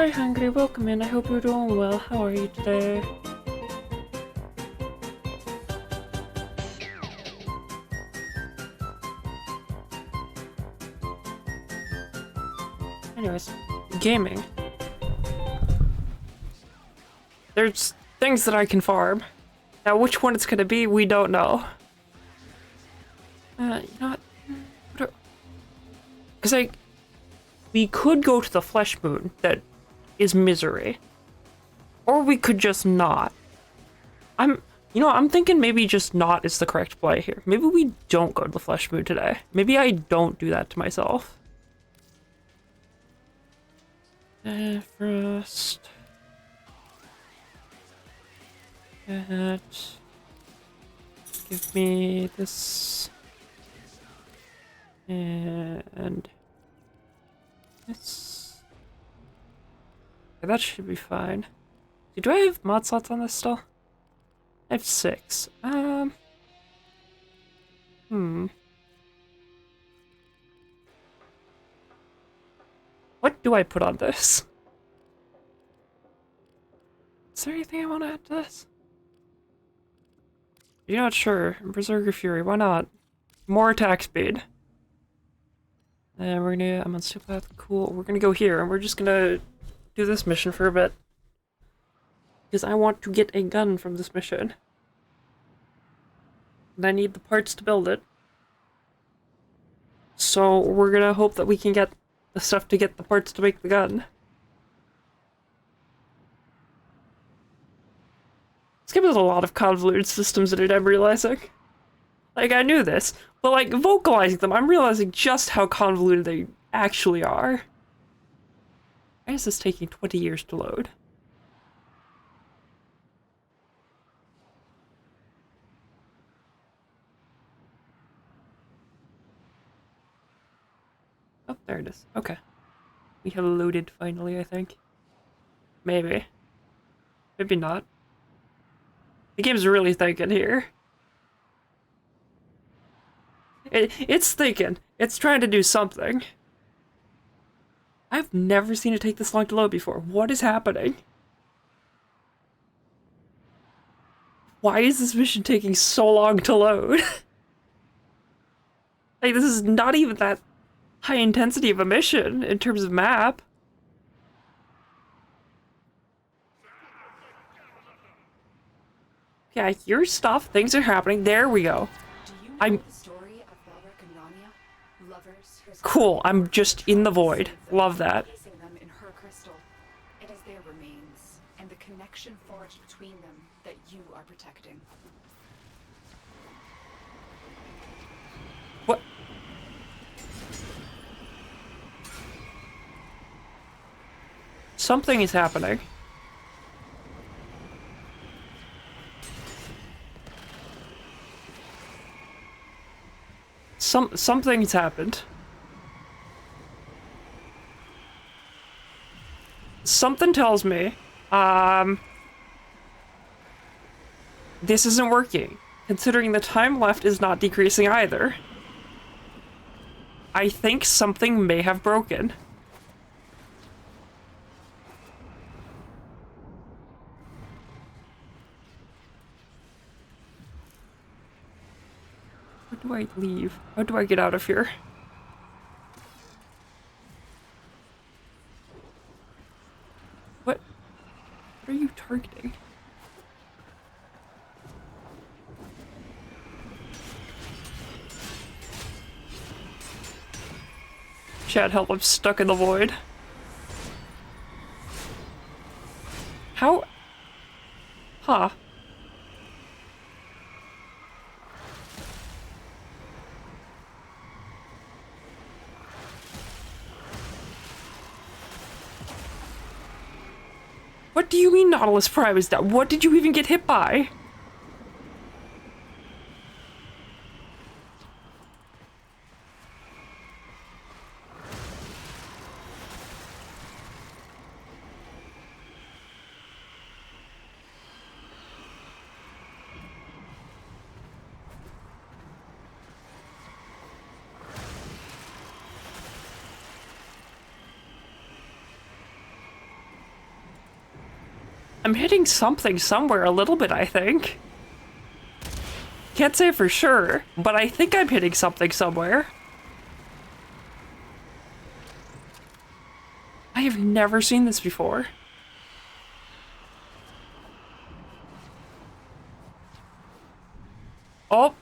Hi, Hungry. Welcome in. I hope you're doing well. How are you today? Anyways, gaming. There's things that I can farm. Now, which one it's gonna be, we don't know. You know what? Because we could go to the flesh moon that is misery. Or we could just not. I'm thinking maybe just not is the correct play here. Maybe we don't go to the flesh moon today. Maybe I don't do that to myself. First. Give me this. And this. Okay, that should be fine. Do I have mod slots on this still? I have 6. What do I put on this? Is there anything I want to add to this? You're not sure. Berserker Fury, why not? More attack speed. And I'm on Superpath, cool. We're gonna go here, and we're just gonna do this mission for a bit. Because I want to get a gun from this mission. And I need the parts to build it. So we're gonna hope that we can get the stuff to get the parts to make the gun. This game has a lot of convoluted systems in it, I'm realizing. Like, I knew this, but like, vocalizing them, I'm realizing just how convoluted they actually are. Why is this taking 20 years to load? Oh, there it is. Okay. We have loaded finally, I think. Maybe. Maybe not. The game's really thinking here. It's thinking. It's trying to do something. I've never seen it take this long to load before. What is happening? Why is this mission taking so long to load? Like, this is not even that high intensity of a mission in terms of map. Yeah, I hear stuff. Things are happening. There we go. I'm cool. I'm just in the void. Love that. In her crystal. It is their remains and the connection forged between them that you are protecting. What? Something is happening. Something's happened. Something tells me, this isn't working, considering the time left is not decreasing either. I think something may have broken. How do I leave? How do I get out of here? What are you targeting? Chat, help, I'm stuck in the void. How? Huh. What do you mean Nautilus Prime is down? What did you even get hit by? I'm hitting something somewhere a little bit, I think. Can't say for sure, but I think I'm hitting something somewhere. I have never seen this before. Oh.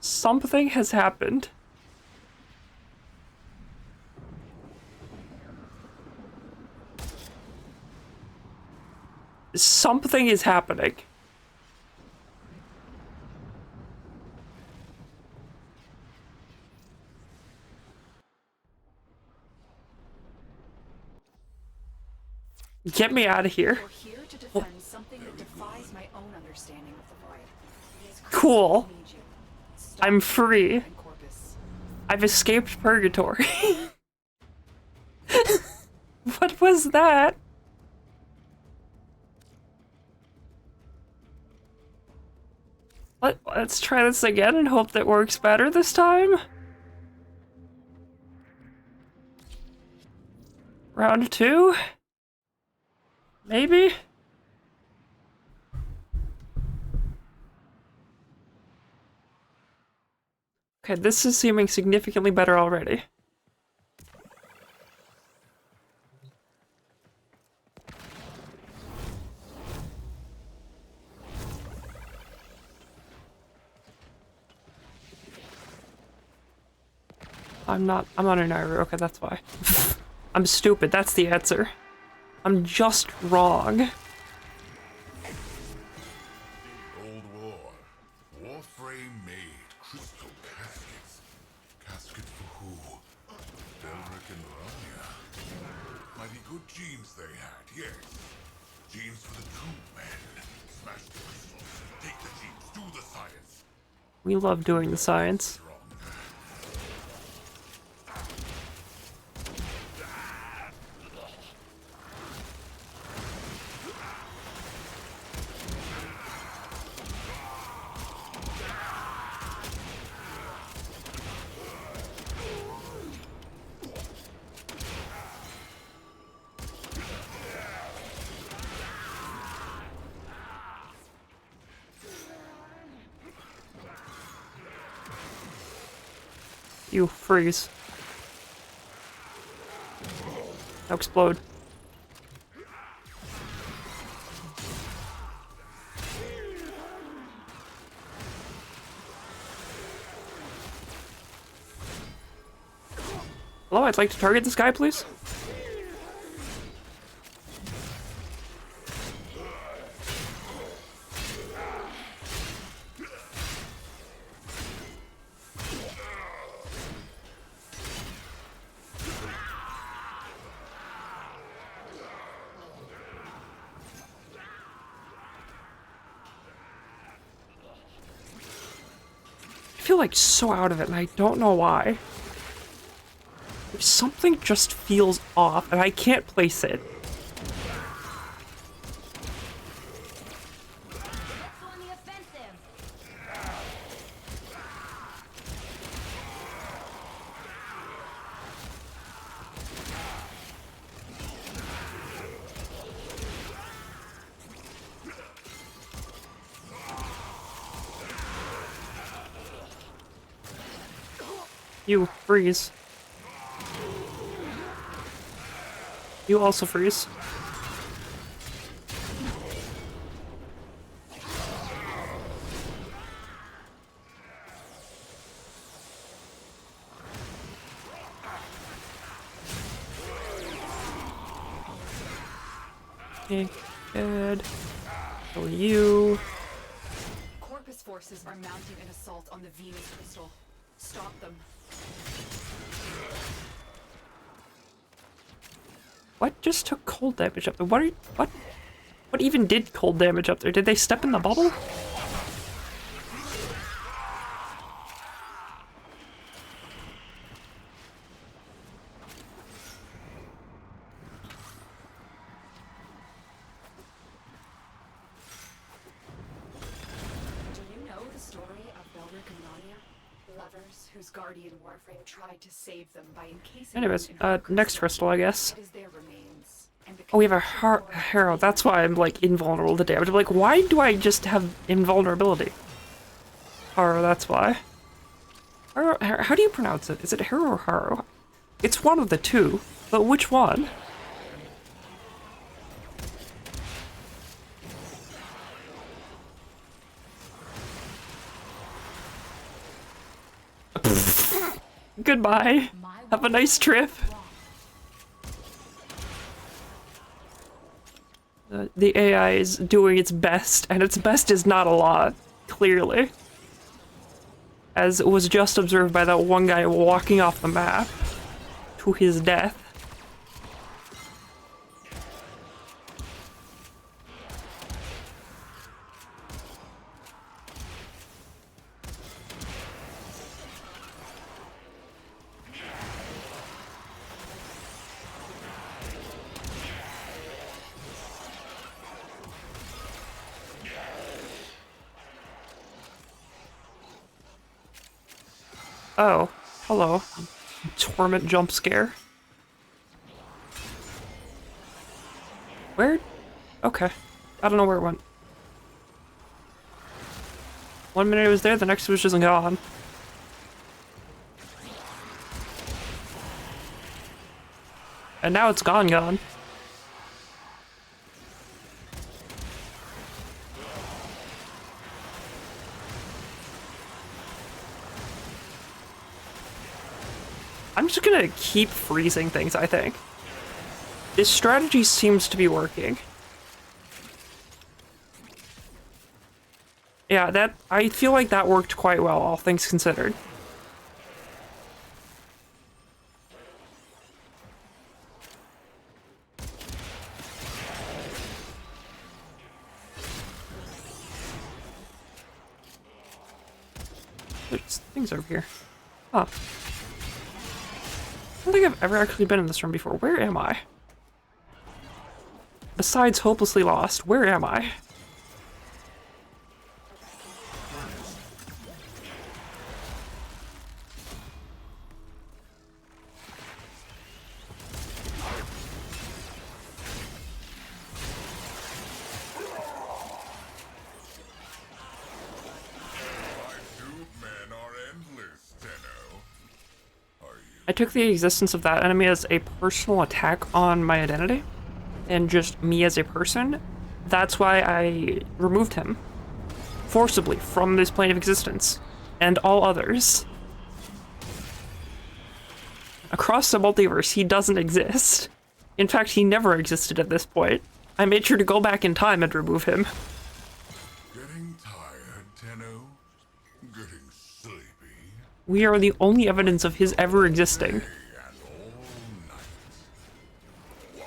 Something has happened. Something is happening. Get me out of here. You're here to defend something that defies my own understanding of the void. It is Cool. I need you. Stop I'm free. and Corpus. I've escaped purgatory. What was that? Let's try this again and hope that works better this time. Round 2? Maybe? Okay, this is seeming significantly better already. I'm on an Iru. Okay, that's why. I'm stupid, that's the answer. I'm just wrong. Old war. Warframe made crystal caskets. Casket for who? Delric and Rania. Mighty good genes they had, yes. Genes for the true men. Smash the crystals. Take the genes. Do the science. We love doing the science. You freeze. Now explode. Hello, I'd like to target this guy, please. I feel like so out of it, and I don't know why. Something just feels off, and I can't place it. You freeze. You also freeze. Okay, good. So you. Corpus forces are mounting an assault on the Venus crystal. Stop them. What just took cold damage up there? What even did cold damage up there? Did they step in the bubble? Do you know the story of Delric and Rania? Lovers whose guardian Warframe tried to save them by encasing Anyways, them in her next crystal, I guess. It is their remains, and Oh, we have a Harrow. That's why I'm, like, invulnerable to damage. I'm like, why do I just have invulnerability? Harrow, that's why. Harrow, how do you pronounce it? Is it Harrow or Harrow? It's one of the two, but which one? Goodbye. Have a nice trip. The AI is doing its best, and its best is not a lot, clearly. As was just observed by that one guy walking off the map to his death. Oh, hello. Torment jump scare. Where? Okay. I don't know where it went. 1 minute it was there, the next it was just gone. And now it's gone. I'm just gonna keep freezing things, I think. This strategy seems to be working. Yeah, I feel like that worked quite well, all things considered. There's things over here. Huh. I don't think I've ever actually been in this room before. Where am I? Besides hopelessly lost, where am I? I took the existence of that enemy as a personal attack on my identity, and just me as a person. That's why I removed him forcibly from this plane of existence, and all others. Across the multiverse, he doesn't exist. In fact, he never existed at this point. I made sure to go back in time and remove him. Getting tired, Tenno? Getting sleepy? We are the only evidence of his ever existing.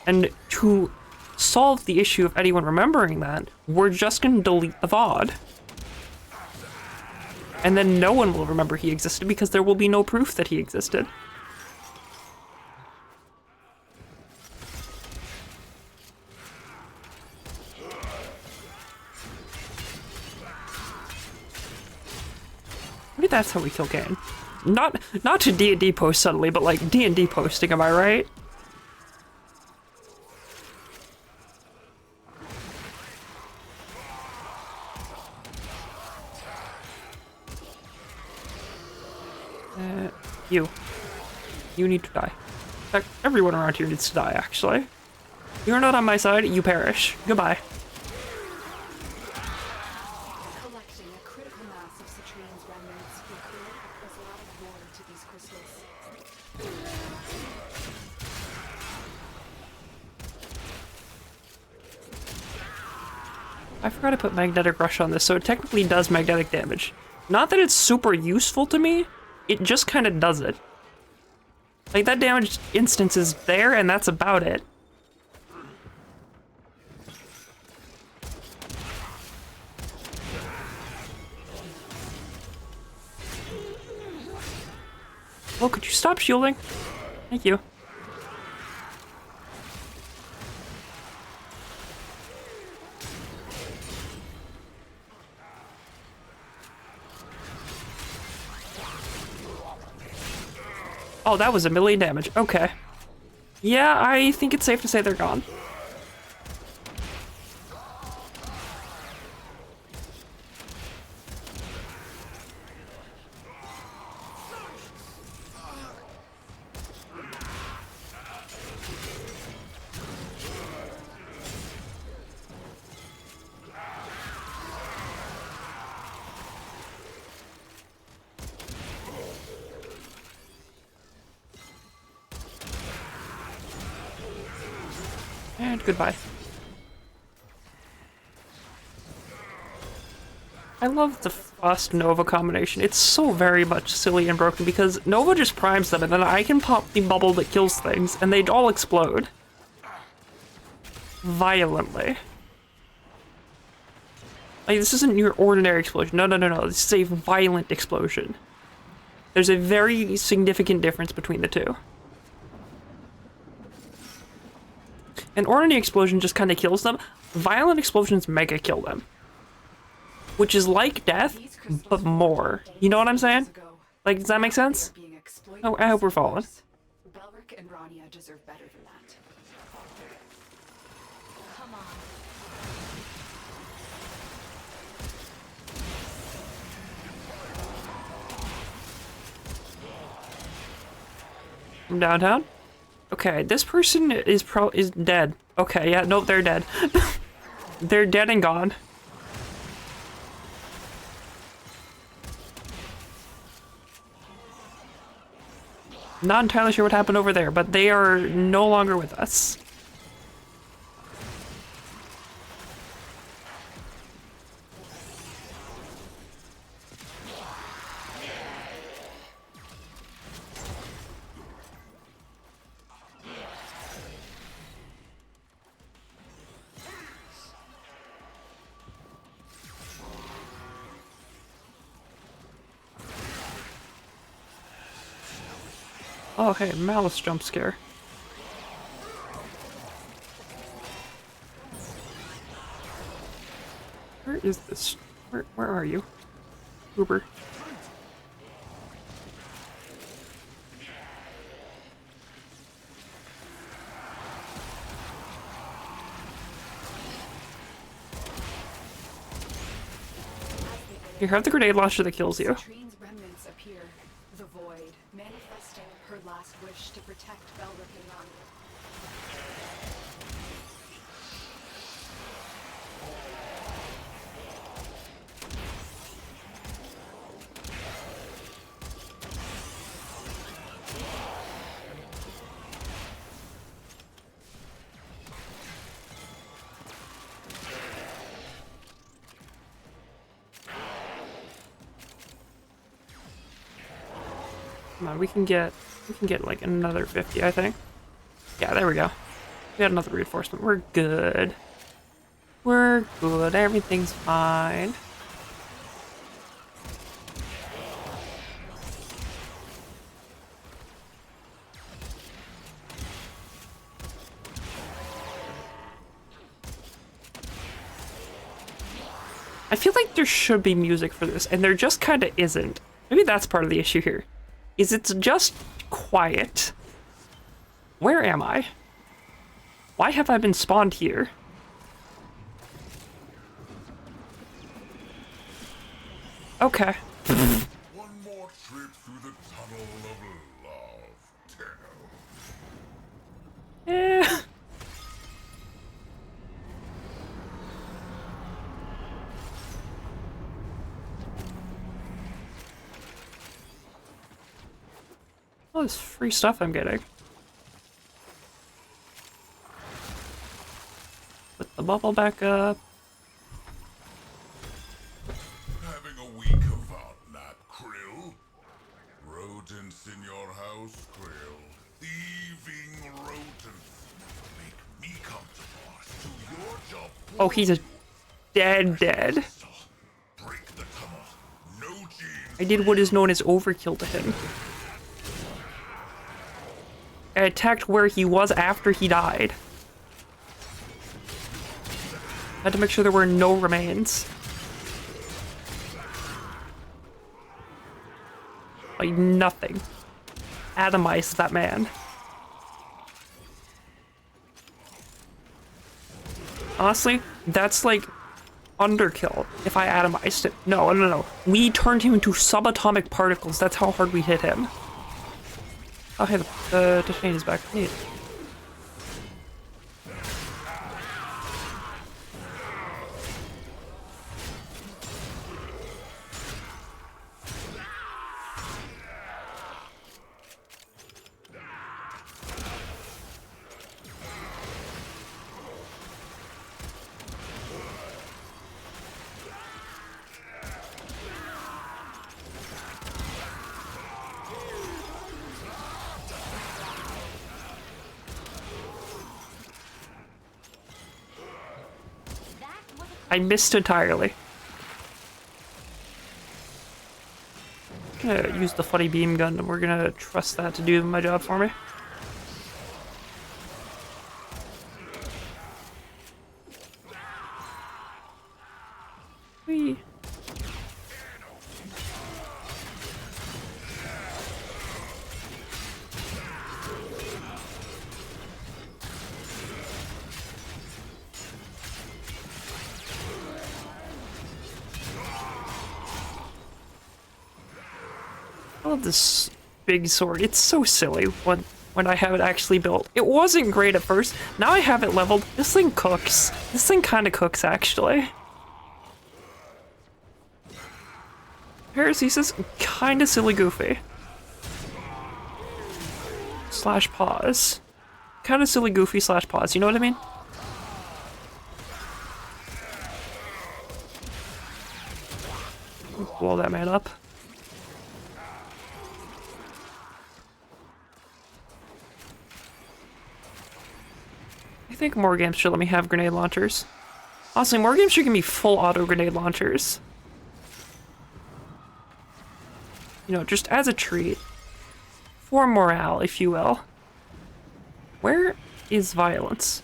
And to solve the issue of anyone remembering that, we're just gonna delete the VOD. And then no one will remember he existed because there will be no proof that he existed. Maybe that's how we kill Gain. Not to D&D post suddenly, but like D&D posting, am I right? You need to die. In fact, everyone around here needs to die, actually. You're not on my side, you perish. Goodbye. Collecting a critical mass of Citrine's remnants will create a prismatic ward to these crystals. I forgot to put magnetic rush on this, so it technically does magnetic damage. Not that it's super useful to me, it just kind of does it. Like, that damage instance is there, and that's about it. Well, could you stop shielding? Thank you. Oh, that was a million damage. Okay. Yeah, I think it's safe to say they're gone. And goodbye. I love the Frost Nova combination. It's so very much silly and broken because Nova just primes them and then I can pop the bubble that kills things and they'd all explode. Violently. Like, this isn't your ordinary explosion. No, no, no, no. This is a violent explosion. There's a very significant difference between the two. An ordinary explosion just kind of kills them. Violent explosions mega kill them. Which is like death, but more. You know what I'm saying? Like, does that make sense? Oh, I hope we're following. Belric and Rania deserve better than that. Come on. From downtown? Okay, this person is dead. Okay, yeah, nope, they're dead. They're dead and gone. Not entirely sure what happened over there, but they are no longer with us. Oh, hey, Malice jump scare. Where is this? Where are you? Uber. Here, have the grenade launcher that kills you. Citrine's remnants appear. The void, manifesting her last wish to protect Belric and Rania. Come on, we can get like another 50, I think. Yeah, there we go. We got another reinforcement. We're good. We're good. Everything's fine. I feel like there should be music for this, and there just kind of isn't. Maybe that's part of the issue here. Is it's just quiet. Where am I? Why have I been spawned here? Okay. One more trip through the tunnel of love, Tenno. Eh. All this free stuff I'm getting. Put the bubble back up. Having a week of outnap, Krill. Rodents in your house, Krill. Thieving rodents. Make me come to boss. Do your job. Oh, he's a dead. Break the tunnel. No genes. I did what is known as overkill to him. I attacked where he was after he died. I had to make sure there were no remains. Like nothing. Atomized that man. Honestly, that's like underkill if I atomized it. No. We turned him into subatomic particles. That's how hard we hit him. Oh, hey, the chain is back. Neat. I missed entirely. I'm gonna use the funny beam gun, and we're gonna trust that to do my job for me. Whee. I love this big sword. It's so silly when I have it actually built. It wasn't great at first. Now I have it leveled. This thing cooks. This thing kind of cooks, actually. Paracesis, kind of silly goofy. Slash pause. Kind of silly goofy slash pause, you know what I mean? Blow that man up. I think more games should let me have grenade launchers. Honestly, more games should give me full auto grenade launchers. You know, just as a treat. For morale, if you will. Where is violence?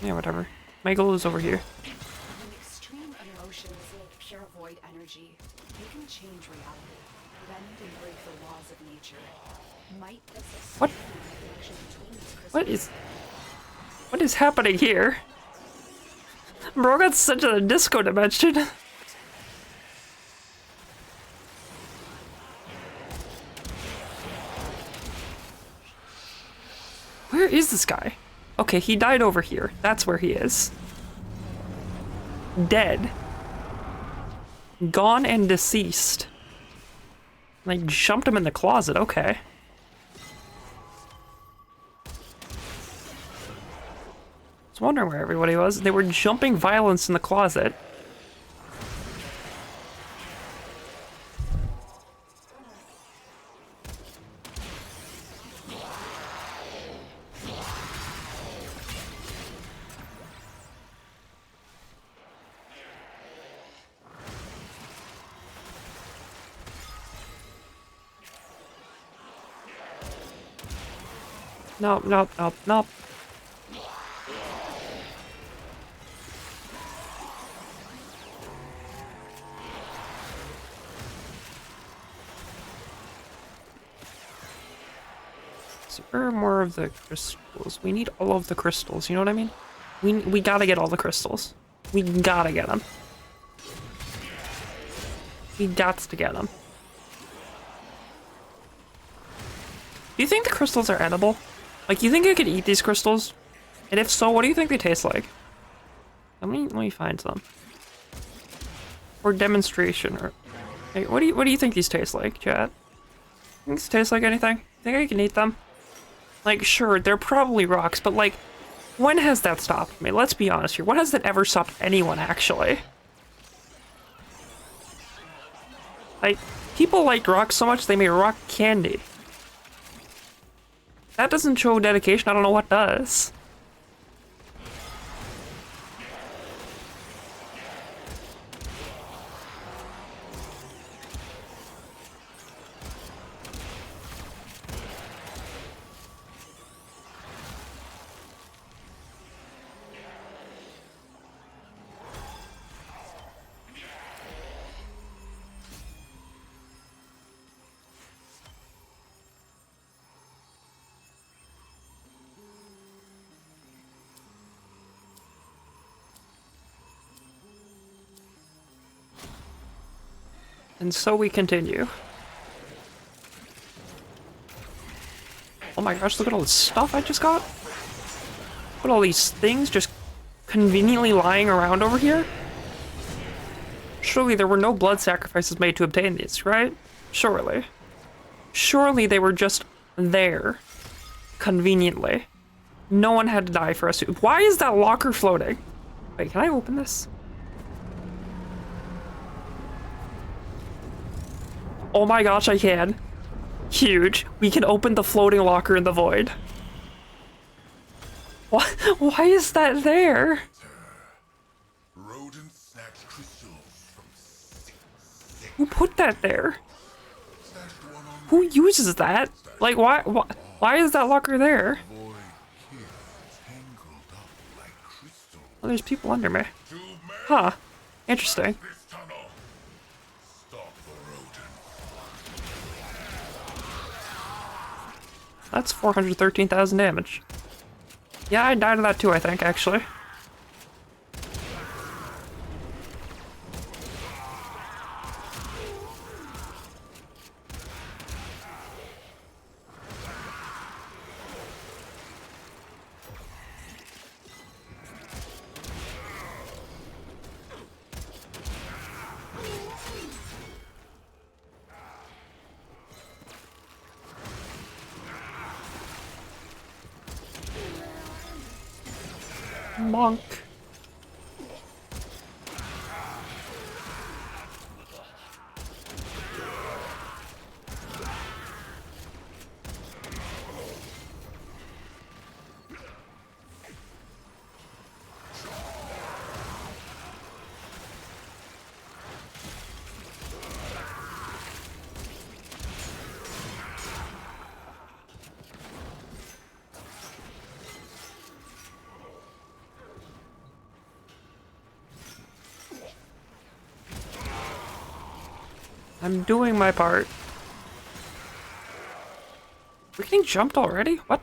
Yeah, whatever. My goal is over here. When extreme emotions like pure void energy, you can change reality, bend and break the laws of nature. Might assist What? in the connection between these crystals. What is happening here? Bro got sent to the disco dimension. Where is this guy? Okay, he died over here. That's where he is. Dead. Gone and deceased. Like, jumped him in the closet, okay. I was wondering where everybody was. They were jumping violence in the closet. Nope, nope, nope, nope. So where are more of the crystals? We need all of the crystals, you know what I mean? We gotta get all the crystals. We gotta get them. We gots to get them. Do you think the crystals are edible? Like, you think I could eat these crystals? And if so, what do you think they taste like? Let me find some. For demonstration, or hey, what do you think these taste like, chat? Think these taste like anything? Think I can eat them? Like, sure, they're probably rocks, but like, when has that stopped me? Let's be honest here. When has that ever stopped anyone, actually? Like, people like rocks so much they made rock candy. That doesn't show dedication, I don't know what does. And so we continue. Oh my gosh, look at all this stuff I just got. Look at all these things just conveniently lying around over here. Surely there were no blood sacrifices made to obtain these, right? Surely. Surely they were just there. Conveniently. No one had to die for us to— Why is that locker floating? Wait, can I open this? Oh my gosh, I can. Huge. We can open the floating locker in the void. Why is that there? Rodent snatched crystals from sick. Who put that there? Stashed one on Who uses that? Like, why is that locker there? void here, tangled up like crystal. Oh, there's people under me. To man Huh. Interesting. this tunnel. Stop the rodent. That's 413,000 damage. Yeah, I died of that too, I think, actually. Monk. I'm doing my part. We're getting jumped already? What?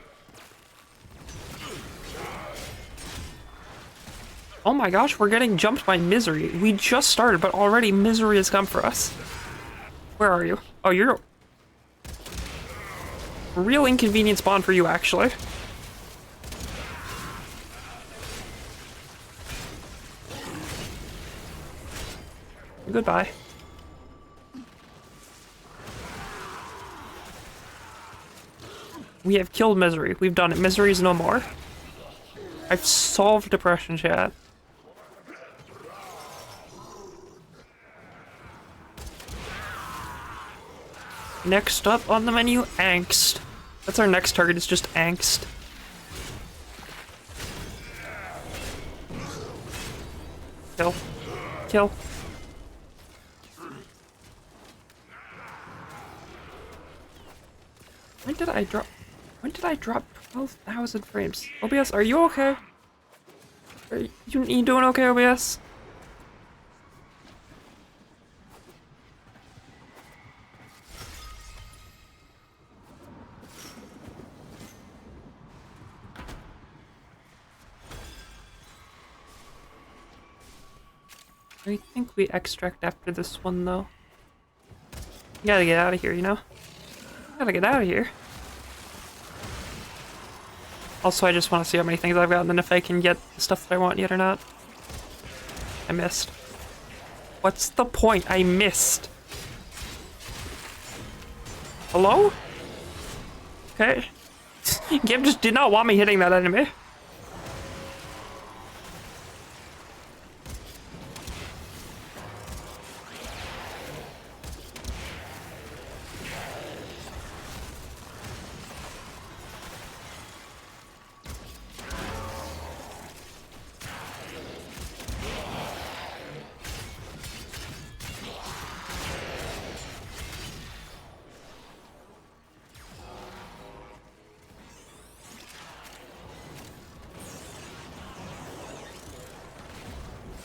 Oh my gosh, we're getting jumped by Misery. We just started, but already Misery has come for us. Where are you? Oh, you're... Real inconvenient spawn for you, actually. Goodbye. We have killed Misery. We've done it. Misery is no more. I've solved depression, chat. Next up on the menu, Angst. That's our next target, it's just Angst. Kill. Kill. When did I drop 12,000 frames? OBS, are you okay? Are you doing okay, OBS? I think we extract after this one, though. Gotta get out of here, you know? Gotta get out of here. Also, I just want to see how many things I've got, and then if I can get the stuff that I want yet or not. I missed. What's the point? I missed. Hello? Okay. Game just did not want me hitting that enemy.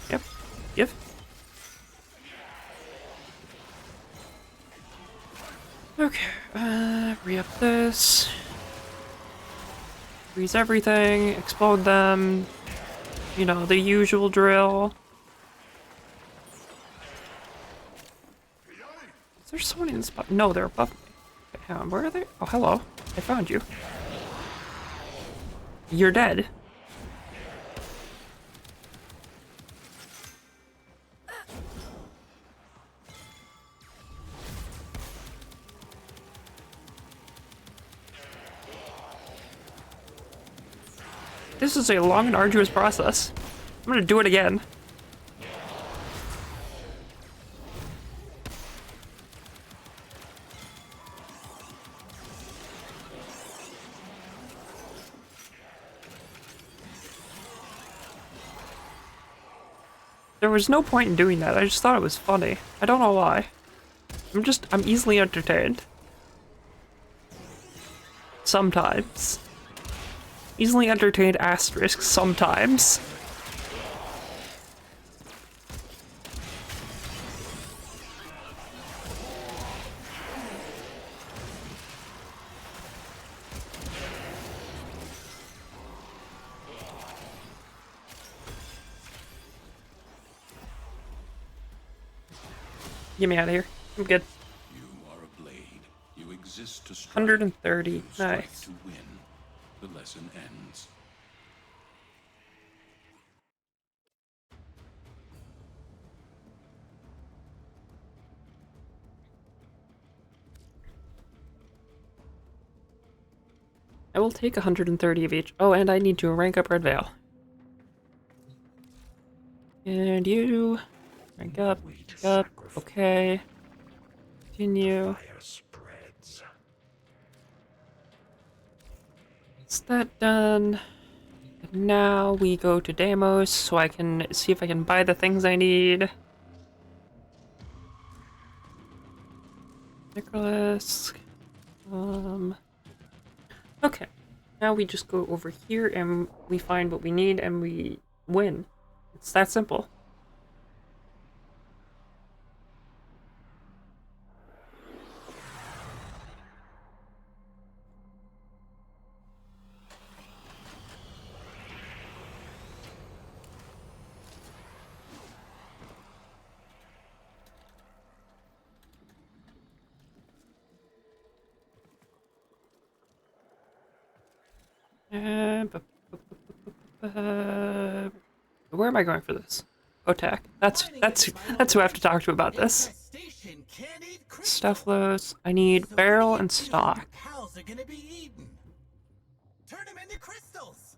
Yep. Give. Okay, re-up this. Freeze everything, explode them. You know, the usual drill. Is there someone in the spot? No, they're above me. Okay, hang on, where are they? Oh, hello. I found you. You're dead. This is a long and arduous process. I'm gonna do it again. There was no point in doing that. I just thought it was funny. I don't know why. I'm easily entertained. Sometimes. Easily entertained asterisk sometimes. Get me out of here. I'm good. You are a blade. You exist to strike. 130. You strike Nice. to win. The lesson ends. I will take 130 of each. Oh, and I need to rank up Red Veil. And you rank up. Okay. Continue. Is that done? And now we go to Deimos so I can see if I can buy the things I need. Nicholas. Okay. Now we just go over here and we find what we need and we win. It's that simple. Where am I going for this? Otak. That's who I have to talk to about this. Stufflos. I need barrel and stock. Cows are gonna be eaten. Turn them into crystals.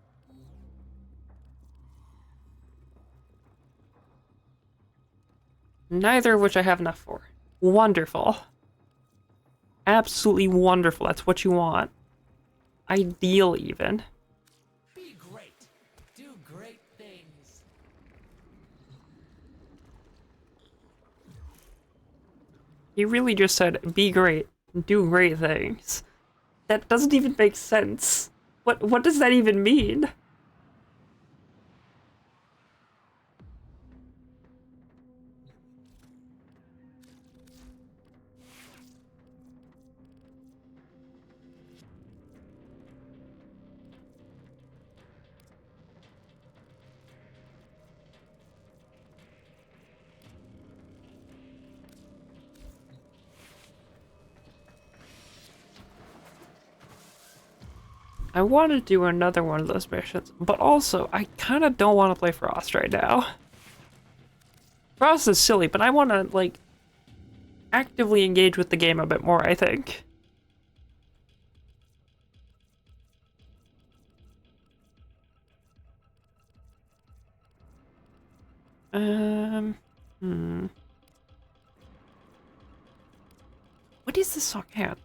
Neither of which I have enough for. Wonderful. Absolutely wonderful. That's what you want. Ideal, even. Be great. Do great things. He really just said, be great, do great things. That doesn't even make sense. What does that even mean? I want to do another one of those missions, but also, I kind of don't want to play Frost right now. Frost is silly, but I want to, like, actively engage with the game a bit more, I think. What is this song? Hang on.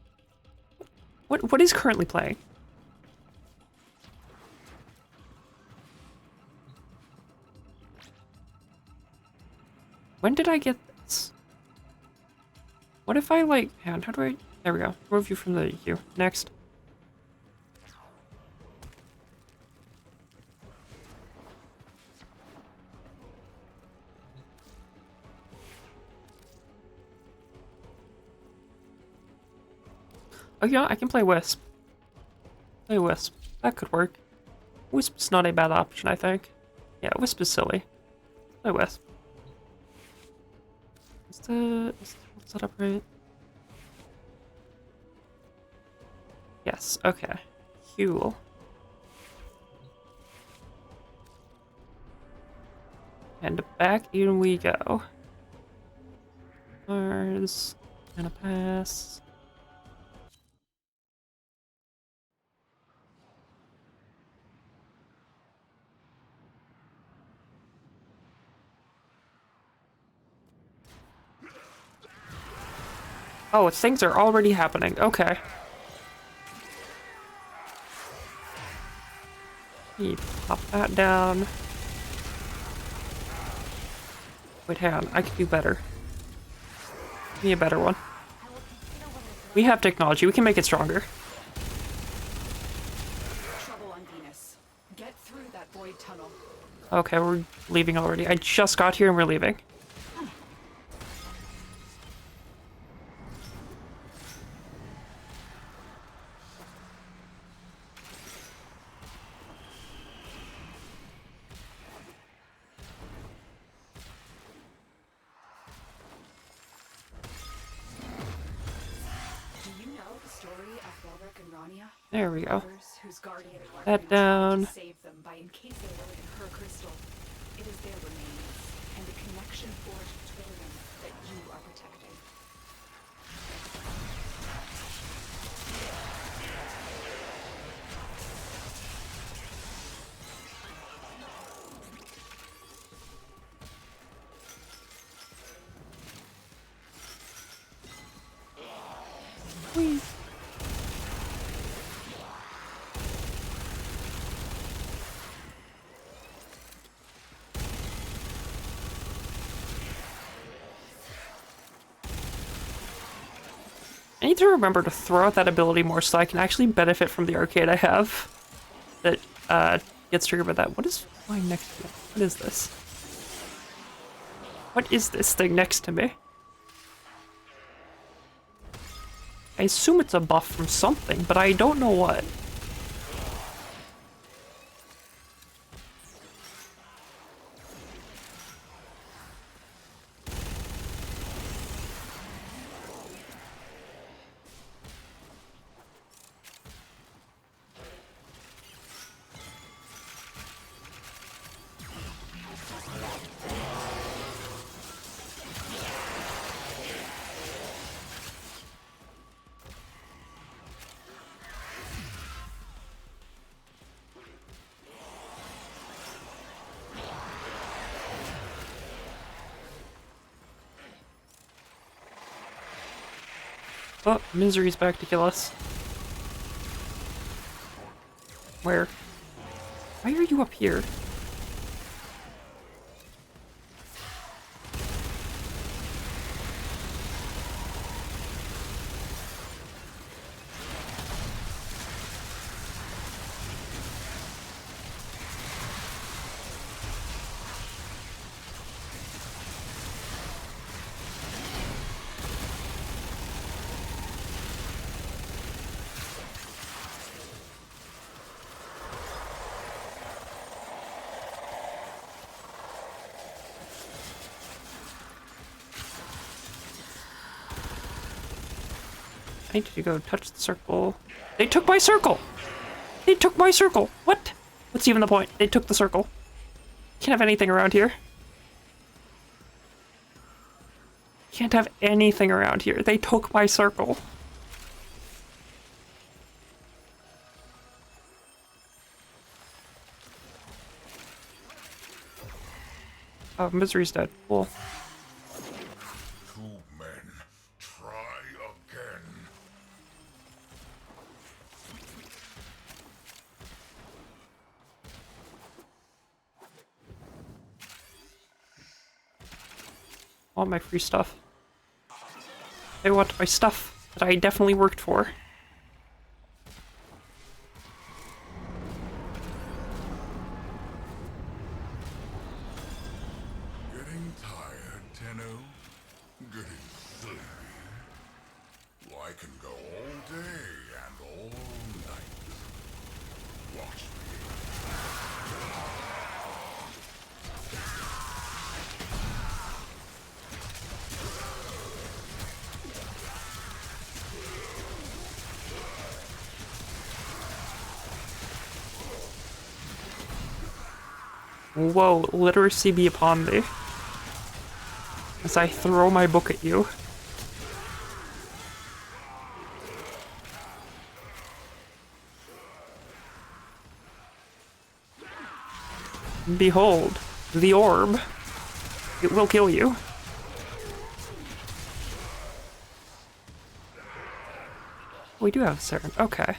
What is currently playing? When did I get this? What if I, like, hang on, how do I, there we go. Remove you from the queue. Next. Oh yeah, I can play Wisp. Play Wisp. That could work. Wisp's not a bad option, I think. Yeah, Wisp is silly. Play Wisp. Is that up right? Yes, okay. Huel. And back in we go. Mars. And a pass. Oh, things are already happening. Okay. You pop that down. Wait, hang on. I could do better. Give me a better one. We have technology. We can make it stronger. Trouble on Venus. Get through that void tunnel. Okay, we're leaving already. I just got here and we're leaving. Do you know the story of Belric and Rania? There we go. Brothers whose guardian That Arcanum tried down. to save them by encasing them in her crystal. It is their remains and the connection forged between them that you are protecting. Whee. I need to remember to throw out that ability more so I can actually benefit from the arcade I have that gets triggered by that. What is lying next to me? What is this? What is this thing next to me? I assume it's a buff from something, but I don't know what. Oh, Misery's back to kill us. Where? Why are you up here? I need to go touch the circle. They took my circle! They took my circle! What? What's even the point? They took the circle. Can't have anything around here. Can't have anything around here. They took my circle. Oh, Misery's dead. Cool. Two men. Try again. All my free stuff. They want my stuff that I definitely worked for. Getting tired, Tenno? Getting sleepy? Well, I can go all day and all night. Watch me. Whoa, literacy be upon thee. As I throw my book at you. Behold, the orb. It will kill you. We do have a Saren. Okay.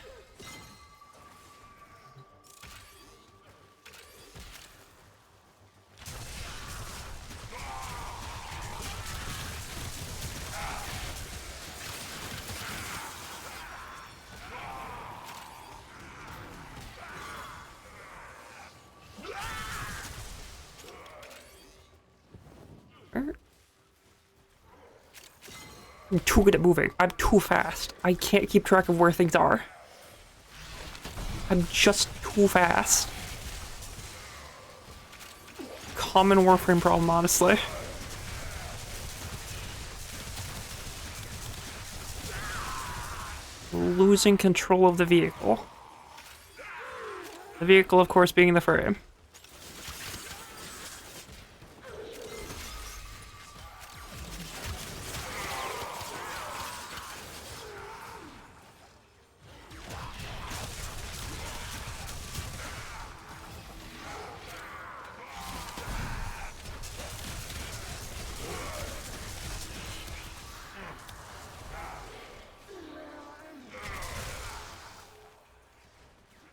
I'm too good at moving. I'm too fast. I can't keep track of where things are. I'm just too fast. Common Warframe problem, honestly. Losing control of the vehicle. The vehicle, of course, being the frame.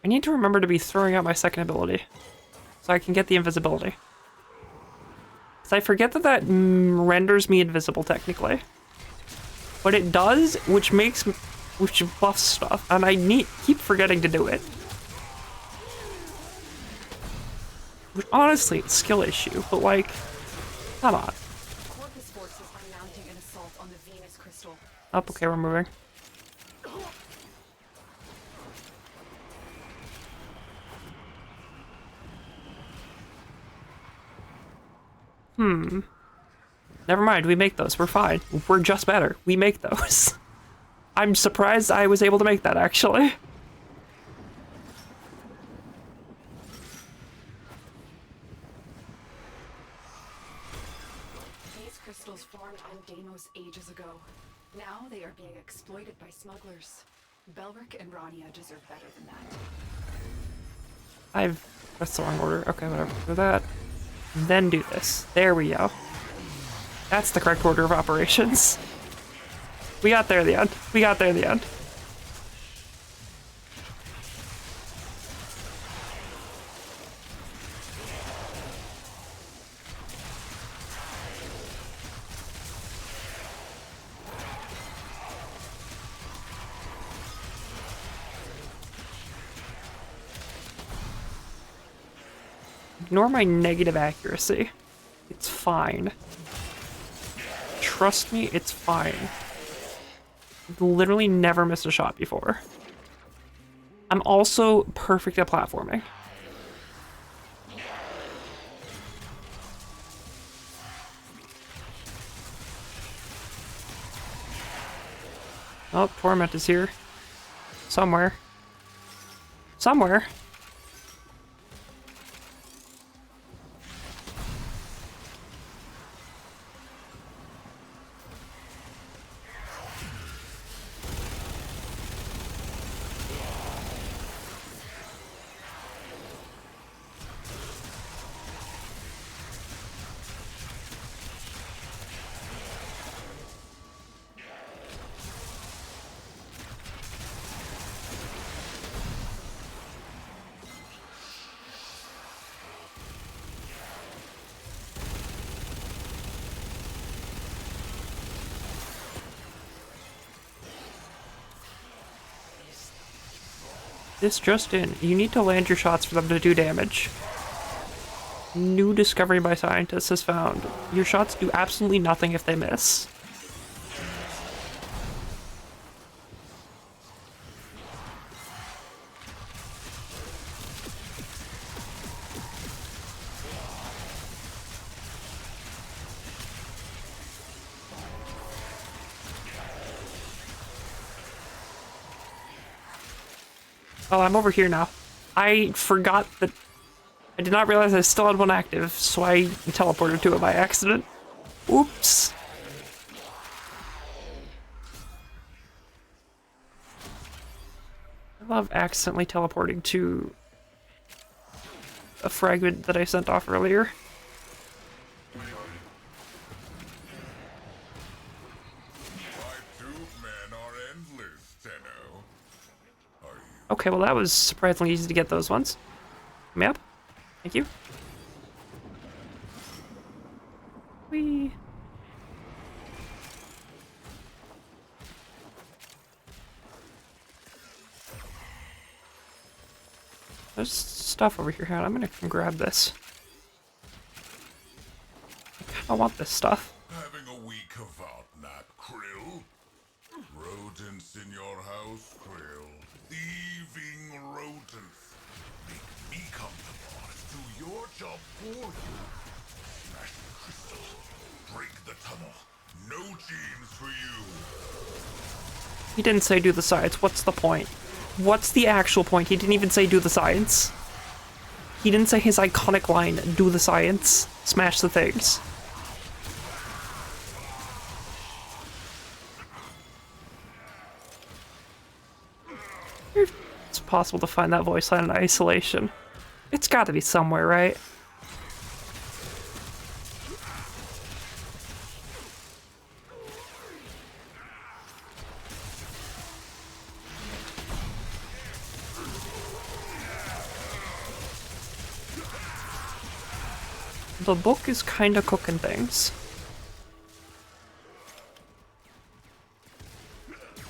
I need to remember to be throwing out my second ability so I can get the invisibility. So I forget that that renders me invisible technically, but it does, which buffs stuff, and I keep forgetting to do it. Which honestly, it's a skill issue, but like, come on. Corpus forces are mounting an assault on the Venus crystal. Oh, okay, we're moving. Never mind, we make those. We're fine. We're just better. We make those. I'm surprised I was able to make that, actually. These crystals formed on Deimos ages ago. Now they are being exploited by smugglers. Belric and Rania deserve better than that. That's the wrong order. Okay, whatever. Do that. Then do this. There we go. That's the correct order of operations. We got there in the end. We got there in the end. Ignore my negative accuracy. It's fine. Trust me, it's fine. I've literally never missed a shot before. I'm also perfect at platforming. Oh, Torment is here. Somewhere. Somewhere. This just in. You need to land your shots for them to do damage. New discovery by scientists has found. Your shots do absolutely nothing if they miss. Oh, I'm over here now. I forgot that... I did not realize I still had one active, so I teleported to it by accident. Oops. I love accidentally teleporting to a fragment that I sent off earlier. Okay, well that was surprisingly easy to get those ones. Come up. Thank you. Whee. There's stuff over here. I'm gonna come grab this. I want this stuff. Having a week of nap, Krill? Rodents in your house, Krill. Thieving rodents. Make me come to Mars, do your job for you. Smash the crystal. Break the tunnel. No genes for you. He didn't say do the science. What's the point? What's the actual point? He didn't even say do the science. He didn't say his iconic line, do the science. Smash the things. It's possible to find that voice line in isolation. It's gotta be somewhere, right? The book is kinda cooking things.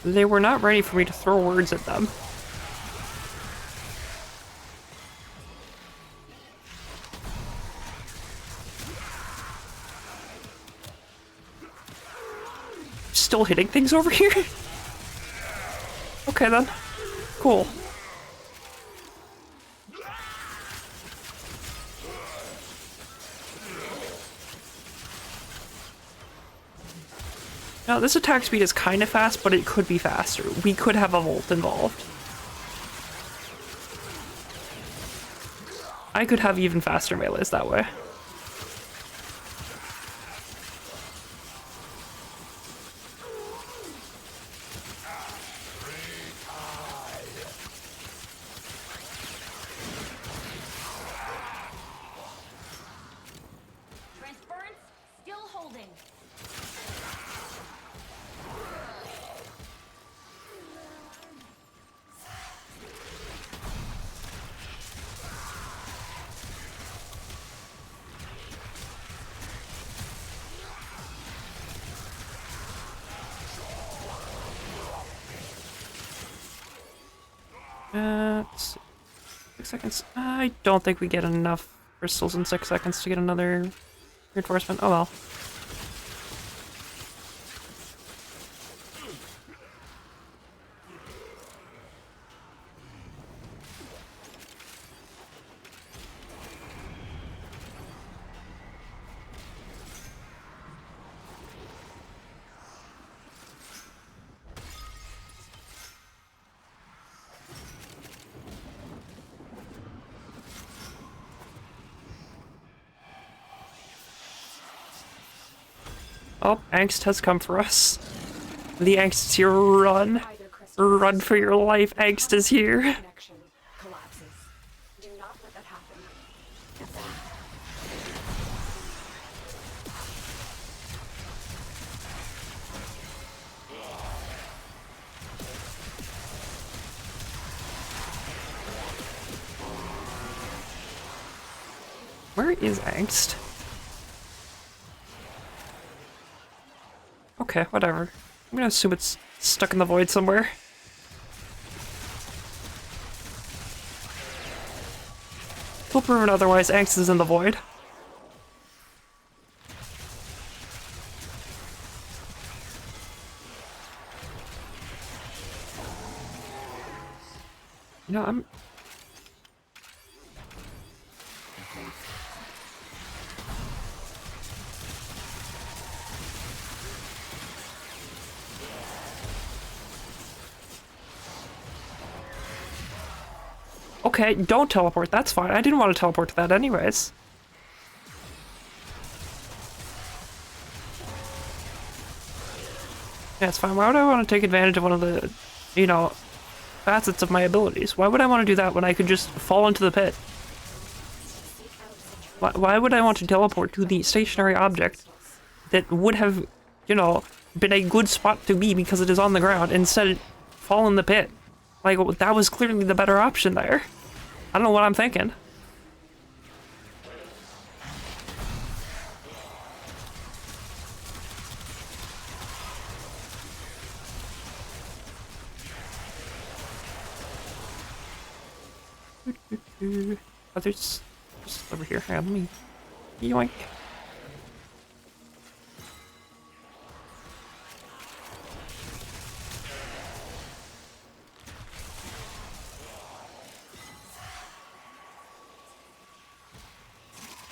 They were not ready for me to throw words at them. Still hitting things over here? Okay then. Cool. Now, this attack speed is kind of fast, but it could be faster. We could have a volt involved. I could have even faster melees that way. Transference still holding. Let's see. 6 seconds. I don't think we get enough crystals in 6 seconds to get another reinforcement. Oh well. Oh, angst has come for us. The angst is here. Run. Either crystal Run for your life. Angst is here. connection collapses. Do not let that happen. Where is angst? Okay, whatever. I'm gonna assume it's stuck in the void somewhere. Till proven otherwise, angst is in the void. You know, I'm... Okay, don't teleport, that's fine. I didn't want to teleport to that anyways. Yeah, it's fine. Why would I want to take advantage of one of the, you know, facets of my abilities? Why would I want to do that when I could just fall into the pit? Why would I want to teleport to the stationary object that would have, you know, been a good spot to be because it is on the ground, and instead fall in the pit? Like, that was clearly the better option there. I don't know what I'm thinking. Oh, there's just over here. Hang on, let me yoink.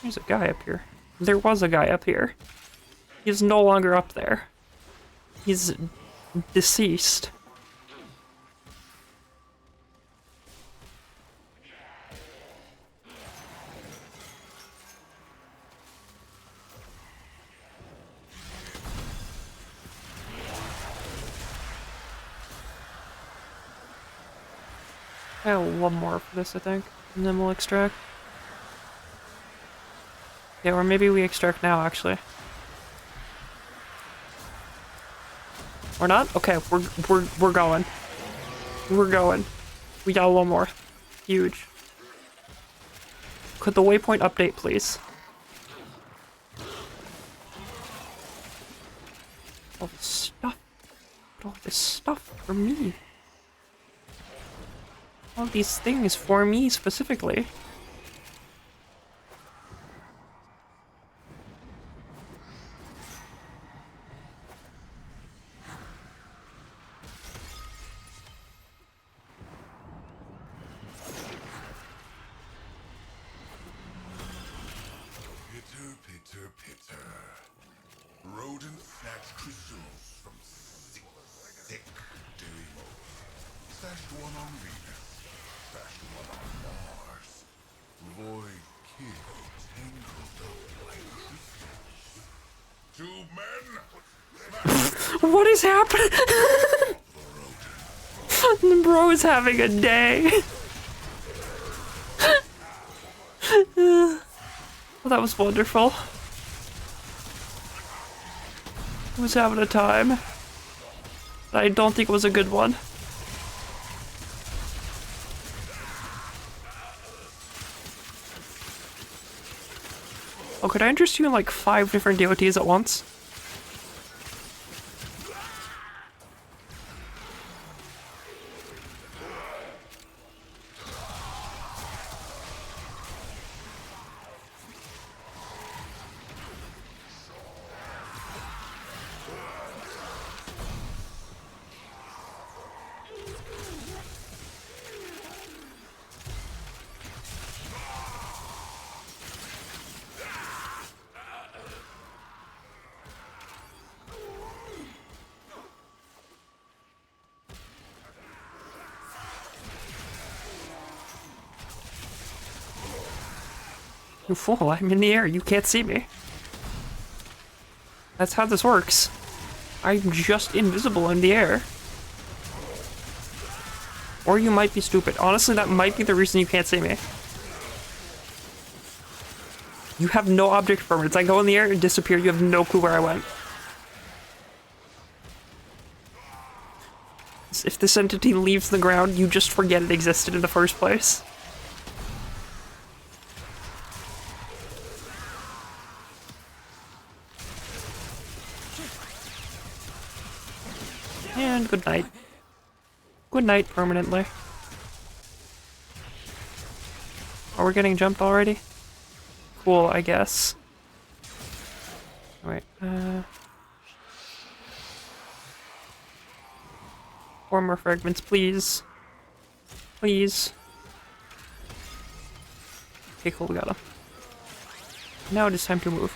There's a guy up here. There was a guy up here. He's no longer up there. He's deceased. I have one more for this, I think, and then we'll extract. Yeah, or maybe we extract now, actually. Or not? Okay, we're going. We're going. We got one more. Huge. Could the waypoint update, please? All this stuff. All this stuff for me. All these things for me specifically. Pitter, pitter, pitter. Rodent snatch crystals from sick, dewy motes. Stashed one on Venus. Stashed one on Mars. Void kid tangled up like crystals. Two men. What is happening? The bro is having a day. Well, that was wonderful. He was having a time. I don't think it was a good one. Oh, could I interest you in like 5 different devotees at once? You fool, I'm in the air, you can't see me. That's how this works. I'm just invisible in the air. Or you might be stupid. Honestly, that might be the reason you can't see me. You have no object permanence. I go in the air and disappear, you have no clue where I went. If this entity leaves the ground, you just forget it existed in the first place. And good night. Good night, permanently. Are we getting jumped already? Cool, I guess. Alright, 4 more fragments, please. Please. Okay, cool, we got them. Now it is time to move.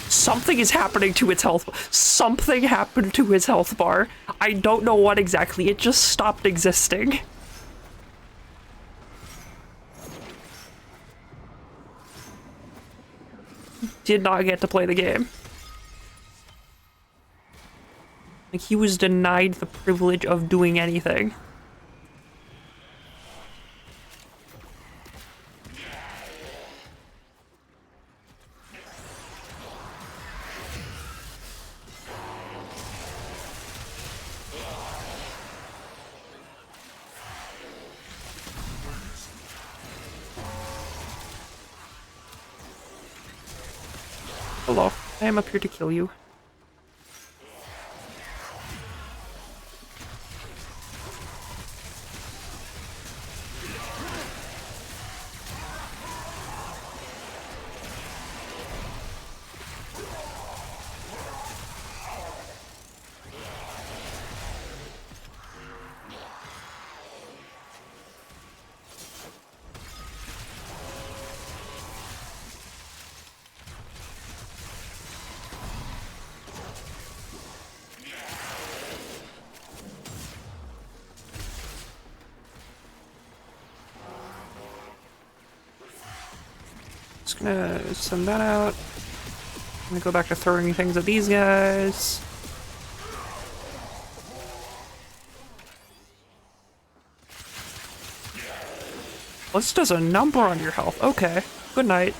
Something is happening to its health. Something happened to his health bar. I don't know what exactly. It just stopped existing. Did not get to play the game. Like, he was denied the privilege of doing anything. Hello, I am up here to kill you. Send that out. I'm gonna go back to throwing things at these guys. Well, this does a number on your health. Okay. Good night.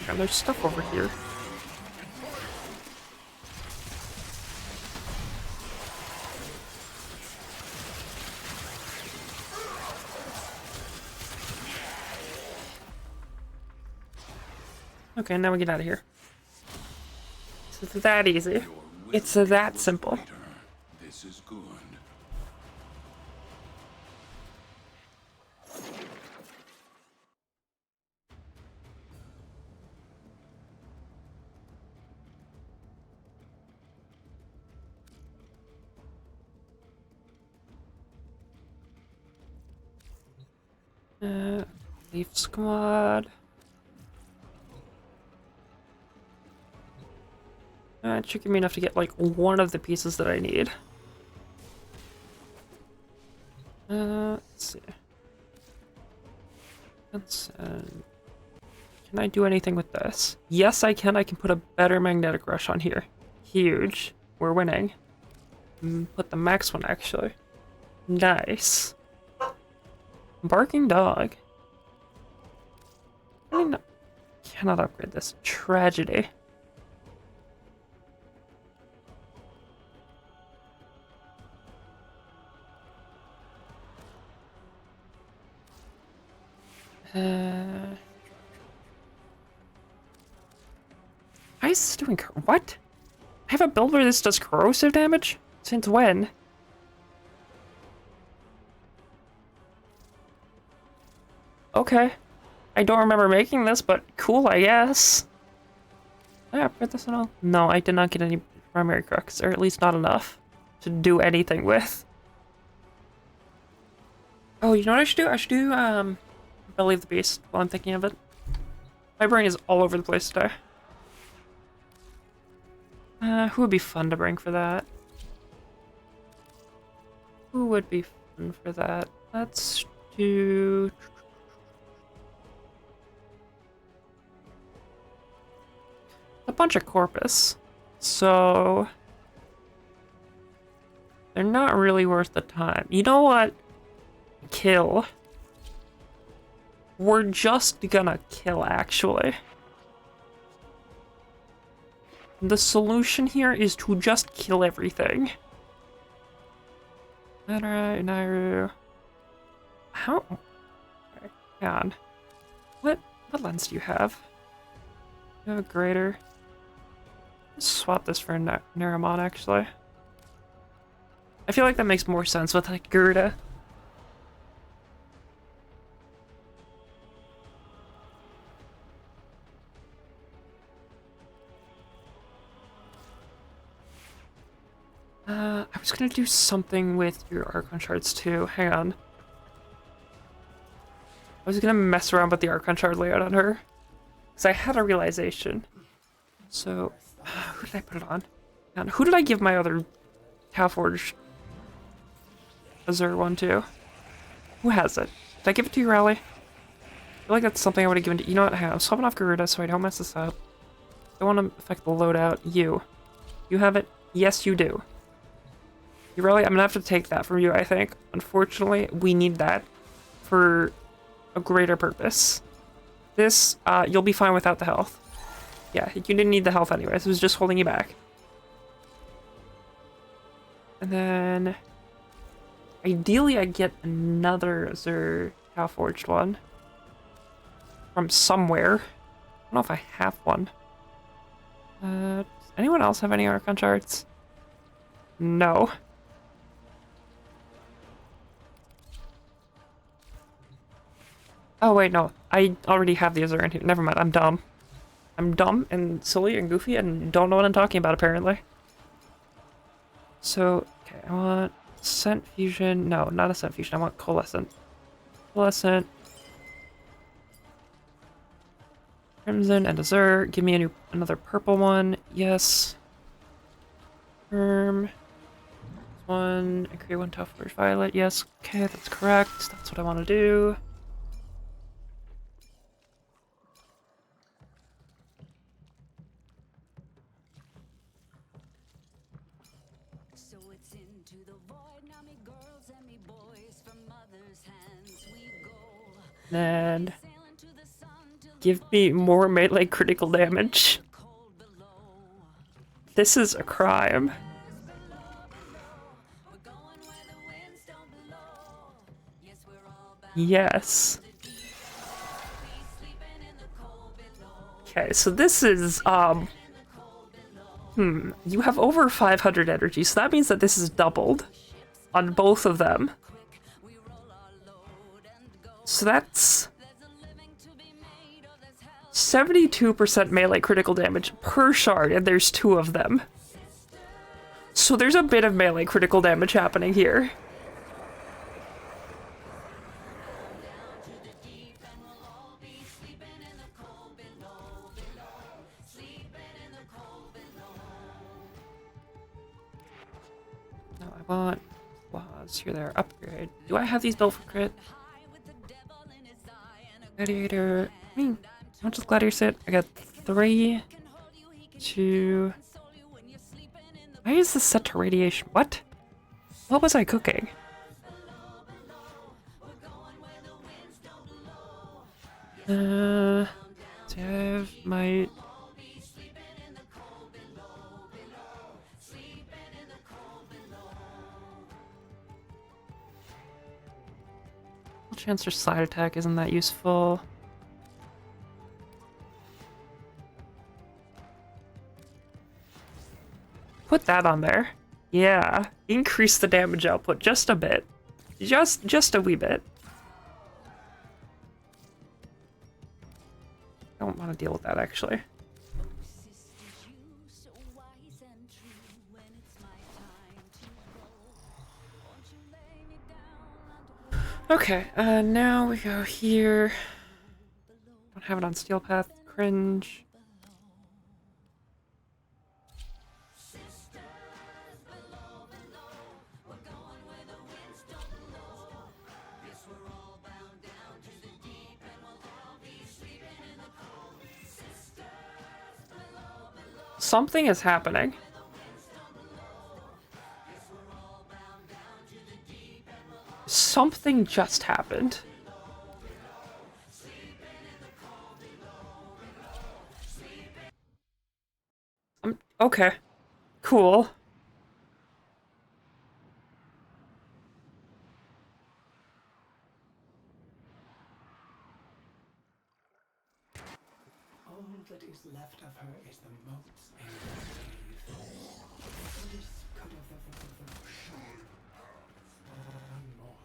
And there's stuff over here. Okay, now we get out of here. It's that easy. It's that simple. Peter, this is good. Leaf squad. It should give me enough to get like one of the pieces that I need. Let's see. Can I do anything with this? Yes, I can. I can put a better magnetic rush on here. Huge. We're winning. Put the max one actually. Nice. Barking dog. I mean, cannot upgrade this. Tragedy. Why is this doing what? I have a build where this does corrosive damage? Since when? Okay. I don't remember making this, but cool, I guess. Did I upgrade this at all? No, I did not get any primary crux, or at least not enough to do anything with. Oh, you know what I should do? I should do, Belly of the Beast while I'm thinking of it. My brain is all over the place today. Who would be fun to bring for that? Who would be fun for that? Let's do... a bunch of corpus. So... they're not really worth the time. You know what? Kill. We're just gonna kill, actually. The solution here is to just kill everything. Alright, Nairu. How? Okay, hang on. What lens do you have? You have a greater. Let's swap this for a Naramon, actually. I feel like that makes more sense with, like, Gerda. I was gonna do something with your Archon shards too. Hang on. I was gonna mess around with the Archon shard layout on her. Because I had a realization. So, who did I put it on? And who did I give my other Halforged Azure one to? Who has it? Did I give it to you, Raleigh? I feel like that's something I would have given to... You know what? Hang on. I'm swapping off Garuda so I don't mess this up. I don't want to affect the loadout. You. You have it? Yes, you do. You really? I'm gonna have to take that from you, I think. Unfortunately, we need that for a greater purpose. This, you'll be fine without the health. Yeah, you didn't need the health anyways. It was just holding you back. And then... ideally, I get another Azure Forged one. From somewhere. I don't know if I have one. Does anyone else have any Archon charts? No. Oh wait, no. I already have the Azure in here. Never mind, I'm dumb. I'm dumb and silly and goofy and don't know what I'm talking about, apparently. So, okay, I want Scent Fusion. No, not a Scent Fusion. I want Coalescent. Coalescent. Crimson and Azure. Give me another purple one. Yes. One. And create one Tough Forge Violet. Yes. Okay, that's correct. That's what I want to do. And give me more melee critical damage. This is a crime. Yes. Okay, so this is, you have over 500 energy, so that means that this is doubled on both of them. So that's 72% melee critical damage per shard, and there's 2 of them. So there's a bit of melee critical damage happening here. No, I want flaws. Here, there. Upgrade. Do I have these built for crit? Gladiator. How much does Gladiator sit? I got 3, 2. Why is this set to radiation? What? What was I cooking? Dev might. Chance for slide attack isn't that useful. Put that on there. Yeah, increase the damage output just a bit. Just a wee bit. I don't want to deal with that actually. Okay, now we go here. Don't have it on Steel Path. Cringe. Something is happening. Something just happened. Okay. Cool. All that is left of her is the motes in the cave. Cut off the shore. One more.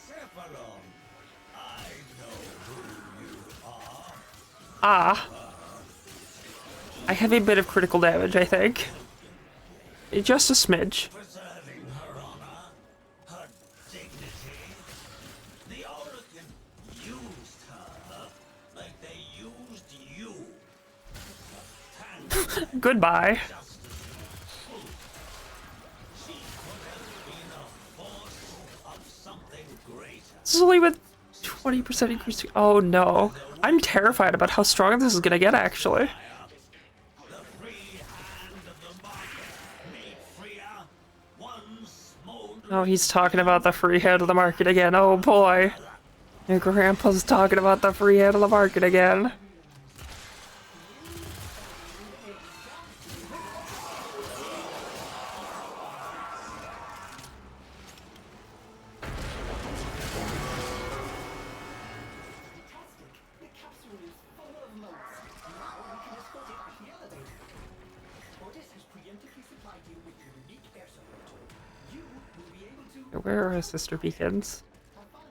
Cephalon, I know who you are. Ah. I have a bit of critical damage, I think. Just a smidge. Preserving her honor, her dignity. The Oracle used her like they used you. Goodbye. She could have been a force of something greater. This is only with 20% increase. Oh no. I'm terrified about how strong this is gonna get, actually. The free hand of the market made freer, one smoldering Oh, he's talking about the free head of the market again. Oh boy. Your grandpa's talking about the free head of the market again. The capsule is full of motes. Now we can escort it back to the elevator. Otis has preemptively supplied you with your unique air support. You will be able to Where are his sister beacons? have fun.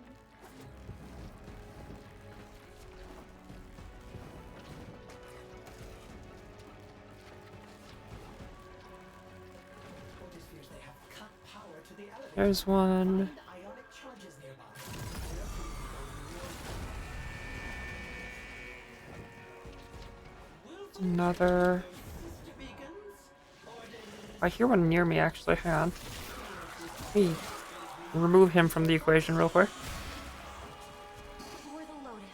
Otis fears they have cut power to the elevator. There's one. Find ionic charges nearby. Another. I hear one near me actually. Hang on. Hey. Remove him from the equation real quick. For the Lotus.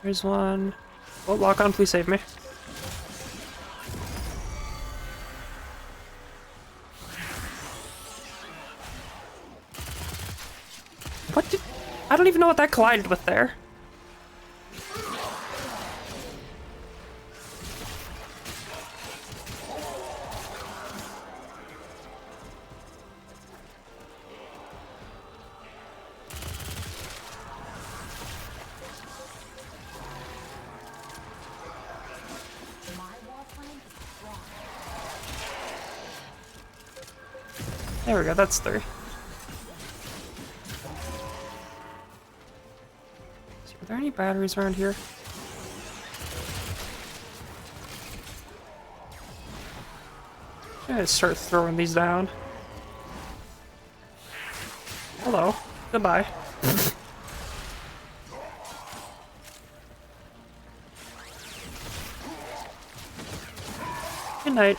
There's one. Oh, lock on, please save me. What did... I don't even know what that collided with there. My wall plan is strong. There we go, that's 3. Are there any batteries around here? I'm gonna start throwing these down. Hello. Goodbye. Good night.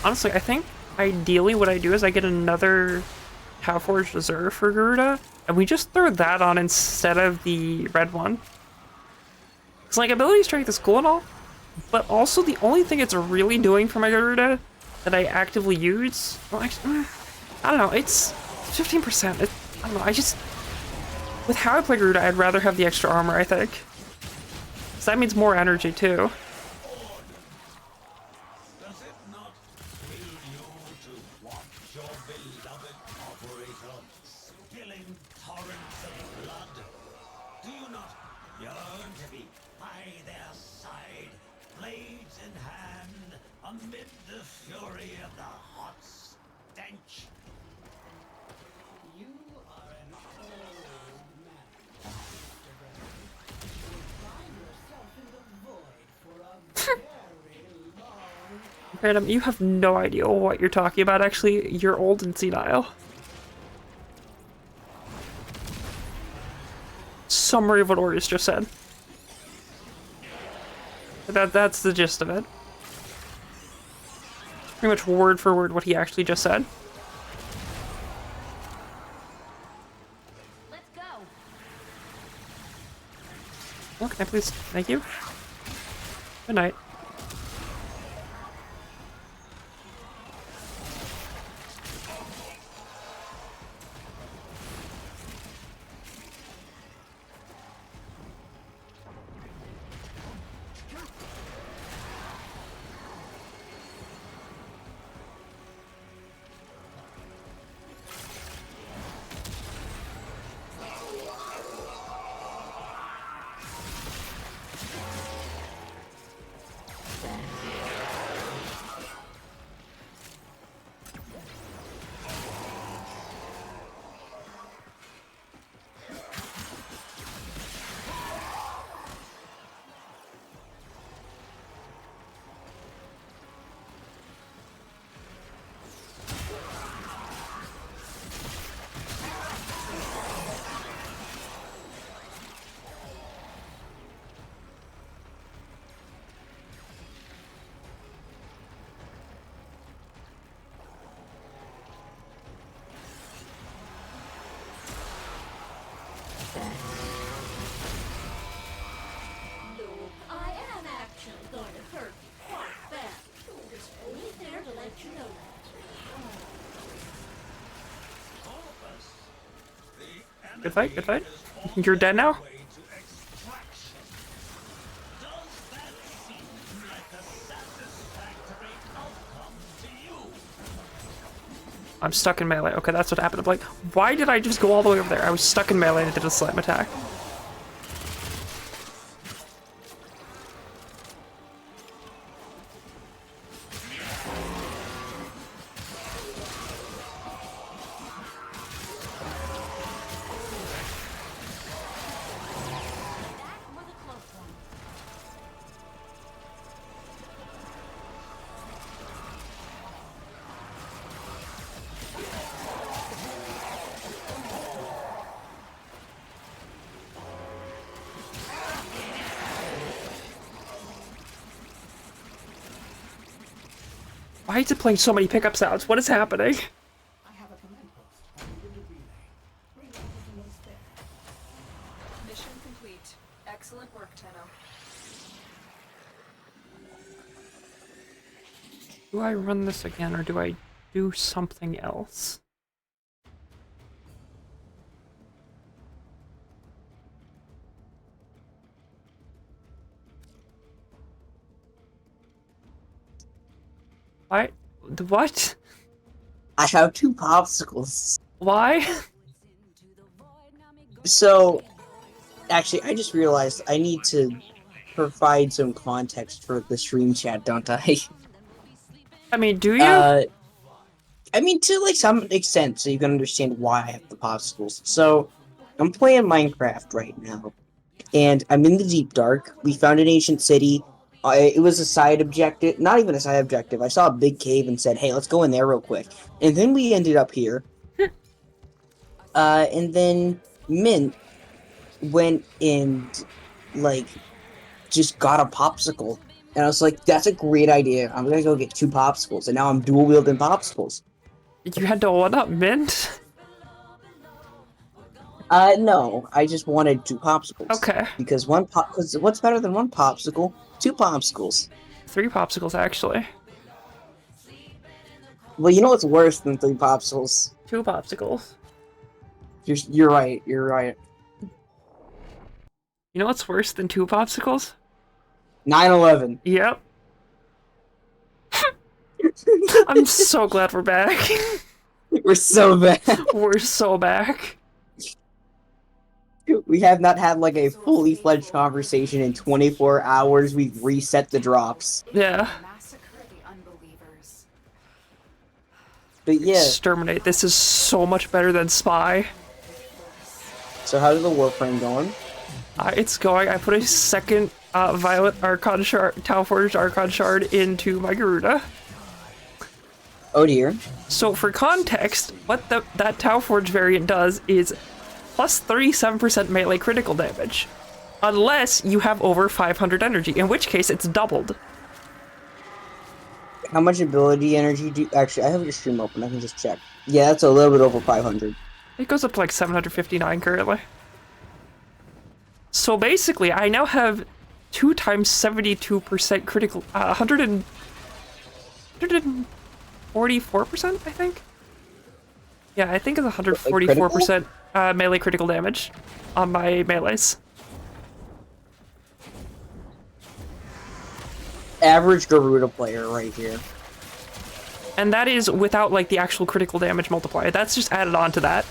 Honestly, I think ideally what I do is I get another Halforged Reserve for Garuda, and we just throw that on instead of the red one. Because, like, ability strength is cool and all, but also the only thing it's really doing for my Garuda that I actively use, well, actually, I don't know, it's 15%. I don't know, I just... With how I play Garuda, I'd rather have the extra armor, I think. Because that means more energy, too. Does it not thrill you to watch your beloved operator spilling torrents of blood? Do you not yearn to be by their side, blades in hand, amid the fury of the hot stench? You are an old man, Mr. Bradley. You'll find yourself in the void for a very long time. Random, you have no idea what you're talking about, actually. You're old and senile. Summary of what Orius just said. That's the gist of it. Pretty much word for word what he actually just said. Let's go. Oh, can I please? Thank you. Good night. Good fight, good fight. You're dead now? way to extraction. Does that seem like a satisfactory outcome to you? I'm stuck in melee. Okay, that's what happened. I'm like, why did I just go all the way over there? I was stuck in melee and it did a slam attack. That was a close one. Why is it playing so many pickup sounds? What is happening? I have a command post on the unit relay. Bring up the notes there. Mission complete. Excellent work, Tenno. Do I run this again or do I do something else? Why? What? I have 2 popsicles. Why? So, actually, I just realized I need to provide some context for the stream chat, don't I? I mean, do you? I mean, to like some extent, so you can understand why I have the popsicles. So, I'm playing Minecraft right now, and I'm in the deep dark. We found an ancient city. It was a side objective, not even a side objective. I saw a big cave and said, "Hey, let's go in there real quick." And then we ended up here. And then Mint went and like just got a popsicle, and I was like, "That's a great idea. I'm gonna go get 2 popsicles." And now I'm dual wielding popsicles. You had to one up Mint? No, I just wanted 2 popsicles. Okay. Because because what's better than 1 popsicle? 2 popsicles. 3 popsicles, actually. Well, you know what's worse than 3 popsicles? 2 popsicles. You're right. You're right. You know what's worse than 2 popsicles? 9/11. Yep. I'm so glad we're back. We're so bad. We're so back. We have not had like a fully fledged conversation in 24 hours. We've reset the drops. Yeah. Massacre the unbelievers. But yeah, Exterminate. This is so much better than Spy. so how's the Warframe going? It's going. I put a second Violet Archon Shard, Tau Forged Archon Shard into my Garuda. Oh dear. So for context, what that Tau Forge variant does is plus 37% melee critical damage. Unless you have over 500 energy, in which case it's doubled. How much ability energy do actually I have your stream open, I can just check. Yeah, that's a little bit over 500. It goes up to like 759 currently. So basically, I now have 2 times 72% critical, 144%, I think? Yeah, I think it's 144% melee critical damage on my melees. Average Garuda player right here. And that is without like the actual critical damage multiplier. That's just added on to that.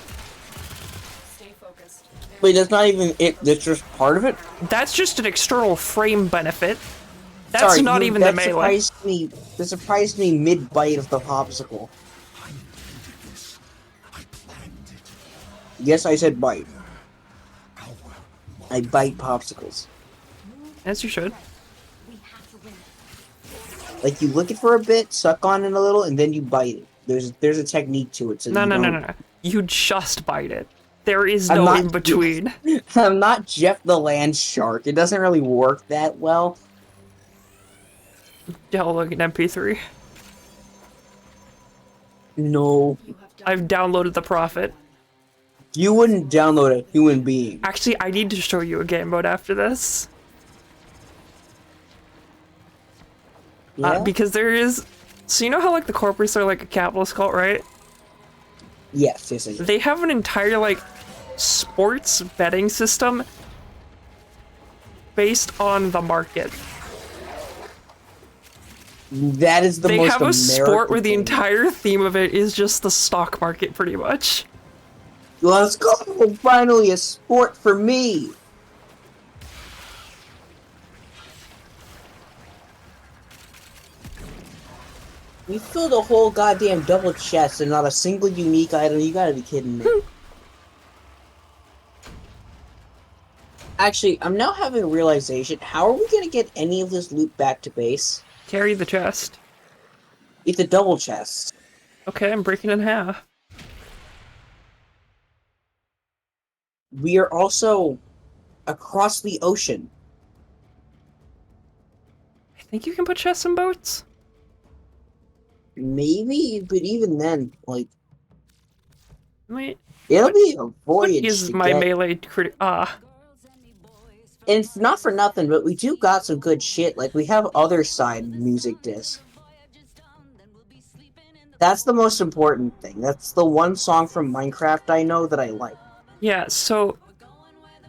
Stay focused. Wait, that's not even it. That's just part of it. That's just an external frame benefit. That's not even the melee. That surprised me mid-bite of the popsicle. Yes, I said bite. I bite popsicles. As you should. We have to win. Like, you lick it for a bit, suck on it a little, and then you bite it. There's a technique to it. So No. You just bite it. There is no in between. I'm not Jeff the Land Shark. It doesn't really work that well. Downloading an MP3. No. You have done I've downloaded the Prophet. You wouldn't download a human being. Actually, I need to show you a game mode after this. Yeah? Because there is... So you know how like the corporates are like a capitalist cult, right? Yes. They have an entire like sports betting system based on the market. That is the They most have a sport American where the thing. entire theme of it is just the stock market, pretty much. Let's go! Finally, a sport for me! We filled a whole goddamn double chest and not a single unique item. You gotta be kidding me. Actually, I'm now having a realization. How are we gonna get any of this loot back to base? Carry the chest. It's a double chest. Okay, I'm breaking it in half. We are also across the ocean. I think you can put chests in boats. Maybe, but even then, like, Wait, it'll what- be a what voyage is to my get. melee crit? Ah, And it's not for nothing, but we do got some good shit. Like, we have other side music disc. That's the most important thing. That's the one song from Minecraft I know that I like. yeah. So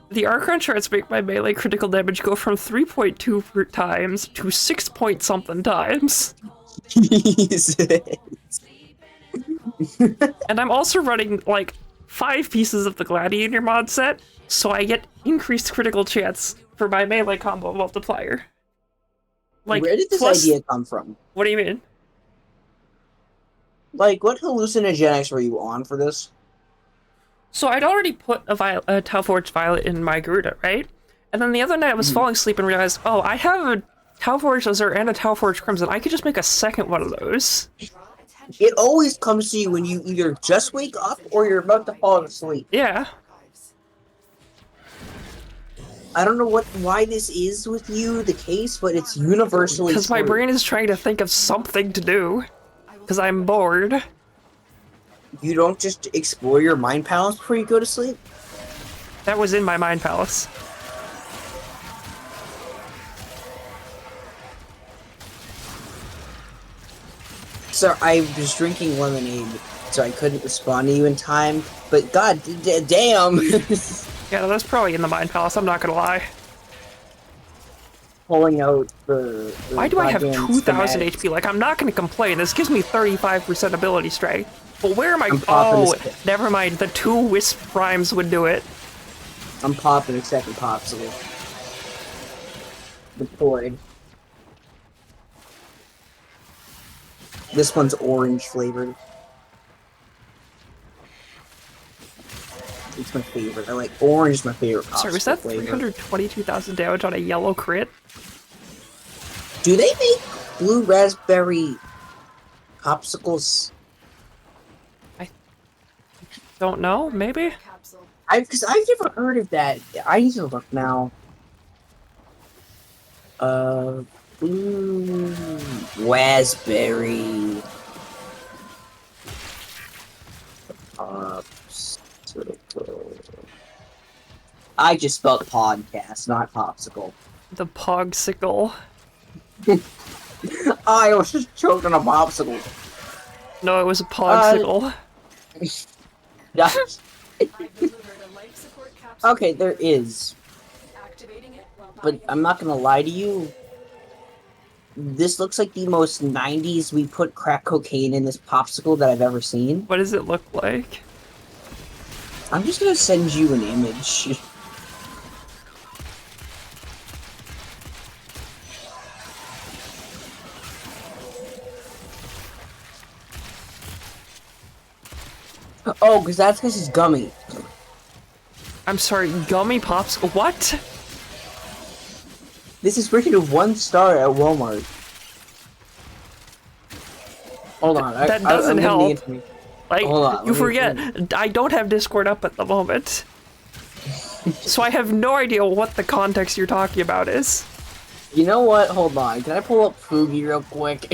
the Archon shards make my melee critical damage go from 3.2 times to 6 point something times. Jesus. And I'm also running like 5 pieces of the Gladiator mod set, so I get increased critical chance for my melee combo multiplier. Like, Where did this plus- idea come from? What do you mean? Like, what hallucinogenics were you on for this? So I'd already put a Tauforged Violet in my Garuda, right? And then the other night I was falling asleep and realized, oh, I have a Tauforged Azure and a Tauforged Crimson. I could just make a second one of those. It always comes to you when you either just wake up or you're about to fall asleep. Yeah. I don't know why this is with you the case, but it's universally Because my true. brain is trying to think of something to do. Because I'm bored. You don't just explore your mind palace before you go to sleep? That was in my Mind Palace. So I was drinking lemonade, so I couldn't respond to you in time. But god damn! Yeah, no, that's probably in the Mind Palace, I'm not gonna lie. Pulling out the Why do I have goddamn 2,000 schematics. HP? Like, I'm not gonna complain. This gives me 35% ability strength. But where am I? I'm popping Oh, this- never mind. The 2 Wisp Primes would do it. I'm popping a second popsicle. Deployed. This one's orange flavored. It's my favorite. I like orange. Is my favorite. Sorry, was that popsicle flavor. 322,000 damage on a yellow crit? Do they make blue raspberry popsicles? Don't know, maybe? Capsule. Because I've never heard of that. I need to look now. Blue raspberry popsicle. I just spelled podcast, not popsicle. The Pogsicle. I was just choking a popsicle. No, it was a Pogsicle. That's- I've delivered a life support capsule. okay, there is. Activating it while But I'm not gonna lie to you. This looks like the most 90s we put crack cocaine in this popsicle that I've ever seen. What does it look like? I'm just gonna send you an image. Oh, because that's because it's gummy. I'm sorry, gummy popsicle. What? This is rated 1 star at Walmart. Hold on. That I'm doesn't getting the help. information. Like, Hold on, you let me forget, I don't have Discord up at the moment. So I have no idea what the context you're talking about is. You know what? Hold on. Can I pull up Fugi real quick?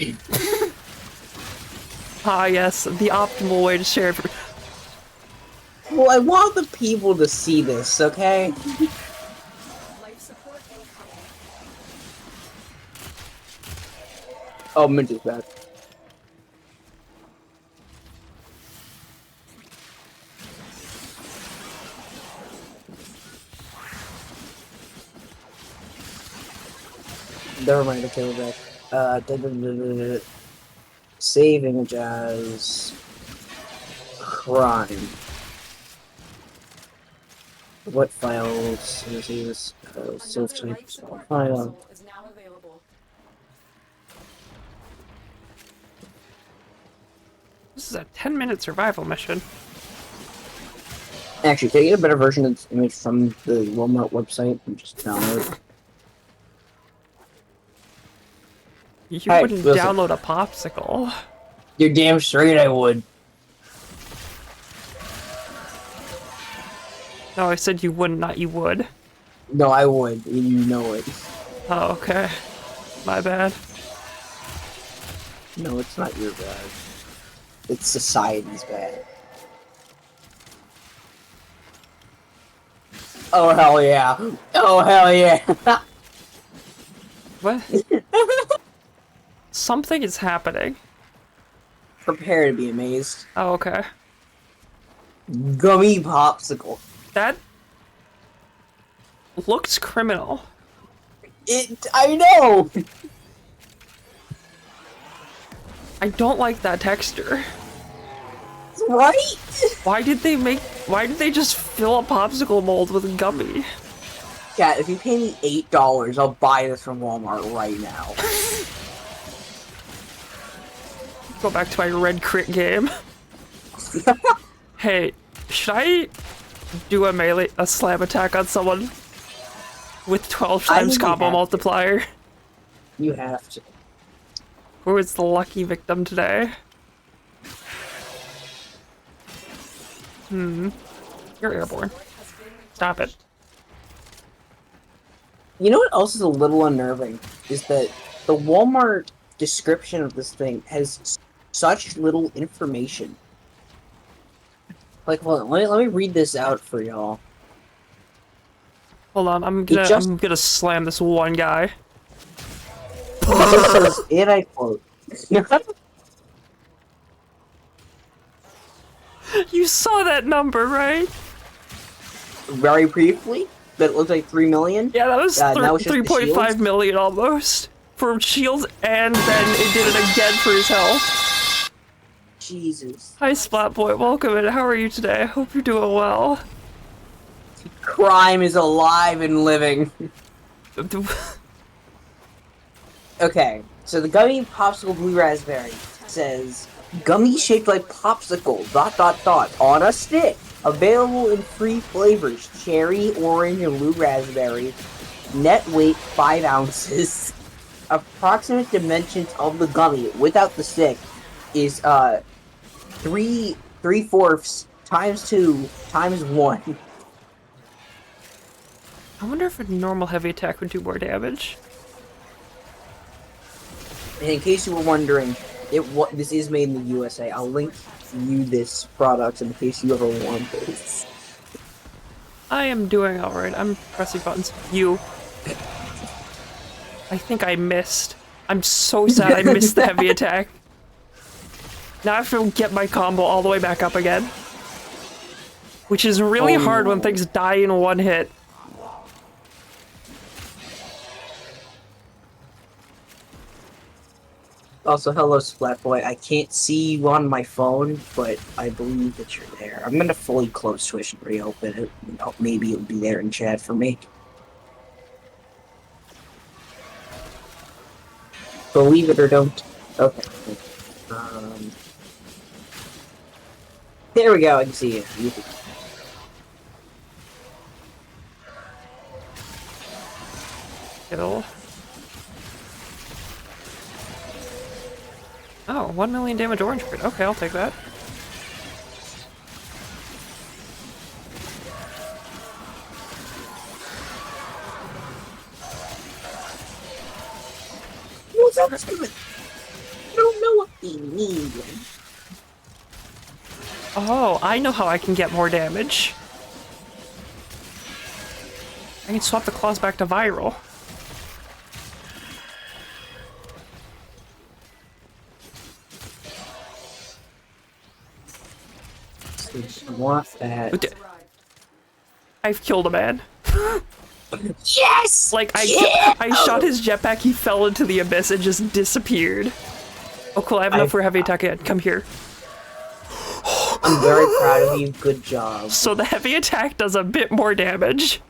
Ah, yes, the optimal way to share. Well, I want the people to see this, okay? life support incoming. Oh, Mint is back. Never mind, okay, we're back. Save image as crime. What files? Let's see this. Save Another type life support file. capsule is now available. This is a 10-minute survival mission. Actually, can I get a better version of this image from the Walmart website and just download it? You Hey, wouldn't listen. download a popsicle. You're damn straight I would. No, I said you wouldn't, not you would. No, I would. And you know it. Oh, okay. My bad. No, it's not your bad. It's society's bad. Oh, hell yeah. Oh, hell yeah. What? Something is happening. Prepare to be amazed. Oh, okay. Gummy popsicle. That looks criminal. I know! I don't like that texture. Right? Why did they just fill a popsicle mold with gummy? Yeah, if you pay me $8, I'll buy this from Walmart right now. Go back to my red crit game. Hey, should I do a slam attack on someone with 12 I times think you combo have to. multiplier? You have to. Who is the lucky victim today? You're airborne. Stop it. You know what else is a little unnerving? Is that the Walmart description of this thing has such little information. Like, hold on, let me read this out for y'all. Hold on, I'm just- gonna slam this one guy. It just says, and I quote, You saw that number, right? very briefly, that it looked like 3 million. Yeah, that was that was just the 3.5 shields? million almost. For shields, and then it did it again for his health. Jesus. Hi, Splatboy, welcome in. How are you today? I hope you're doing well. Crime is alive and living. Okay, so the gummy popsicle blue raspberry says, gummy shaped like popsicle, ... on a stick. Available in 3 flavors, cherry, orange, and blue raspberry. Net weight 5 ounces. Approximate dimensions of the gummy without the stick is 3/4 times 2 times 1. I wonder if a normal heavy attack would do more damage. And in case you were wondering, this is made in the USA. I'll link you this product in case you ever want this. I am doing alright. I'm pressing buttons. You. I think I missed. I'm so sad I missed the heavy attack. Now I have to get my combo all the way back up again. Which is really hard when things die in one hit. Also, hello, Splatboy. I can't see you on my phone, but I believe that you're there. I'm gonna fully close Twitch and reopen it. Maybe it'll be there in chat for me. Believe it or don't. Okay. There we go. I can see you. Kill. Oh, 1 million damage orange crit. Okay, I'll take that. What's up, Steven? I don't know what they mean. Oh, I know how I can get more damage. I can swap the claws back to viral. I want that. I've killed a man. Yes! Like, Yeah! I shot his jetpack, he fell into the abyss and just disappeared. Oh, cool, I have enough for a heavy attack yet. Come here. I'm very proud of you. Good job. So the heavy attack does a bit more damage.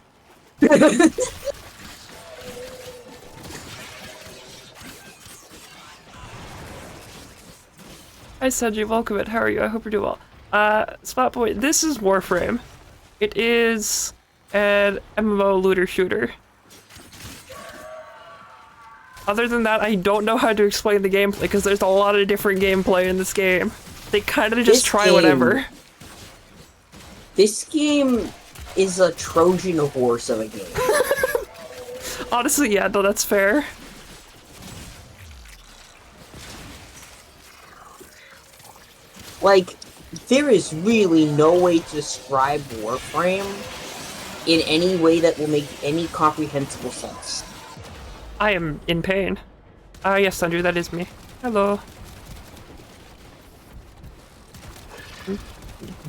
Hi Sanji, welcome in. How are you? I hope you're doing well. Spot point, this is Warframe. It is an MMO looter shooter. Other than that, I don't know how to explain the gameplay because there's a lot of different gameplay in this game. They kind of just try whatever. This game is a Trojan horse of a game. Honestly, yeah, no, that's fair. Like, there is really no way to describe Warframe in any way that will make any comprehensible sense. I am in pain. Ah, yes, Andrew, that is me. Hello.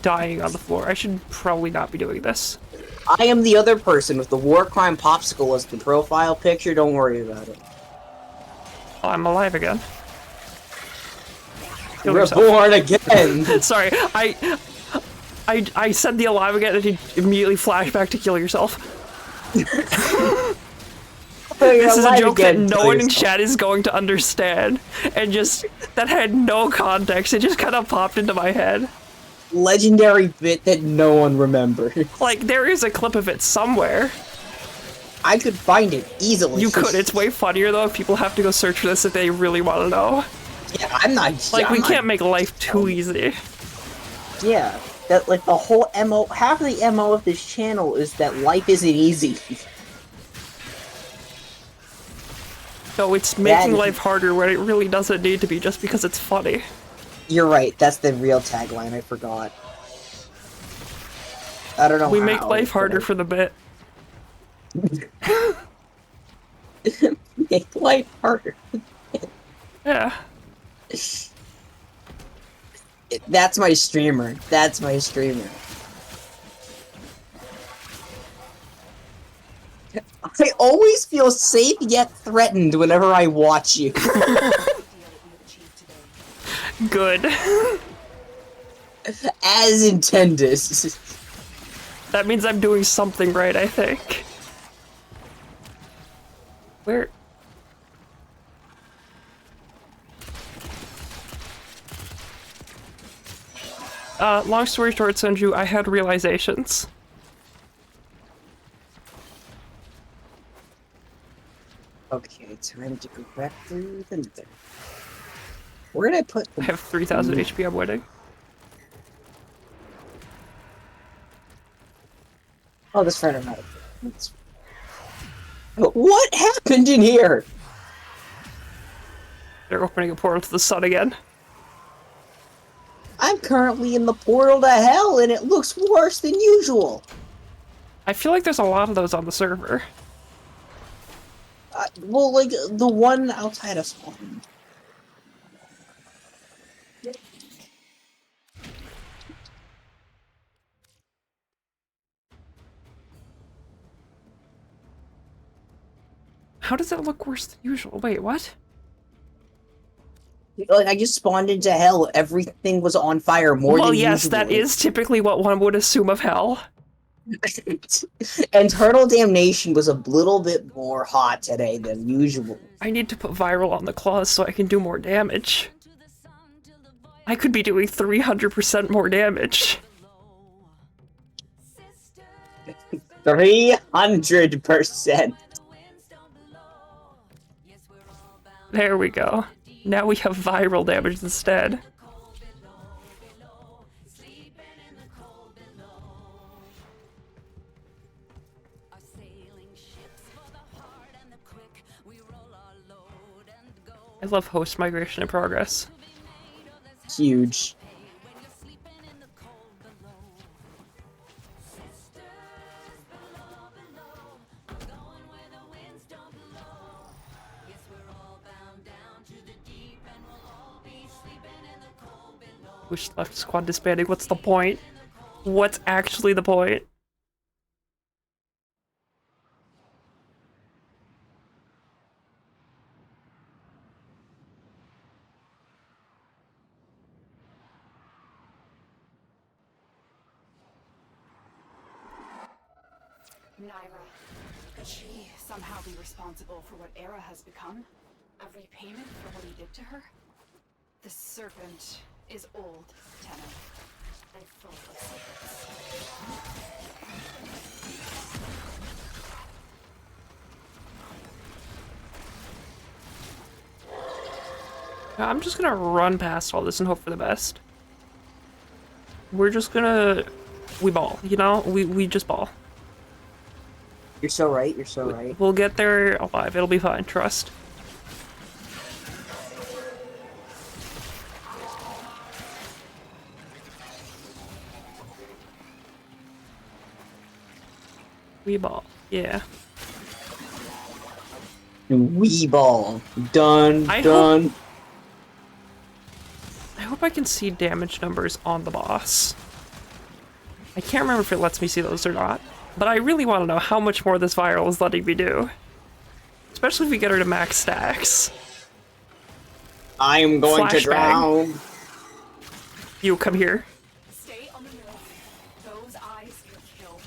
Dying on the floor. I should probably not be doing this. I am the other person with the war crime popsicle as the profile picture. Don't worry about it. Oh, I'm alive again. Kill yourself. Reborn again. Sorry, I said the alive again and he immediately flashed back to kill yourself. This is a joke that no one in chat is going to understand, and just that had no context. It just kind of popped into my head. Legendary bit that no one remembers. Like, there is a clip of it somewhere. I could find it easily. You could. It's way funnier though if people have to go search for this if they really want to know. Yeah, I'm not. Like, we I'm can't not, make life too easy. Yeah, that like the whole MO. Half of the MO of this channel is that life isn't easy. No, it's making life harder where it really doesn't need to be just because it's funny. You're right. That's the real tagline. I forgot. I don't know. We make life harder for the bit. Make life harder. Yeah. That's my streamer. That's my streamer. I always feel safe yet threatened whenever I watch you. Good. As intended. That means I'm doing something right, I think. Where? Long story short, Sunju, I had realizations. Okay, time to go back through the nether. Where did I put I have 3,000 HP, I'm winning. Oh, this friend of mine. What happened in here? They're opening a portal to the sun again. I'm currently in the portal to hell, and it looks worse than usual. I feel like there's a lot of those on the server. Well, like, the one outside of spawn. How does it look worse than usual? Wait, what? Like, I just spawned into hell. Everything was on fire more than usual. Well, yes, that is typically what one would assume of hell. And Turtle Damnation was a little bit more hot today than usual. I need to put viral on the claws so I can do more damage. I could be doing 300% more damage. 300%. There we go. Now we have viral damage instead. I love host migration in progress. Huge. Wish left squad disbanding. What's the point? What's actually the point? Naira. Could she somehow be responsible for what Era has become? A repayment for what he did to her? The serpent is old, Tenno. And full of secrets. I'm just gonna run past all this and hope for the best. We're just gonna... We ball, you know? We just ball. You're so right, you're so right. We'll get there alive. It'll be fine. Trust. We ball. Yeah. We ball. Done, done. I hope I can see damage numbers on the boss. I can't remember if it lets me see those or not, but I really want to know how much more this viral is letting me do. Especially if we get her to max stacks. I am going to Flashbang. drown. You come here. Stay on the move. Those eyes can kill.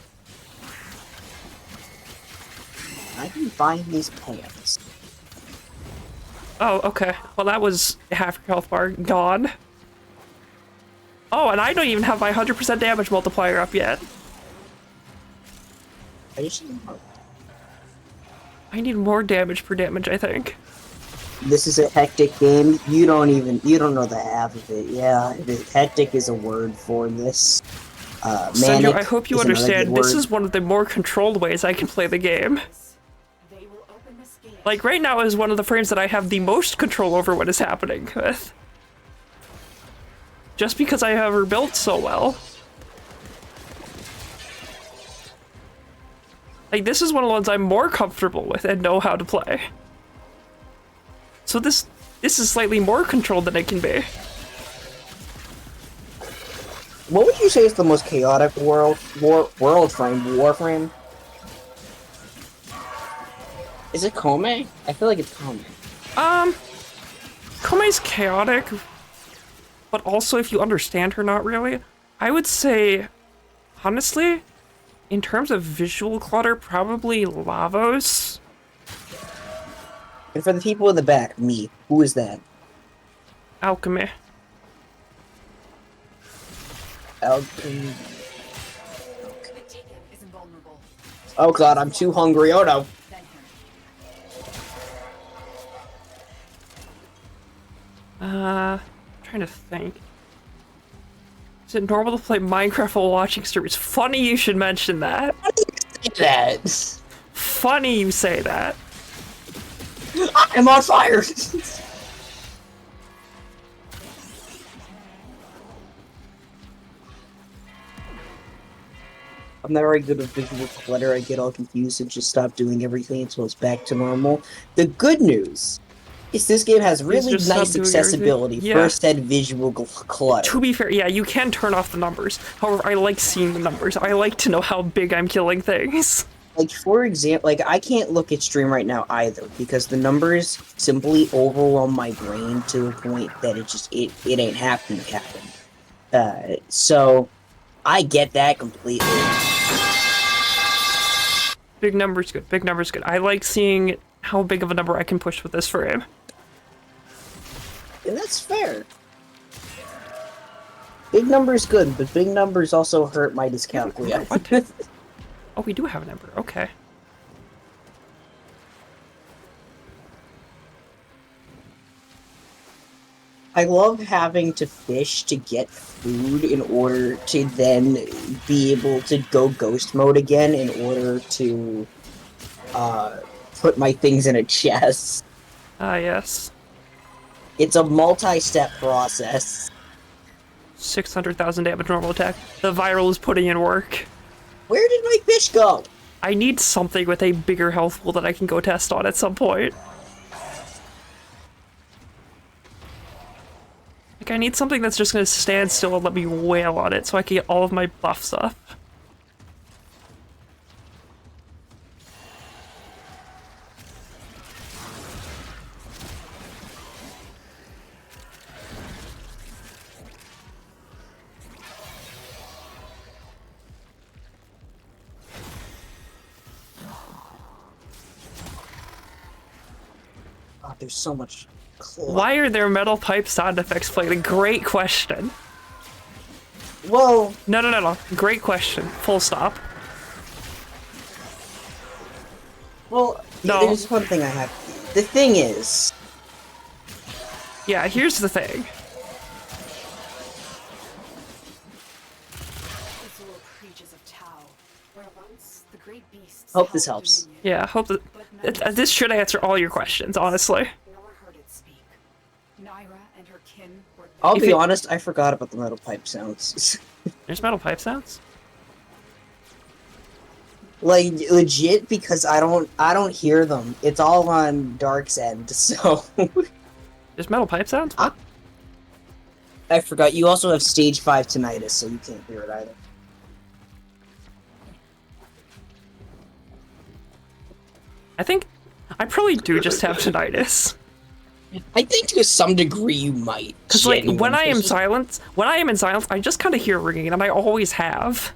I can find these pants. Oh, okay. Well, that was half your health bar gone. Oh, and I don't even have my 100% damage multiplier up yet. I need more damage per damage, I think. This is a hectic game. You don't know the half of it. Yeah, hectic is a word for this. Sanju, Manic I hope you is another good understand, this word. is one of the more controlled ways I can play the game. They will open this gate. Like, right now is one of the frames that I have the most control over what is happening with. Just because I have her built so well. Like, this is one of the ones I'm more comfortable with and know how to play. So this is slightly more controlled than it can be. What would you say is the most chaotic warframe? Is it Kome? I feel like it's Kome. Kome's chaotic, but also if you understand her, not really. I would say, honestly, in terms of visual clutter, probably Lavos. And for the people in the back, me. Who is that? Alchemy. Alchemy. Take him is invulnerable. Oh god, I'm too hungry. Oh no. Then him. Trying to think. Is it normal to play Minecraft while watching streams? Funny you should mention that. That. Funny you say that. I'm on fire. I'm not very good with visual clutter. I get all confused and just stop doing everything until it's back to normal. The good news is this game has really just stop nice doing accessibility everything. for Yeah. said visual clutter. To be fair, yeah, you can turn off the numbers. However, I like seeing the numbers. I like to know how big I'm killing things. Like, for example, like, I can't look at stream right now either, because the numbers simply overwhelm my brain to a point that it ain't happening to happen. So, I get that completely. Big numbers good. Big numbers good. I like seeing how big of a number I can push with this frame. And that's fair. Big numbers good, but big numbers also hurt my dyscalculia. What? Oh, we do have an emperor. Okay. I love having to fish to get food in order to then be able to go ghost mode again in order to put my things in a chest. Ah, yes. It's a multi-step process. 600,000 damage normal attack. The viral is putting in work. Where did my fish go? I need something with a bigger health pool that I can go test on at some point. Like, I need something that's just gonna stand still and let me wail on it so I can get all of my buffs up. God, there's so much. Why are there metal pipe sound effects played? Great question. Well, No. Great question. Full stop. well, No. there's one thing I have. The thing is, Yeah, here's the thing. These little creatures of Tau, where once the great beasts Hope this held helps. dominion, Yeah, hope that but now this should answer all your questions, honestly. nor heard it speak. Naira and her kin were I'll If be it- honest, I forgot about the metal pipe sounds. There's metal pipe sounds? Like legit, because I don't hear them. It's all on Dark's end, so There's metal pipe sounds? Ah. I forgot. You also have stage 5 tinnitus, so you can't hear it either. I think I probably do just have tinnitus. I think to some degree you might. Because like when I am genuinely. in silence, I just kind of hear ringing, and I always have.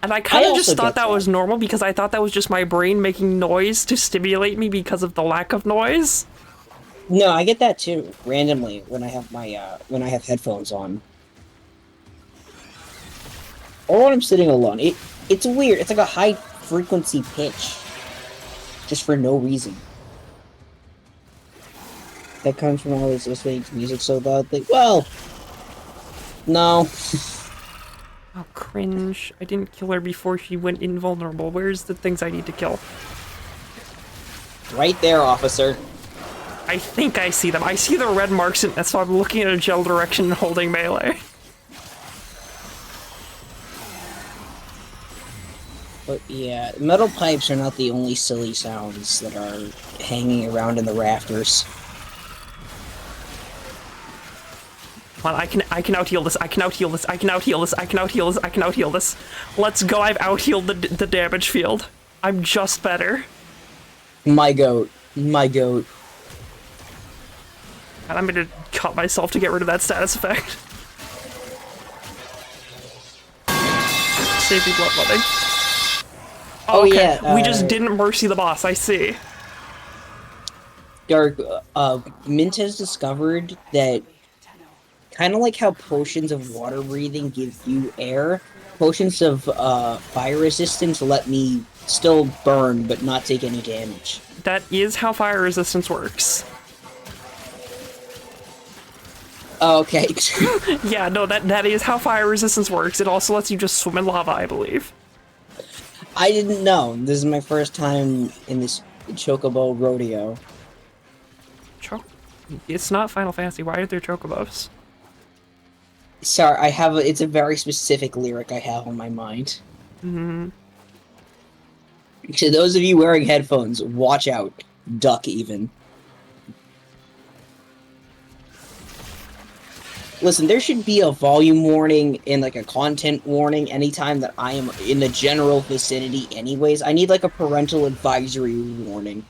And I kind of also just thought get that that. was normal because I thought that was just my brain making noise to stimulate me because of the lack of noise. No, I get that too randomly when I have my when I have headphones on, or when I'm sitting alone. It's weird. It's like a high frequency pitch, just for no reason. That comes from always listening to music so loudly. Well, no. Oh, cringe. I didn't kill her before she went invulnerable. Where's the things I need to kill? Right there, officer. I think I see them. I see the red marks, and so I'm looking in a general direction and holding melee. But yeah, metal pipes are not the only silly sounds that are hanging around in the rafters. Come on, I can out heal this. I can out heal this. I can out heal this. I can out heal this. I can out heal this. Let's go. I've out healed the damage field. I'm just better. My goat. My goat. And I'm gonna cut myself to get rid of that status effect. Save me bloodletting. Oh, Okay. yeah, We just didn't mercy the boss, I see. Dark, Mint has discovered that Tenno. kind of like how potions of water breathing give you air, potions of fire resistance let me still burn but not take any damage. That is how fire resistance works. Oh, okay. Yeah, no, that is how fire resistance works. It also lets you just swim in lava, I believe. I didn't know. This is my first time in this Chocobo rodeo. It's not Final Fantasy. Why are there chocobos? Sorry, it's a very specific lyric I have on my mind. Mm-hmm. To those of you wearing headphones, watch out. Duck even. Listen, there should be a volume warning and like a content warning anytime that I am in the general vicinity anyways. I need like a parental advisory warning.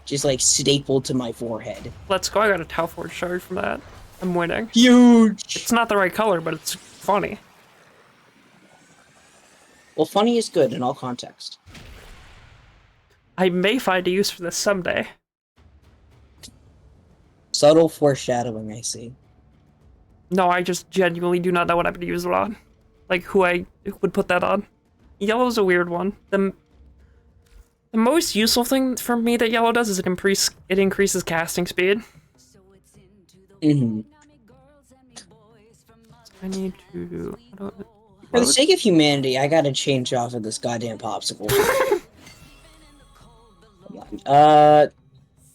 Just like stapled to my forehead. Let's go. I got a Tau Forge shard from that. I'm winning. Huge! It's not the right color, but it's funny. Well, funny is good in all context. I may find a use for this someday. Subtle foreshadowing, I see. No, I just genuinely do not know what I'm going to use it on. Like, who I would put that on. Yellow's a weird one. The most useful thing for me that yellow does is it increases casting speed. Mm-hmm. I need to... For the sake of humanity, I gotta change off of this goddamn popsicle. Come on.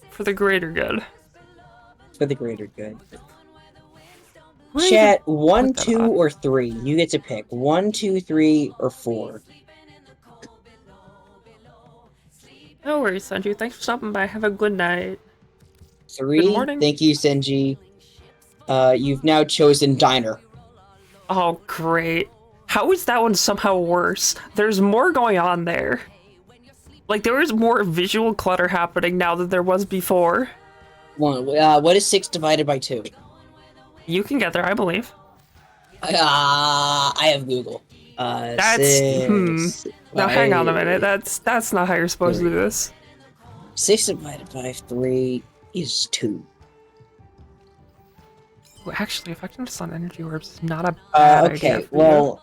For the greater good. For the greater good. Where Chat, even 1, put that 2, on? or 3. You get to pick. 1, 2, 3, or 4. No worries, Sanju. Thanks for stopping by. Have a good night. 3. Good morning. Thank you, Senji. You've now chosen Diner. Oh, great. How is that one somehow worse? There's more going on there. Like, there is more visual clutter happening now than there was before. 1. What is 6 divided by 2? You can get there, I believe. I have Google. That's... 6, Now, hang on a 5, minute. That's not how you're supposed to do this. 6 divided by 3 is 2. Well, actually, effectiveness on energy orbs is not a bad idea Okay, for you. well,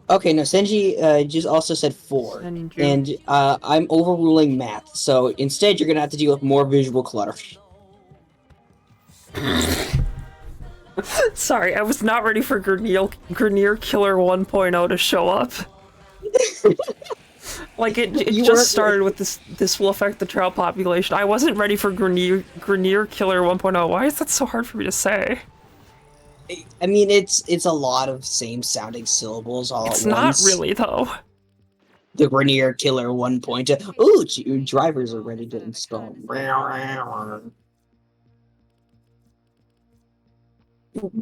okay, no, Senji, just also said 4. Senju. And, I'm overruling math, so instead you're gonna have to deal with more visual clutter. Sorry, I was not ready for Grineer Killer 1.0 to show up. Like, it You just weren't- started with this will affect the trout population. I wasn't ready for Grineer Killer 1.0. Why is that so hard for me to say? I mean, it's a lot of same-sounding syllables all It's at once. not really, though. The Grenier Killer 1.0. Ooh, drivers are ready to install.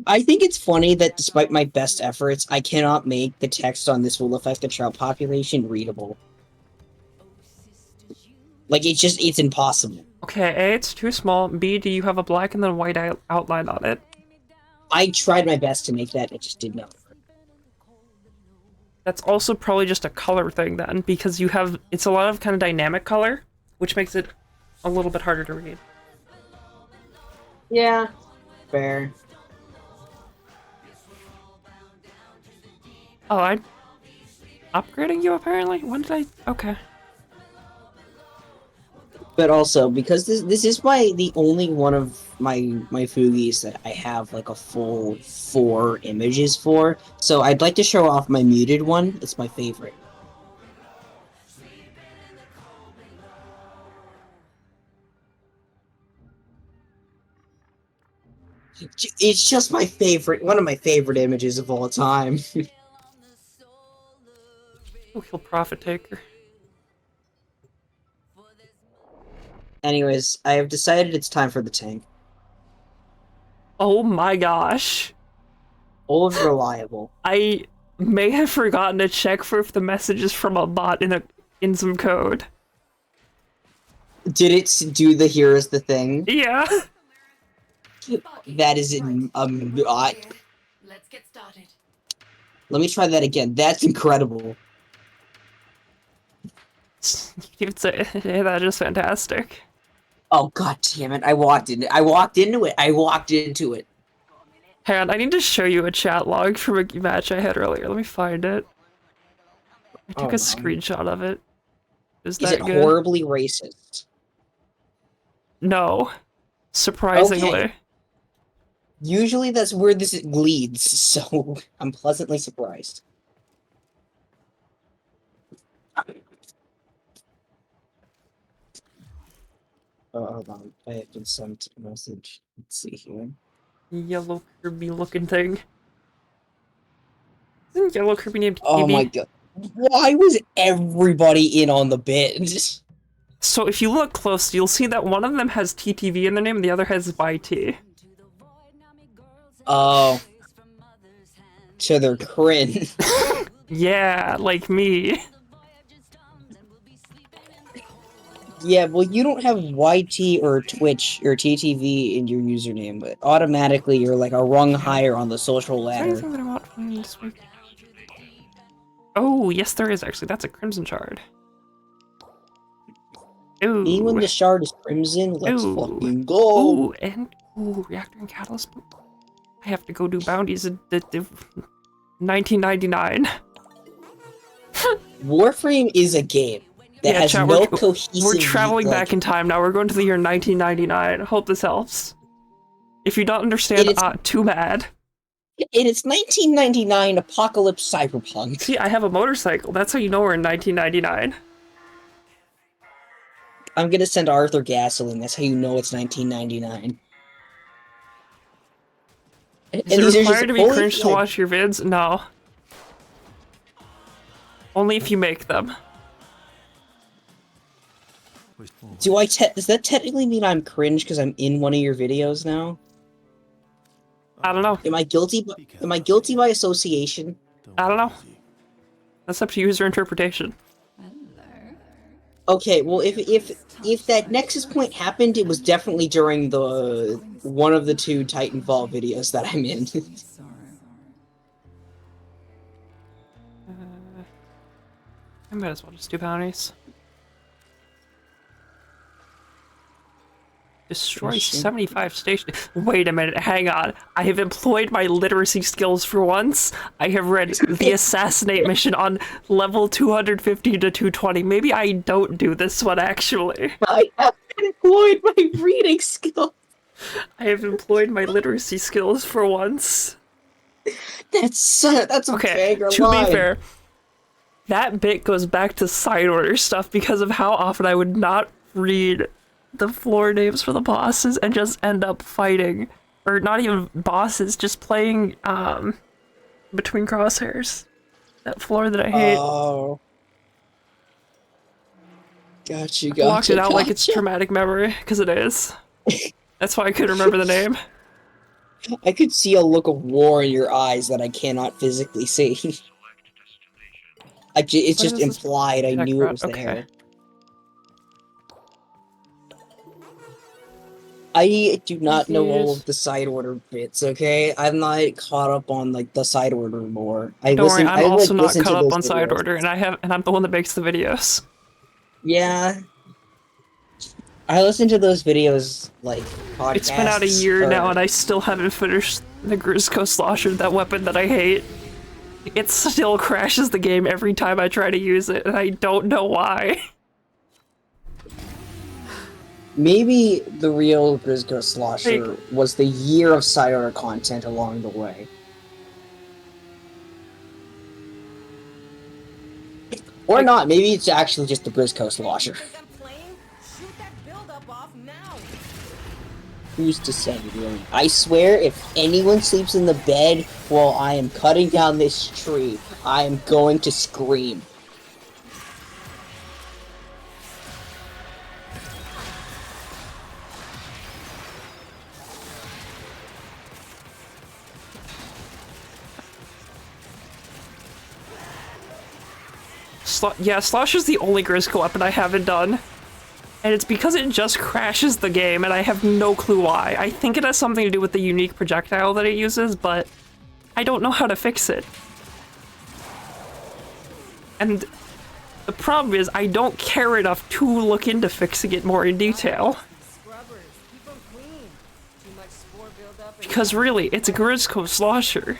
I think it's funny that despite my best efforts, I cannot make the text on this will affect the trout population readable. Like, it's impossible. Okay, A, it's too small. B, do you have a black and then white outline on it? I tried my best to make that, it just did not work. That's also probably just a color thing then, because it's a lot of kind of dynamic color, which makes it a little bit harder to read. Yeah, fair. Oh, I'm upgrading you apparently? When did I? Okay. But also, because this is the only one of my Fugis that I have like a full 4 images for, so I'd like to show off my muted one. It's my favorite. It's just my favorite, one of my favorite images of all time. Oh, he'll profit taker. Anyways, I have decided it's time for the tank. Oh my gosh. Old reliable. I may have forgotten to check for if the message is from a bot in some code. Did it do the here is the thing? Yeah. That is Let's get started. let me try that again. That's incredible. You'd say that is fantastic. Oh god damn it! I walked into it. I walked into it. Hang on, I need to show you a chat log from a match I had earlier. Let me find it. I took a screenshot of it. Is that it good? horribly racist? No. Surprisingly. Okay. Usually that's where this leads, so I'm pleasantly surprised. Oh, hold on. I have been sent a message. Let's see here. Yellow Kirby looking thing. Isn't Yellow Kirby named Oh Eevee? my god. Why was everybody in on the bid? So if you look close, you'll see that one of them has TTV in their name and the other has YT. Oh. So they're cringe. Yeah, like me. Yeah, well, you don't have YT or Twitch or TTV in your username, but automatically you're like a rung higher on the social Is there ladder. anything that I want from this week? Oh, yes there is actually. That's a Crimson Shard. Ooh. Even when the shard is crimson, let's Ooh. fucking go! Ooh, and Reactor and Catalyst. I have to go do bounties at the 1999. Warframe is a game that has chat, no cohesive... we're traveling back in time now. We're going to the year 1999. Hope this helps. If you don't understand, too bad. In its 1999 apocalypse cyberpunk. See, I have a motorcycle. That's how you know we're in 1999. I'm gonna send Arthur gasoline. That's how you know it's 1999. Is it required to be cringe to watch your vids? No. Only if you make them. Does that technically mean I'm cringe because I'm in one of your videos now? I don't know. Am I guilty? Am I guilty by association? I don't know. That's up to user interpretation. Okay, well, if that Nexus point happened, it was definitely during the one of the 2 Titanfall videos that I'm in. I might as well just do bounties. Destroy 75 stations. Wait a minute, hang on. I have employed my literacy skills for once. I have read the assassinate mission on level 250 to 220. Maybe I don't do this one, actually. I have employed my reading skill. I have employed my literacy skills for once. That's a Okay, banger to line. be fair, that bit goes back to side order stuff because of how often I would not read the floor names for the bosses and just end up fighting. Or not even bosses, just playing between crosshairs. That floor that I hate. Oh. Gotcha, Blocked it out like it's gotcha. traumatic memory, because it is. That's why I couldn't remember the name. I could see a look of war in your eyes that I cannot physically see. It's What just is this implied. I knew it route? was Okay. there. I do not know all of the side order bits, okay? I'm not caught up on, like, the side order lore. Don't worry, I'm also not listen caught to up those on side videos. order, and I'm the one that makes the videos. Yeah. I listen to those videos, like, podcasts. It's been out a year or- now, and I still haven't finished the Grisco Slosher, that weapon that I hate. It still crashes the game every time I try to use it, and I don't know why. Maybe the real Grisco Slosher was the year of side order content along the way. Or not, maybe it's actually just the Grisco Slosher. I'm playing? Shoot that buildup off now. Who's to say, really? I swear, if anyone sleeps in the bed while I am cutting down this tree, I am going to scream. Yeah, Slosher's the only Grisco weapon I haven't done. And it's because it just crashes the game, and I have no clue why. I think it has something to do with the unique projectile that it uses, but I don't know how to fix it. And the problem is, I don't care enough to look into fixing it more in detail. Scrubbers, keep them clean. Too much spore buildup. Because really, it's a Grisco Slosher.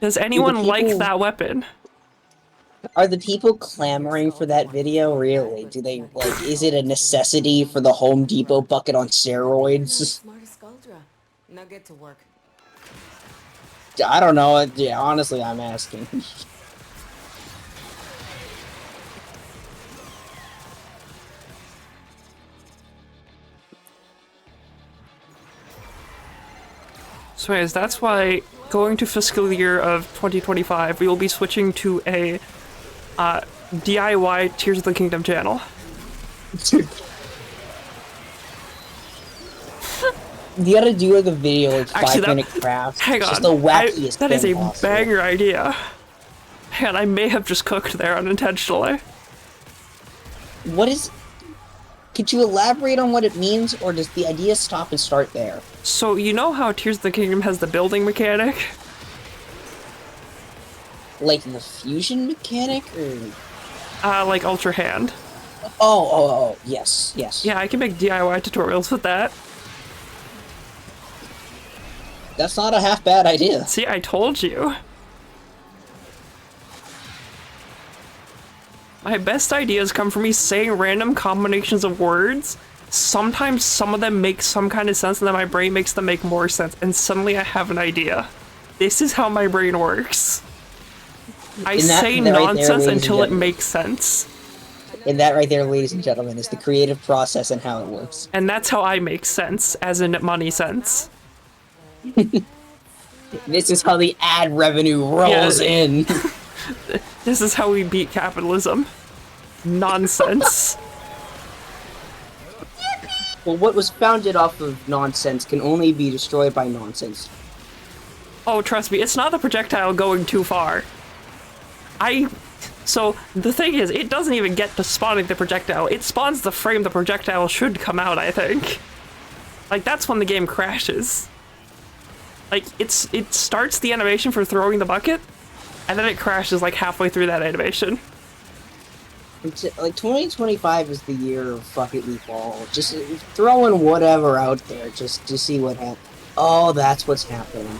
Does anyone like people- that weapon? Are the people clamoring for that video, really? Do they, like, is it a necessity for the Home Depot bucket on steroids? Smartest Skuldra. Now get to work. I don't know, yeah, honestly, I'm asking. So anyways, that's why going to fiscal year of 2025, we will be switching to a DIY Tears of the Kingdom channel. You gotta do like a video, like Actually, 5-minute craft. Hang on, Just the wackiest that is thing a possible. banger idea. And I may have just cooked there unintentionally. What is... Could you elaborate on what it means, or does the idea stop and start there? So you know how Tears of the Kingdom has the building mechanic? Like the fusion mechanic, or... Like Ultra Hand. Oh, yes, yes. Yeah, I can make DIY tutorials with that. That's not a half-bad idea. See, I told you. My best ideas come from me saying random combinations of words. Sometimes some of them make some kind of sense and then my brain makes them make more sense and suddenly I have an idea. This is how my brain works. I say that right there, nonsense ladies and until it gentlemen. makes sense. And that right there, ladies and gentlemen, is the creative process and how it works. And that's how I make sense, as in money sense. This is how the ad revenue rolls Yeah. in. This is how we beat capitalism. Nonsense. Well, what was founded off of nonsense can only be destroyed by nonsense. Oh, trust me, it's not the projectile going too far. So, the thing is, it doesn't even get to spawning the projectile. It spawns the frame the projectile should come out, I think. Like, that's when the game crashes. Like, it starts the animation for throwing the bucket, and then it crashes, like, halfway through that animation. Like 2025 is the year of fuck it, we fall. Just throwing whatever out there just to see what happens. Oh, that's what's happening.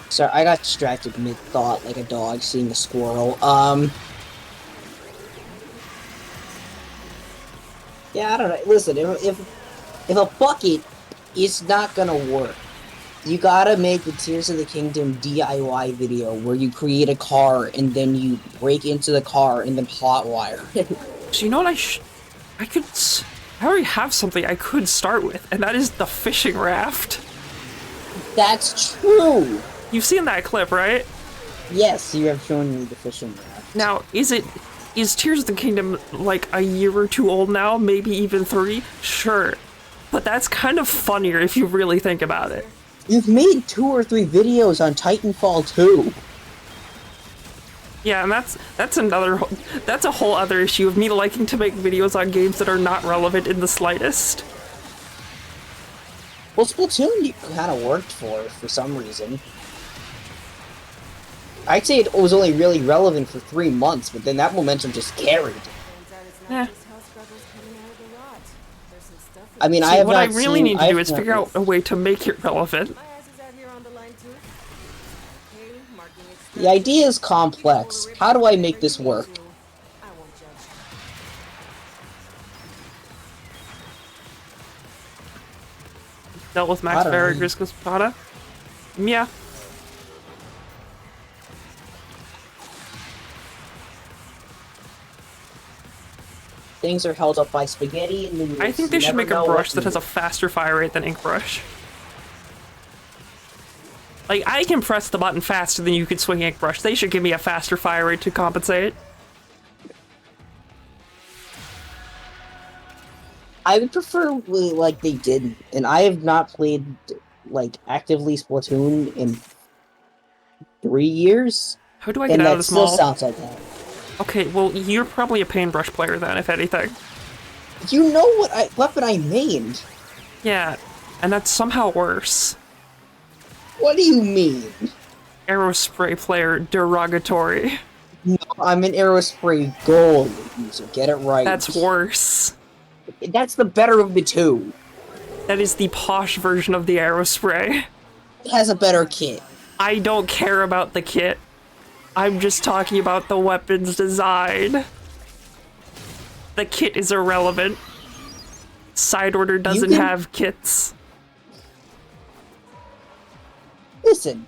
Sorry, I got distracted mid-thought like a dog seeing a squirrel. Yeah, I don't know. Listen, if a bucket is not gonna work, you gotta make the Tears of the Kingdom DIY video where you create a car and then you break into the car and then hotwire it. So you know what I already have something I could start with, and that is the fishing raft. That's true! You've seen that clip, right? Yes, you have shown me the fishing raft. Now, is Tears of the Kingdom like a year or two old now? Maybe even 3? Sure. But that's kind of funnier if you really think about it. You've made 2 or 3 videos on Titanfall 2. Yeah, and that's a whole other issue of me liking to make videos on games that are not relevant in the slightest. Well, Splatoon kind of worked for some reason. I'd say it was only really relevant for 3 months, but then that momentum just carried. Yeah. I mean, See, I have what not I really seen- need to I've do is not- figure out a way to make it relevant. The idea is complex. How do I make this work? Dealt with Max I don't Barrett, know. Grisco Spada. Yeah. Things are held up by spaghetti and noodles. I think they You should never make a know brush what that to has a do. faster fire rate than Ink Brush. Like, I can press the button faster than you could swing Ink Brush. They should give me a faster fire rate to compensate. I would prefer like they didn't, and I have not played like actively Splatoon in 3 years, How do I get and out of that this still mall? sounds like that. Okay, well, you're probably a paintbrush player then, if anything. You know what weapon I made? Yeah, and that's somehow worse. What do you mean? Aerospray player derogatory. No, I'm an Aerospray Gold user. Get it right. That's worse. That's the better of the two. That is the posh version of the Aerospray. It has a better kit. I don't care about the kit. I'm just talking about the weapon's design. The kit is irrelevant. Side Order doesn't can- have kits. Listen,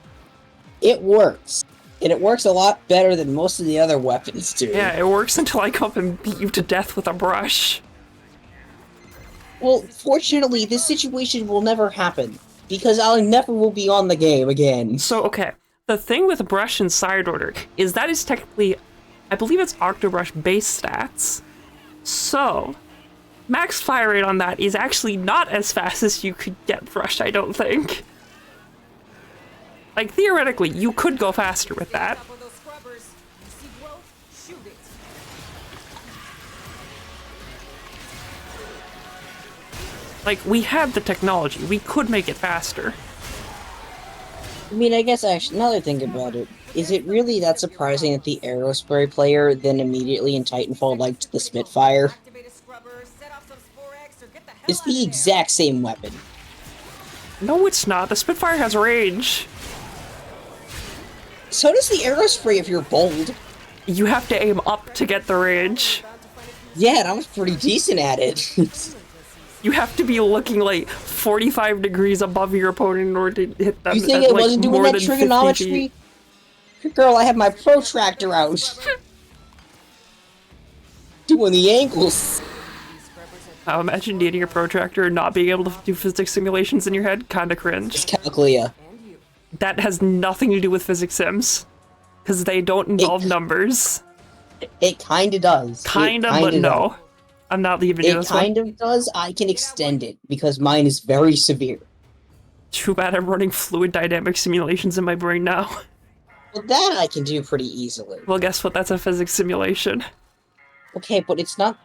it works. And it works a lot better than most of the other weapons do. Yeah, it works until I come up and beat you to death with a brush. Well, fortunately, this situation will never happen. Because I never will be on the game again. So, okay. The thing with brush and Side Order is that is technically, I believe it's Octobrush base stats. So, max fire rate on that is actually not as fast as you could get brush, I don't think. Like, theoretically, you could go faster with that. Like, we had the technology. We could make it faster. I mean, I guess actually, another thing about it, is it really that surprising that the Aerospray player then immediately in Titanfall liked the Spitfire? It's the exact same weapon. No, it's not. The Spitfire has range. So does the Aerospray if you're bold. You have to aim up to get the range. Yeah, and I was pretty decent at it. You have to be looking like 45 degrees above your opponent in order to hit them. You think at, I like, wasn't doing more that than 50 trigonometry? feet. Girl, I have my protractor out. Doing the angles. Imagine needing a protractor and not being able to do physics simulations in your head. Kinda cringe. It's Calclia. That has nothing to do with physics sims. Because they don't involve numbers. It kinda does. Kinda, It but kinda no. does. I'm not leaving you It this one. kind of does. I can extend it because mine is very severe. Too bad I'm running fluid dynamic simulations in my brain now. Well, that I can do pretty easily. Well, guess what? That's a physics simulation. Okay, but it's not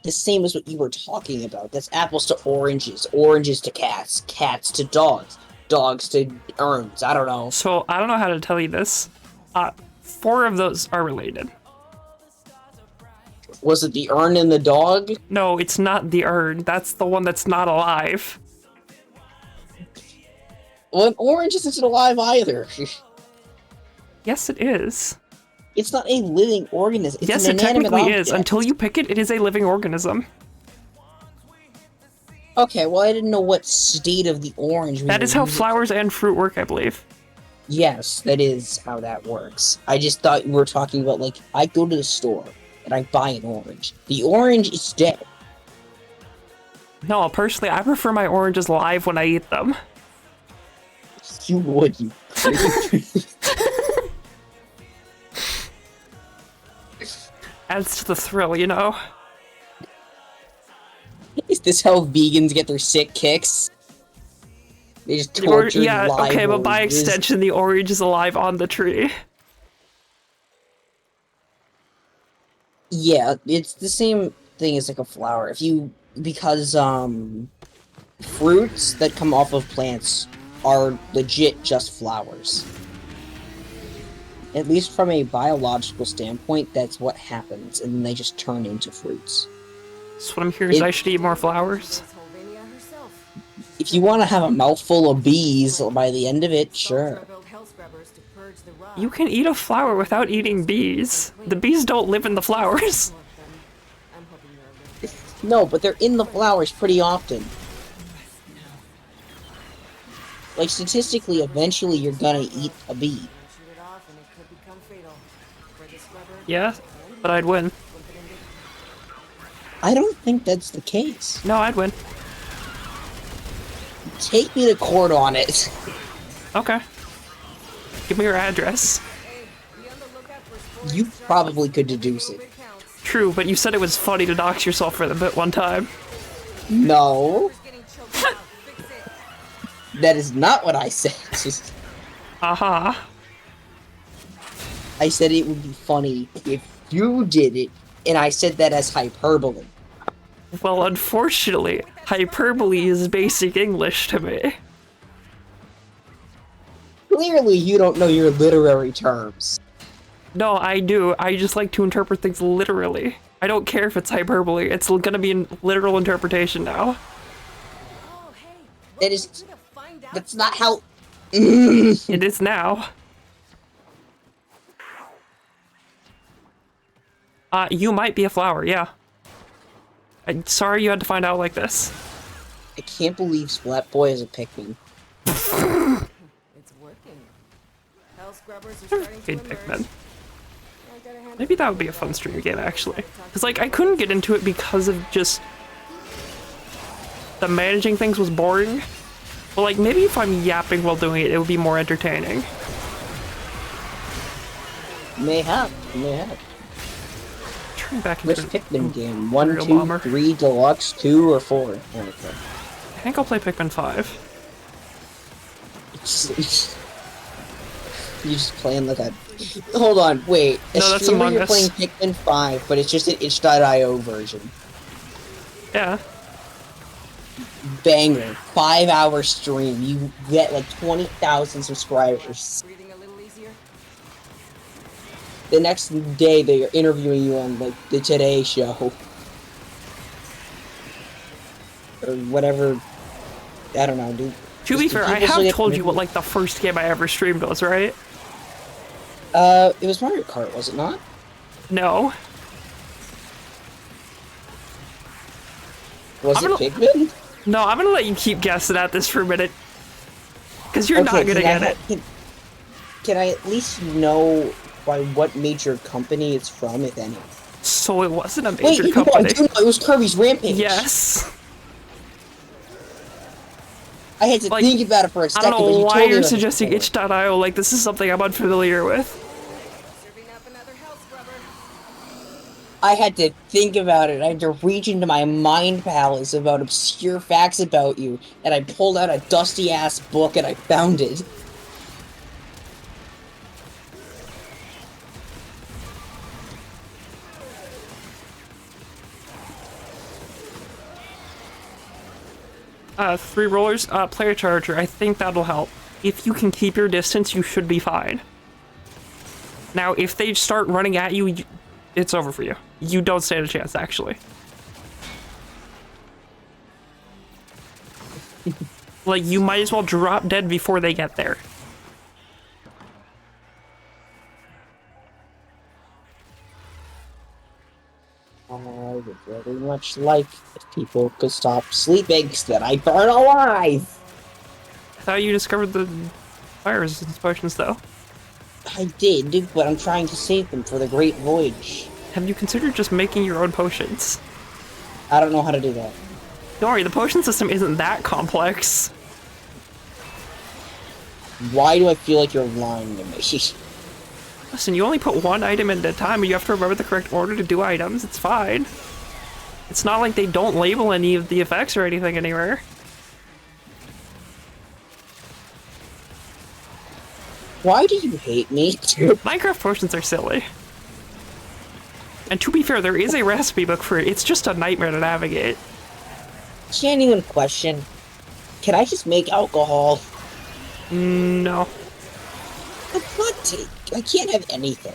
the same as what you were talking about. That's apples to oranges, oranges to cats, cats to dogs, dogs to urns. I don't know. So, I don't know how to tell you this. 4 of those are related. Was it the urn and the dog? No, it's not the urn. That's the one that's not alive. Well, an orange isn't alive either. Yes, it is. It's not a living organism. It's Yes, an it inanimate technically object. is. Until you pick it, it is a living organism. Okay, well, I didn't know what state of the orange we That were is how using. flowers and fruit work, I believe. Yes, that is how that works. I just thought you were talking about, like, I go to the store and I buy an orange. The orange is dead. No, personally, I prefer my oranges live when I eat them. You would, you. Adds to the thrill, you know? Is this how vegans get their sick kicks? They just torture Yeah, live okay, but by oranges. extension, the orange is alive on the tree. Yeah, it's the same thing as like a flower. Because fruits that come off of plants are legit just flowers. At least from a biological standpoint, that's what happens, and then they just turn into fruits. So what I'm hearing is I should eat more flowers. If you want to have a mouthful of bees by the end of it, sure. You can eat a flower without eating bees. The bees don't live in the flowers. No, but they're in the flowers pretty often. Like, statistically, eventually you're gonna eat a bee. Yeah, but I'd win. I don't think that's the case. No, I'd win. Take me to court on it. Okay. Give me your address. You probably could deduce it. True, but you said it was funny to dox yourself for the bit one time. No. That is not what I said. Uh-huh. I said it would be funny if you did it, and I said that as hyperbole. Well, unfortunately, hyperbole is basic English to me. Clearly, you don't know your literary terms. No, I do. I just like to interpret things literally. I don't care if it's hyperbole. It's gonna be in literal interpretation now. That is... That's not how... It is now. You might be a flower, yeah. I'm sorry you had to find out like this. I can't believe Splat Boy is a Pikmin. It's working. Hell scrubbers are starting to Good emerge. Pikmin. Maybe that would be a fun stream game, actually. Because, like, I couldn't get into it because of just... the managing things was boring. But, like, maybe if I'm yapping while doing it, it would be more entertaining. Mayhap. Turn back Which into Pikmin game? 1, Real 2, bomber. 3, Deluxe, 2, or 4? Okay. I think I'll play Pikmin 5. You just playing like a... Hold on, wait. No, that's streamer, Among you're Us. playing Pikmin 5, but it's just an itch.io version. Yeah. Banger. 5-hour stream. You get like 20,000 subscribers. Breathing a little easier? The next day, they are interviewing you on like the Today Show. Or whatever. I don't know, dude. To be Just fair, I people say have it- told you what, like, the first game I ever streamed was, right? It was Mario Kart, was it not? No. Was I'm it gonna- Pikmin? No, I'm gonna let you keep guessing at this for a minute. Because you're not gonna can I get it. Can I at least know by what major company it's from, if any? So it wasn't a Wait, major no, I company. do know, it was Kirby's Rampage. Yes. I had to Like, think about it for a I second, don't but know you why told me you're about it suggesting before. itch.io like this is something I'm unfamiliar with. Serving up another hell scrubber. I had to think about it. I had to reach into my mind palace about obscure facts about you, and I pulled out a dusty-ass book and I found it. Three rollers, player charger. I think that'll help. If you can keep your distance, you should be fine. Now, if they start running at you, it's over for you. You don't stand a chance, actually. Like, you might as well drop dead before they get there. I would very much like if people could stop sleeping so that I burn alive! I thought you discovered the fire resistance potions, though. I did, but I'm trying to save them for the Great Voyage. Have you considered just making your own potions? I don't know how to do that. Don't worry, the potion system isn't that complex. Why do I feel like you're lying to me? Listen, you only put one item at a time, and you have to remember the correct order to do items. It's fine. It's not like they don't label any of the effects or anything anywhere. Why do you hate me? Minecraft potions are silly. And to be fair, there is a recipe book for it. It's just a nightmare to navigate. Can't even question. Can I just make alcohol? No. What? I can't have anything.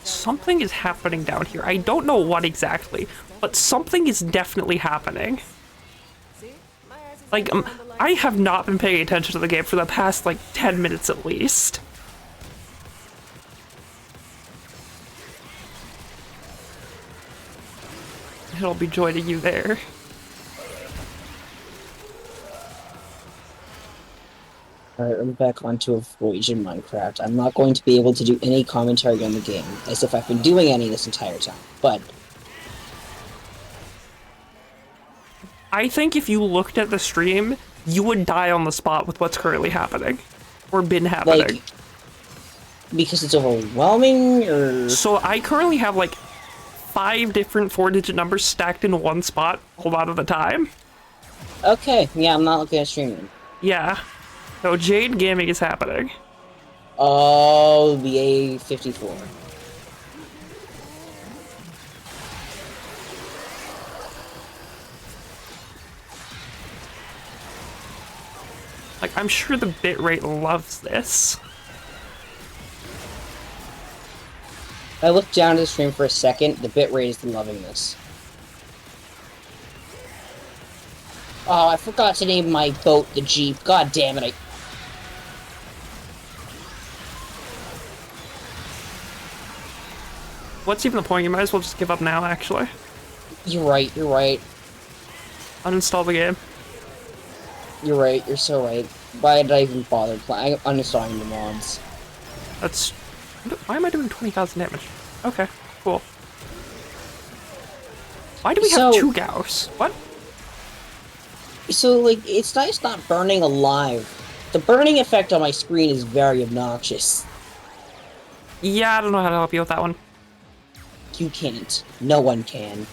Something is happening down here. I don't know what exactly, but something is definitely happening. Like, I have not been paying attention to the game for the past, like, 10 minutes at least. It'll be joining you there. Alright, I'm back onto a voyage in Minecraft. I'm not going to be able to do any commentary on the game, as if I've been doing any this entire time, but... I think if you looked at the stream, you would die on the spot with what's currently happening. Or been happening. Like, because it's overwhelming, or... So I currently have, like, 5 different 4-digit numbers stacked in one spot a lot of the time. Okay, yeah, I'm not looking at streaming. Yeah. So Jade Gaming is happening. Oh, the A54. Like, I'm sure the bitrate loves this. I looked down at the stream for a second, the bitrate is loving this. Oh, I forgot to name my boat the Jeep. God damn it, What's even the point? You might as well just give up now, actually. You're right, you're right. Uninstall the game. You're right, you're so right. Why did I even bother playing? I'm uninstalling the mods. That's... Why am I doing 20,000 damage? Okay, cool. Why do we have 2 Gauss? What? So, like, it's nice not burning alive. The burning effect on my screen is very obnoxious. Yeah, I don't know how to help you with that one. You can't. No one can.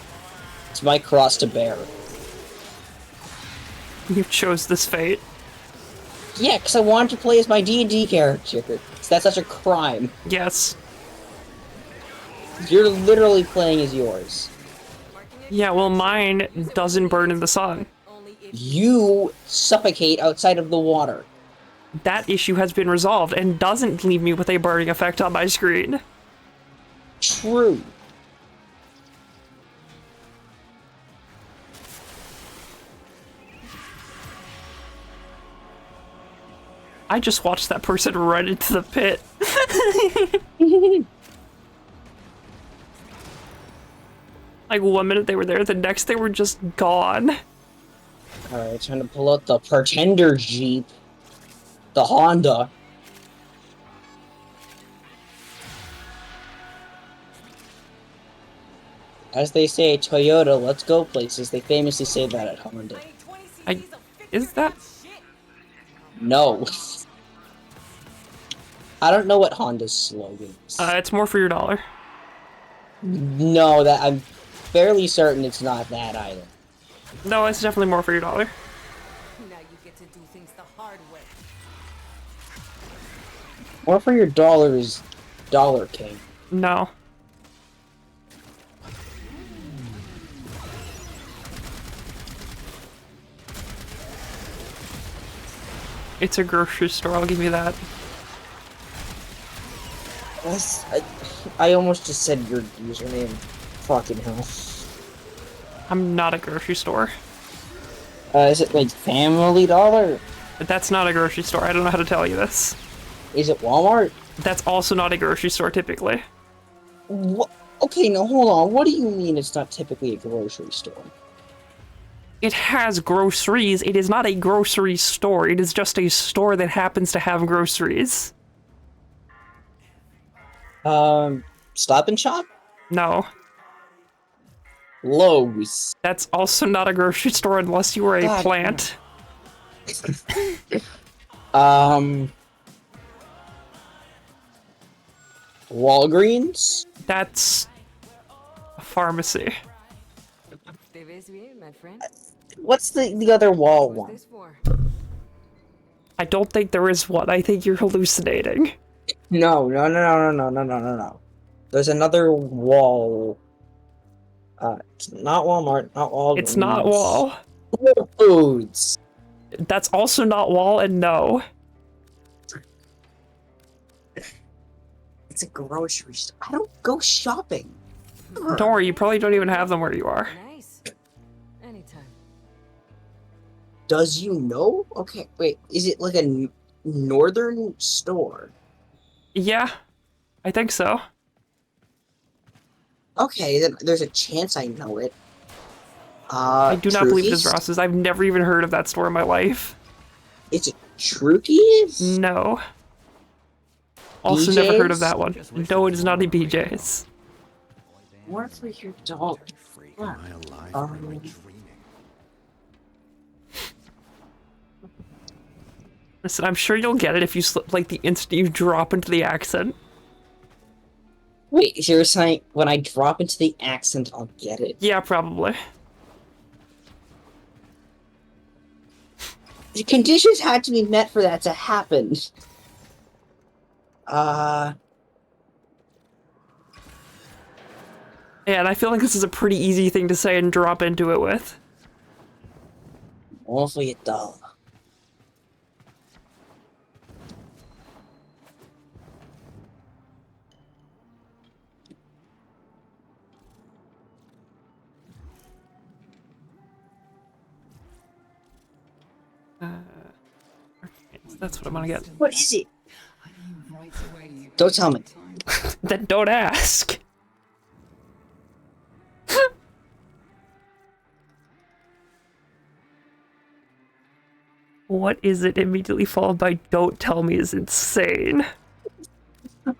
It's my cross to bear. You chose this fate. Yeah, because I wanted to play as my D&D character. So that's such a crime. Yes. You're literally playing as yours. Yeah, well, mine doesn't burn in the sun. You suffocate outside of the water. That issue has been resolved and doesn't leave me with a burning effect on my screen. True. I just watched that person run into the pit. Like, 1 minute they were there, the next they were just gone. Alright, trying to pull out the Pretender Jeep. The Honda. As they say, Toyota, let's go places. They famously say that at Honda. Is that... No. I don't know what Honda's slogan is. It's more for your dollar. No, that I'm fairly certain it's not that either. No, it's definitely more for your dollar. Now you get to do things the hard way. Or for your dollar is Dollar King. No. It's a grocery store, I'll give you that. I almost just said your username. Fucking hell. I'm not a grocery store. Is it like Family Dollar? But that's not a grocery store, I don't know how to tell you this. Is it Walmart? That's also not a grocery store, typically. What? Okay, now hold on. What do you mean it's not typically a grocery store? It has groceries, it is not a grocery store, it is just a store that happens to have groceries. Stop and Shop? No. Lowe's. That's also not a grocery store unless you were a God. plant. Walgreens? That's a pharmacy. My friend. What's the other wall What's one? this for? I don't think there is one. I think you're hallucinating. No. There's another wall. It's not Walmart, not Walgreens. It's not Wall. Whole Foods. That's also not Wall, and no. It's a grocery store. I don't go shopping. Don't worry, you probably don't even have them where you are. Nice. Anytime. Does you know? Okay, wait. Is it like a northern store? Yeah, I think so. Okay, then there's a chance I know it. I do not believe it is Trookies? Ross's. I've never even heard of that store in my life. Is it Trookies? No. Also never heard of BJ's? that one. No, it is not a BJ's. What for your dog? What? Listen, I'm sure you'll get it if you slip like the instant you drop into the accent. Wait, so you're saying when I drop into the accent, I'll get it? Yeah, probably. The conditions had to be met for that to happen. Yeah, and I feel like this is a pretty easy thing to say and drop into it with. Awfully dull. That's what I'm gonna get. What is it? Don't tell me. Then don't ask. What is it immediately followed by don't tell me is insane.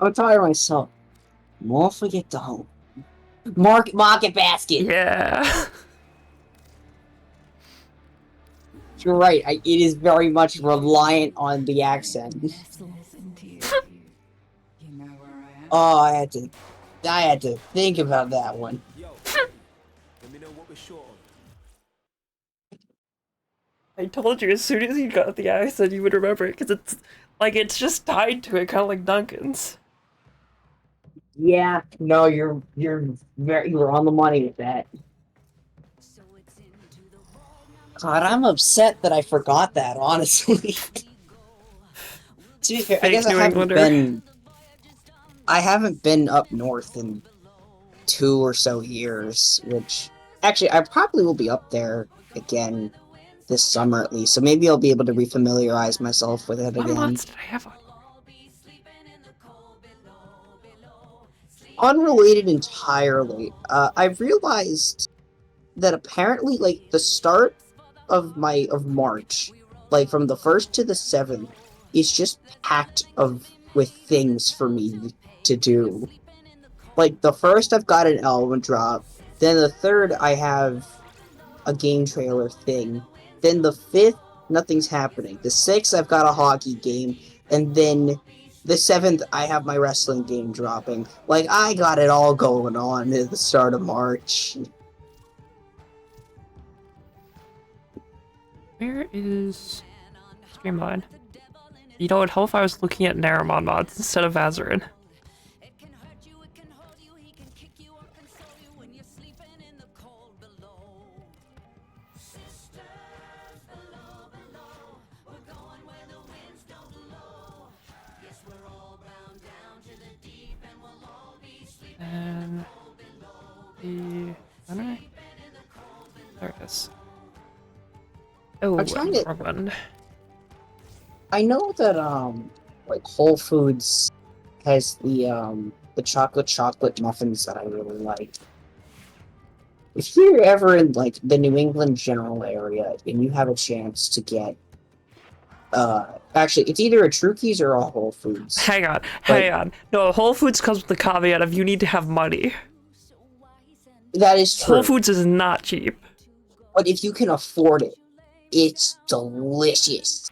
I'm tired of myself. Awfully dull. Market basket. Yeah. You're right. It is very much reliant on the accent. Oh, I had to think about that one. Yo, let me know what we're short on. I told you as soon as you got the accent you would remember it, because it's just tied to it, kind of like Duncan's. Yeah, no, you're on the money with that. God, I'm upset that I forgot that, honestly. To be fair, I guess I haven't been up north in 2 or so years, which actually I probably will be up there again this summer at least, so maybe I'll be able to refamiliarize myself with it What again. mods did I have on? Unrelated entirely, I've realized that apparently, like, the start of March, like from the 1st to the 7th, is just packed with things for me to do. Like, the 1st I've got an album drop, then the 3rd I have a game trailer thing, then the 5th, nothing's happening. The 6th I've got a hockey game, and then the 7th I have my wrestling game dropping. Like, I got it all going on at the start of March. Where is Streamline? You know, it'd help if I was looking at Naramon mods instead of Azarin. It can hurt you, it can hold you, he can kick you or console you when you're sleeping in the cold below. Sisters below, below, we're going where the winds don't blow. Yes, we're all bound down to the deep and we'll all be sleeping in the cold below. There it is. Oh, I'm trying to- wrong one. I know that like Whole Foods has the chocolate muffins that I really like. If you're ever in like the New England general area and you have a chance to get actually it's either a Trukey's or a Whole Foods. Hang on. No, Whole Foods comes with the caveat of you need to have money. That is true. Whole Foods is not cheap. But if you can afford it, it's delicious.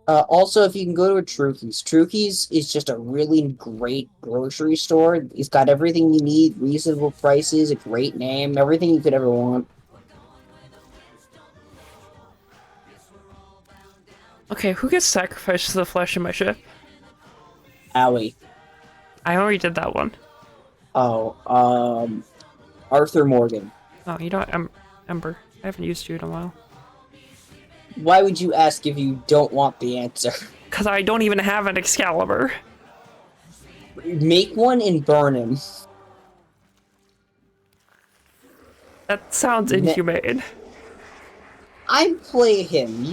Also, if you can go to a Trukey's is just a really great grocery store. It's got everything you need, reasonable prices, a great name, everything you could ever want. Okay, who gets sacrificed to the flesh in my ship? Owie. I already did that one. Oh, Arthur Morgan. Oh, you know what? Ember. I haven't used you in a while. Why would you ask if you don't want the answer? Because I don't even have an Excalibur. Make one and burn him. That sounds inhumane. I play him.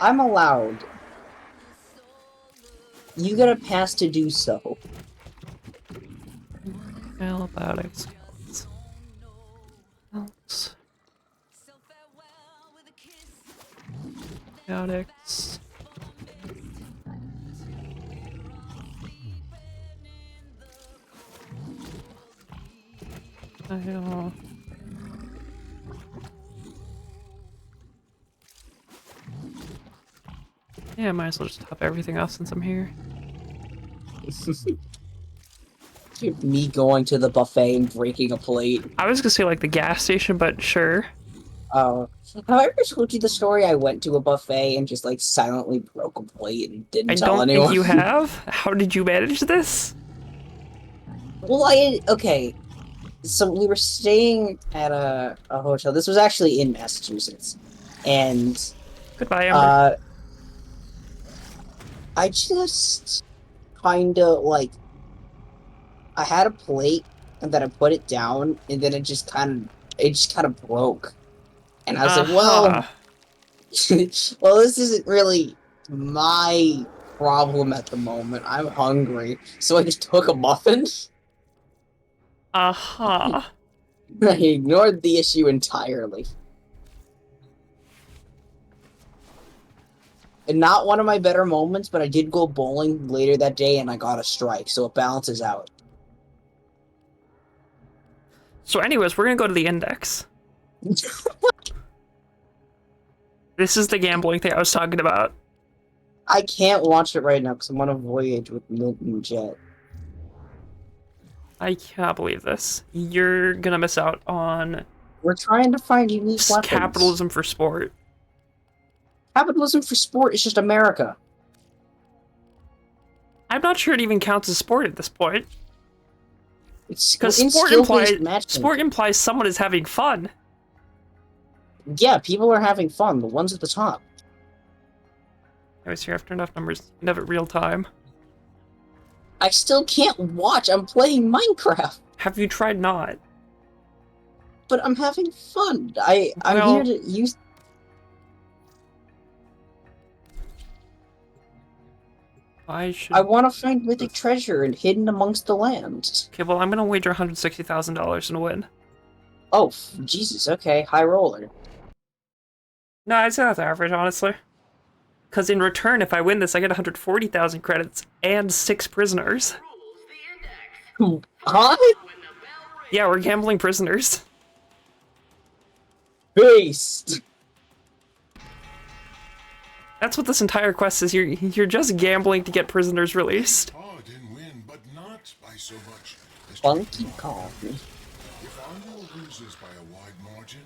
I'm allowed. You get a pass to do so. Well, about Excaliburs. Else. Chaotix. Yeah, I might as well just top everything off since I'm here. Me going to the buffet and breaking a plate. I was gonna say like the gas station, but sure. Oh. Have I ever told you the story? I went to a buffet and just like silently broke a plate and didn't tell anyone. I don't think you have. How did you manage this? Well, okay. So we were staying at a hotel. This was actually in Massachusetts. And goodbye, Amber. I just kinda like I had a plate and then I put it down and then it just kind of broke. And I was like, well, well, this isn't really my problem at the moment. I'm hungry. So I just took a muffin. Uh-huh. I ignored the issue entirely. And not one of my better moments, but I did go bowling later that day and I got a strike, so it balances out. So anyways, we're gonna go to the index. This is the gambling thing I was talking about. I can't watch it right now because I'm on a voyage with Milton Jet. I cannot believe this. You're gonna miss out on... We're trying to find unique weapons. Capitalism for sport. Capitalism for sport is just America. I'm not sure it even counts as sport at this point. Because sport implies someone is having fun. Yeah, people are having fun. The ones at the top. Anyways, here after enough numbers, you have it real time. I still can't watch. I'm playing Minecraft. Have you tried not? But I'm having fun. I'm here to use. I want to find mythic treasure and hidden amongst the land. Okay, well, I'm gonna wager $160,000 and win. Oh, Jesus, okay. High roller. No, I'd say that's average, honestly. Because in return, if I win this, I get 140,000 credits and 6 prisoners. Huh? Yeah, we're gambling prisoners. Based. That's what this entire quest is. You're just gambling to get prisoners released. Hard and win, but not by so much. Funky coffee. If Arnold loses by a wide margin,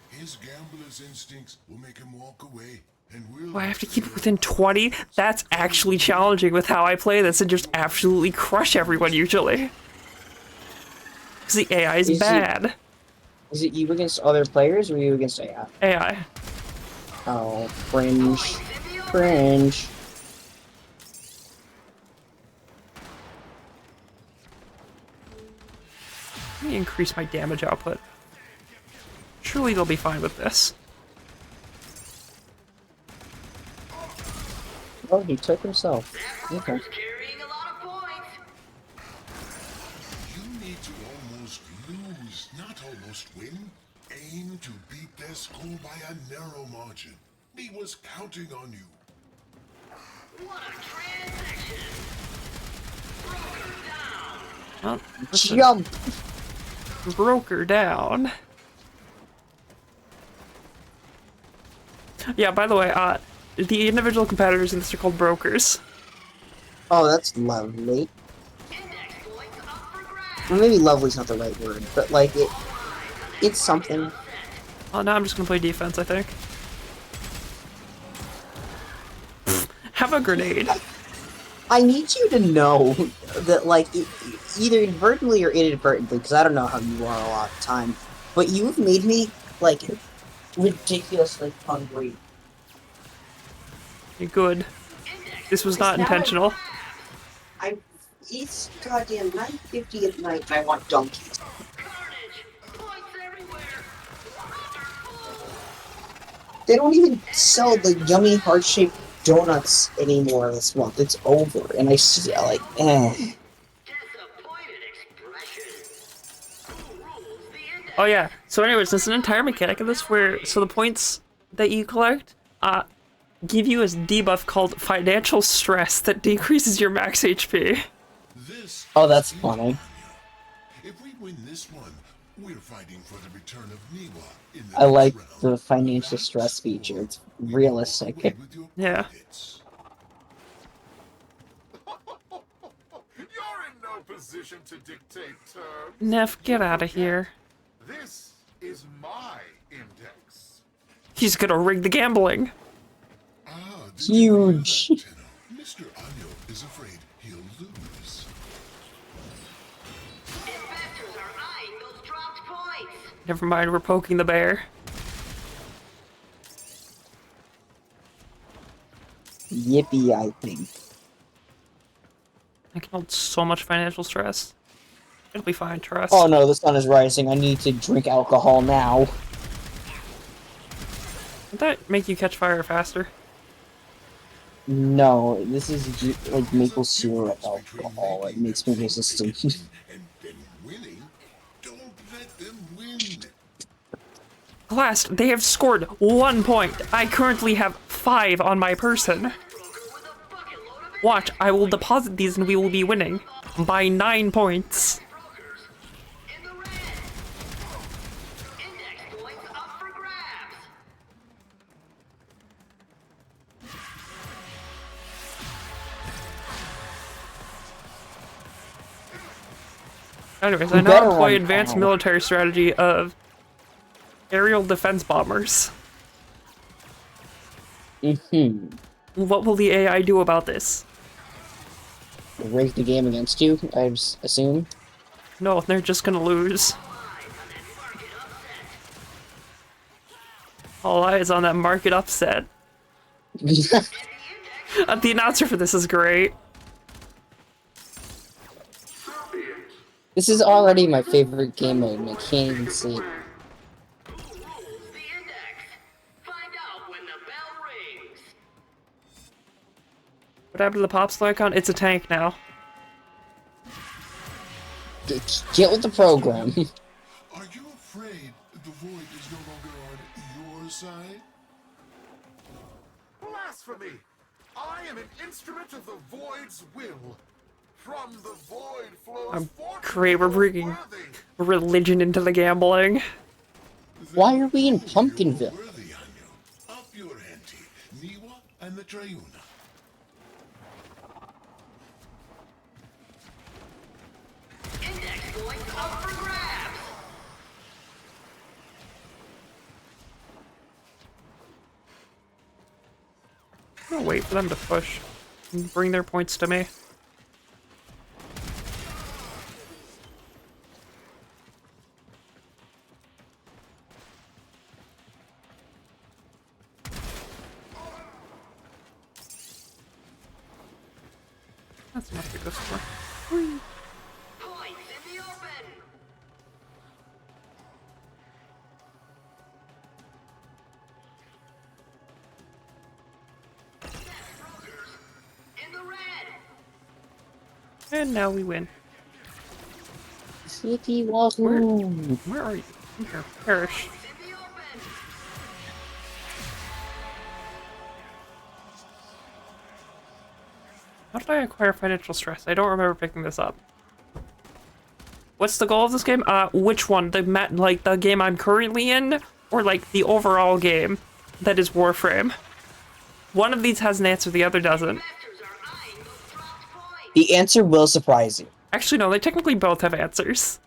his gambler's instincts will make him walk away and we'll Oh, I have to keep it within 20? That's actually challenging with how I play this and just absolutely crush everyone usually. Because the AI is bad. Is it you against other players or you against AI? AI. Oh, cringe. Cringe. Let me increase my damage output. Surely they'll be fine with this. Oh, he took himself. Okay. Carrying a lot of points. You need to almost lose, not almost win. Aim to beat their score by a narrow margin. He was counting on you. What a transaction. Broker down. Well, listen, Jump! broke her down. Yeah, by the way, the individual competitors in this are called brokers. Oh, that's lovely. Index points up for grabs. Well, maybe lovely's not the right word, but like it's something. Well, now I'm just gonna play defense, I think. Have a grenade. I need you to know that, like, either inadvertently or inadvertently, because I don't know how you are a lot of the time, but you've made me, like, ridiculously hungry. You're good. This was not Now intentional. It's goddamn 9:50 at night and I want donkeys. Carnage. Points everywhere. They don't even sell the yummy heart-shaped donuts anymore this month. It's over, and I see, like, Disappointed expression. Who rules the index? Oh yeah. So anyways, there's an entire mechanic of this where the points that you collect give you a debuff called financial stress that decreases your max HP. This oh, that's is funny. If we win this one, we're fighting for the return of Niwa in the I next like round. the financial That's stress feature. or It's we will realistic. cooperate with your Yeah. bandits. You're in no position to dictate terms. Neff, get out of here. This is my index. He's gonna rig the gambling. Ah, did you hear that, Huge. Tenno? Mr. Anyo is afraid he'll lose. Investors are eyeing those dropped points. Never mind, we're poking the bear. Yippee, I think. I can hold so much financial stress. It'll be fine, trust. Oh no, the sun is rising. I need to drink alcohol now. Would that make you catch fire faster? No, this is like maple syrup alcohol. It makes me resistant. And then winning, don't let them win. Last, they have scored 1 point. I currently have 5 on my person. Watch, I will deposit these and we will be winning by 9 points. Brokers in the red. Index points up for grabs. Anyways, I You now better employ run advanced out. military strategy of aerial defense bombers. What will the AI do about this? Rig the game against you, I assume. No, they're just gonna lose. All eyes on that market upset. The announcer for this is great. This is already my favorite game mode, and I can't even see it. Who rules the index? Find out when the bell rings. What happened to the Popsicle icon? It's a tank now. Get with the program. Are you afraid the void is no longer on your side? Blasphemy! I am an instrument of the void's will. From the void flows Great, we're bringing religion into the gambling. Why are we in Pumpkinville? Worthy, Anyo. Up your ante, Niwa and the Triuna. Index points up for grabs. I'm gonna wait for them to push and bring their points to me. That's enough to go for. Whee. Points in the open. In the red. And now we win. City Wahoo! Where are you? I'm here. Perish. In the open. How did I acquire financial stress? I don't remember picking this up. What's the goal of this game? Which one? Like the game I'm currently in, or like the overall game that is Warframe? One of these has an answer, the other doesn't. Masters are eyeing those dropped points. The answer will surprise you. Actually, no, they technically both have answers.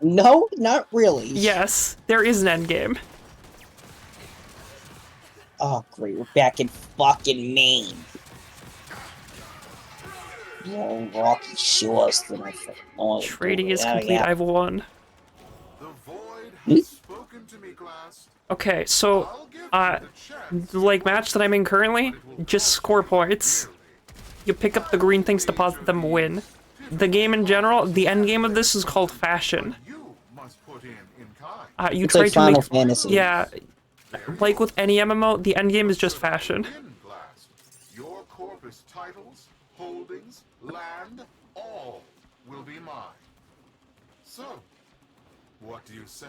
No, not really. Yes, there is an endgame. Oh, great. We're back in fucking Maine. No rocky shores that I think. Oh, Trading is yeah, complete. yeah. I've won. The void has spoken to me, Glass. Okay, so, I'll give you the chance. the like match that I'm in currently, just score points. You pick up the green things, deposit them, win. The game in general, the end game of this is called Fashion. You must put in kind. You It's try like to Final make, Fantasy. yeah, like with any MMO, the end game is just fashion. In Glass. Your corpus titles, holdings, land, all will be mine. So, what do you say?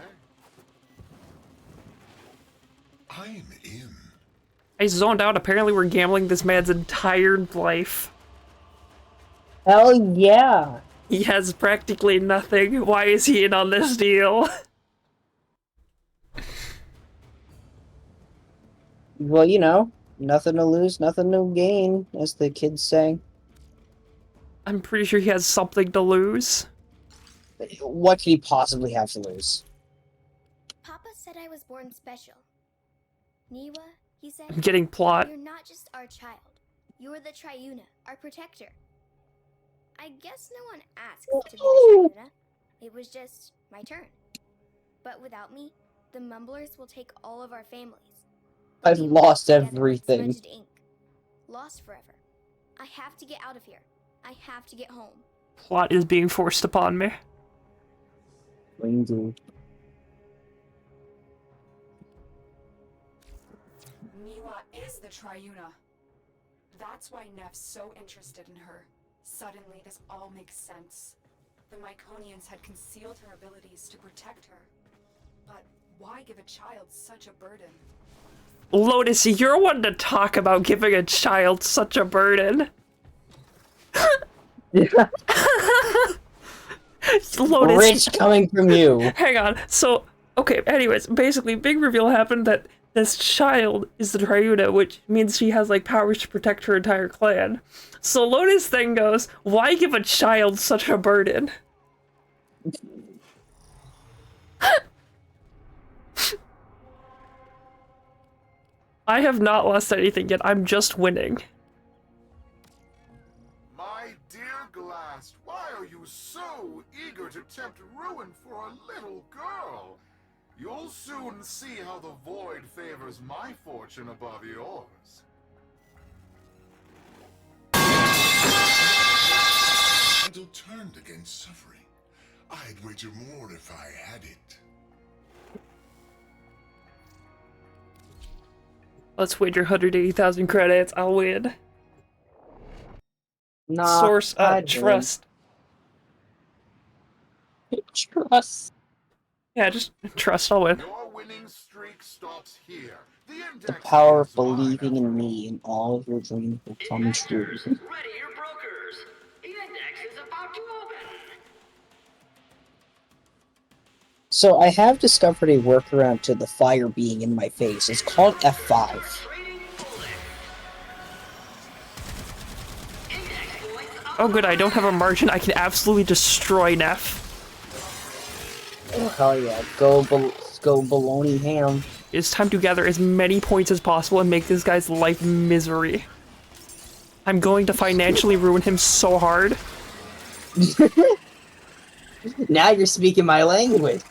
I'm in. I zoned out. Apparently, we're gambling this man's entire life. Hell yeah. He has practically nothing. Why is he in on this deal? Well, you know, nothing to lose, nothing to gain, as the kids say. I'm pretty sure he has something to lose. What could he possibly have to lose? Papa said I was born special. Niwa, he said, I'm getting plot. you're not just our child. You're the Triuna, our protector. I guess no one asked to be the Triuna. It was just my turn. But without me, the Mumblers will take all of our families. I've We lost together like everything. smudged ink. Lost forever. I have to get out of here. I have to get home. Plot is being forced upon me. Indeed. Niwa is the Triuna. That's why Neff's so interested in her. Suddenly, this all makes sense. The Myconians had concealed her abilities to protect her. But why give a child such a burden? Lotus, you're one to talk about giving a child such a burden. Lotus, Rich coming from you. hang on. So, okay, anyways, basically, big reveal happened that this child is the Triuna, which means she has, like, powers to protect her entire clan. So Lotus then goes, why give a child such a burden? I have not lost anything yet. I'm just winning. My dear Glass, why are you so eager to tempt ruin for a little girl? You'll soon see how the void favors my fortune above yours. Battle turned against suffering. I'd wager more if I had it. Let's wager 180,000 credits. I'll win. Nah, Source, I trust. don't. Trust. Yeah, just trust. I'll win. Your winning streak stops here. The The index power of is mine. believing in me and all of your dreams will come true. Ready your brokers. The index is about to open. So I have discovered a workaround to the fire being in my face. It's called F5. Trading bullet. Index points up. Oh good, I don't have a margin. I can absolutely destroy Neff. Oh, hell yeah. Go baloney ham. It's time to gather as many points as possible and make this guy's life misery. I'm going to financially ruin him so hard. Now you're speaking my language.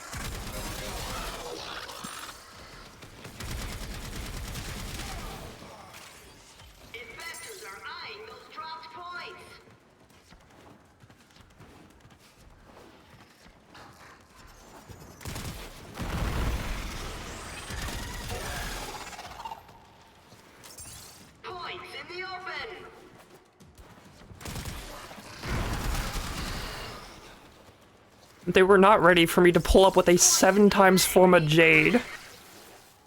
Investors are eyeing those dropped points. Points in the open. They were not ready for me to pull up with a 7 times form of Jade.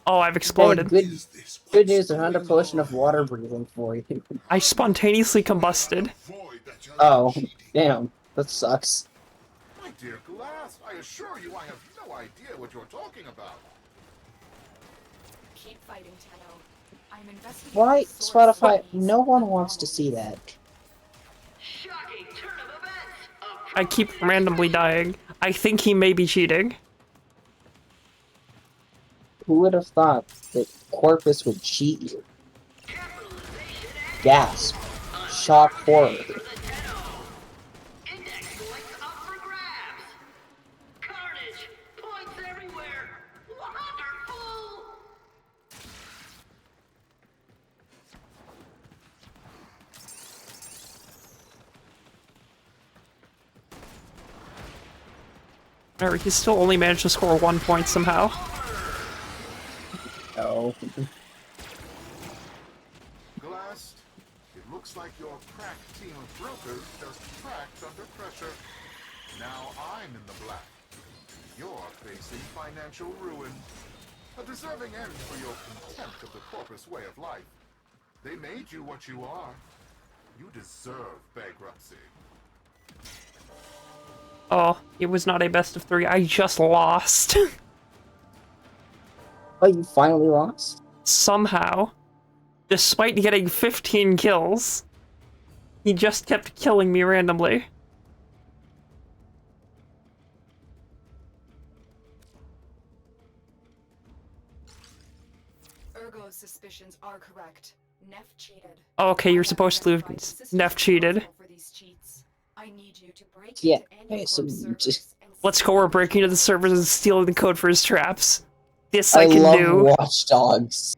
Oh, I've Hey, exploded. good news, another potion of water breathing for you. I spontaneously combusted. Void that you're Oh, cheating. damn. That sucks. My dear Glass, I assure you I have no idea what you're talking about. Keep fighting, Tenno. I'm investigating Why, the source Spotify, of these no one wants to see anomalies. that. Shocking turn of events. I keep randomly dying. I think he may be cheating. Who would have thought that Corpus would cheat you? Gasp. Shock horror. Index points up for grabs. Carnage. Points everywhere. Wonderful. Or he still only managed to score 1 point somehow. Oh. Glass, it looks like your crack team of brokers just cracked under pressure. Now I'm in the black. You're facing financial ruin. A deserving end for your contempt of the corpus way of life. They made you what you are. You deserve bankruptcy. Oh, it was not a best of 3. I just lost. Oh, you finally lost? Somehow. Despite getting 15 kills, he just kept killing me randomly. Ergo's suspicions are correct. Neff cheated. Oh, okay, you're supposed to lose. Neff cheated. For these cheats. I need you to break Yeah, into okay, so Anticorp servers just... and Let's go, we're breaking into the servers and stealing the code for his traps. This I I can love do. Watch Dogs.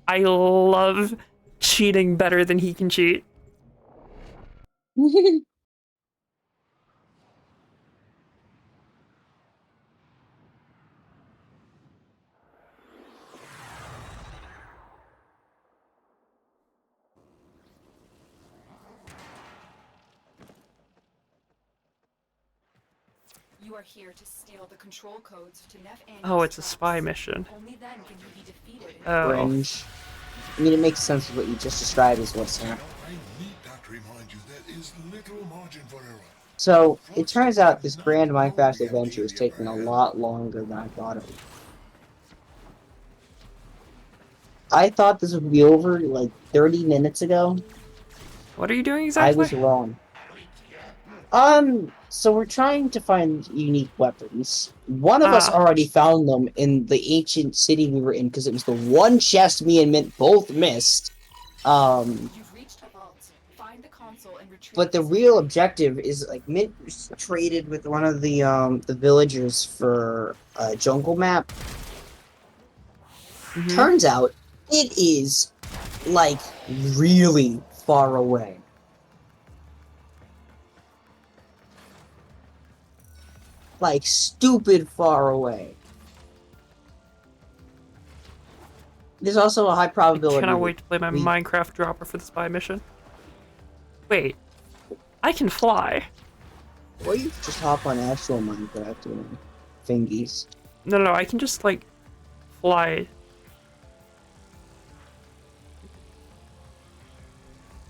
I love cheating better than he can cheat. You are here to steal the control codes to Neff and Oh, it's a spy mission. Only then can he be defeated. Oh. Cringe. I mean, it makes sense with what you just described as what's happening. I need not remind you there is little margin for error. So, it turns out this grand Minecraft adventure is taking a lot longer than I thought it would. I thought this would be over, like, 30 minutes ago. What are you doing I exactly? was wrong. So we're trying to find unique weapons. One of us already found them in the ancient city we were in, because it was the one chest me and Mint both missed. You've reached a vault. Find the console and retrieve But the real objective is, like, Mint traded with one of the villagers for a jungle map. Turns out, it is, like, really far away. Like, stupid far away. There's also a high I probability... cannot wait to play my Minecraft dropper for the spy mission. Wait. I can fly. Or you just hop on actual Minecraft and thingies. No, I can just, like, fly.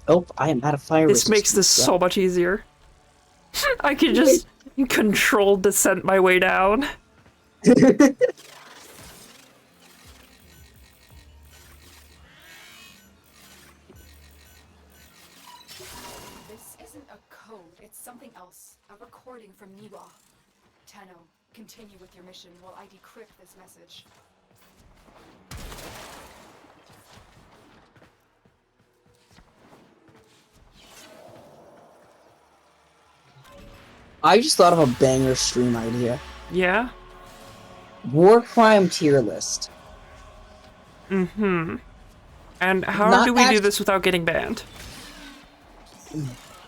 Oh, I am out of fire This makes this so much easier. I can just control descent my way down. This isn't a code, it's something else. A recording from Niwa. Tenno, continue with your mission while I decrypt this message. I just thought of a banger stream idea. Yeah? War crime tier list. Mm-hmm. And how Not do we do act- this without getting banned?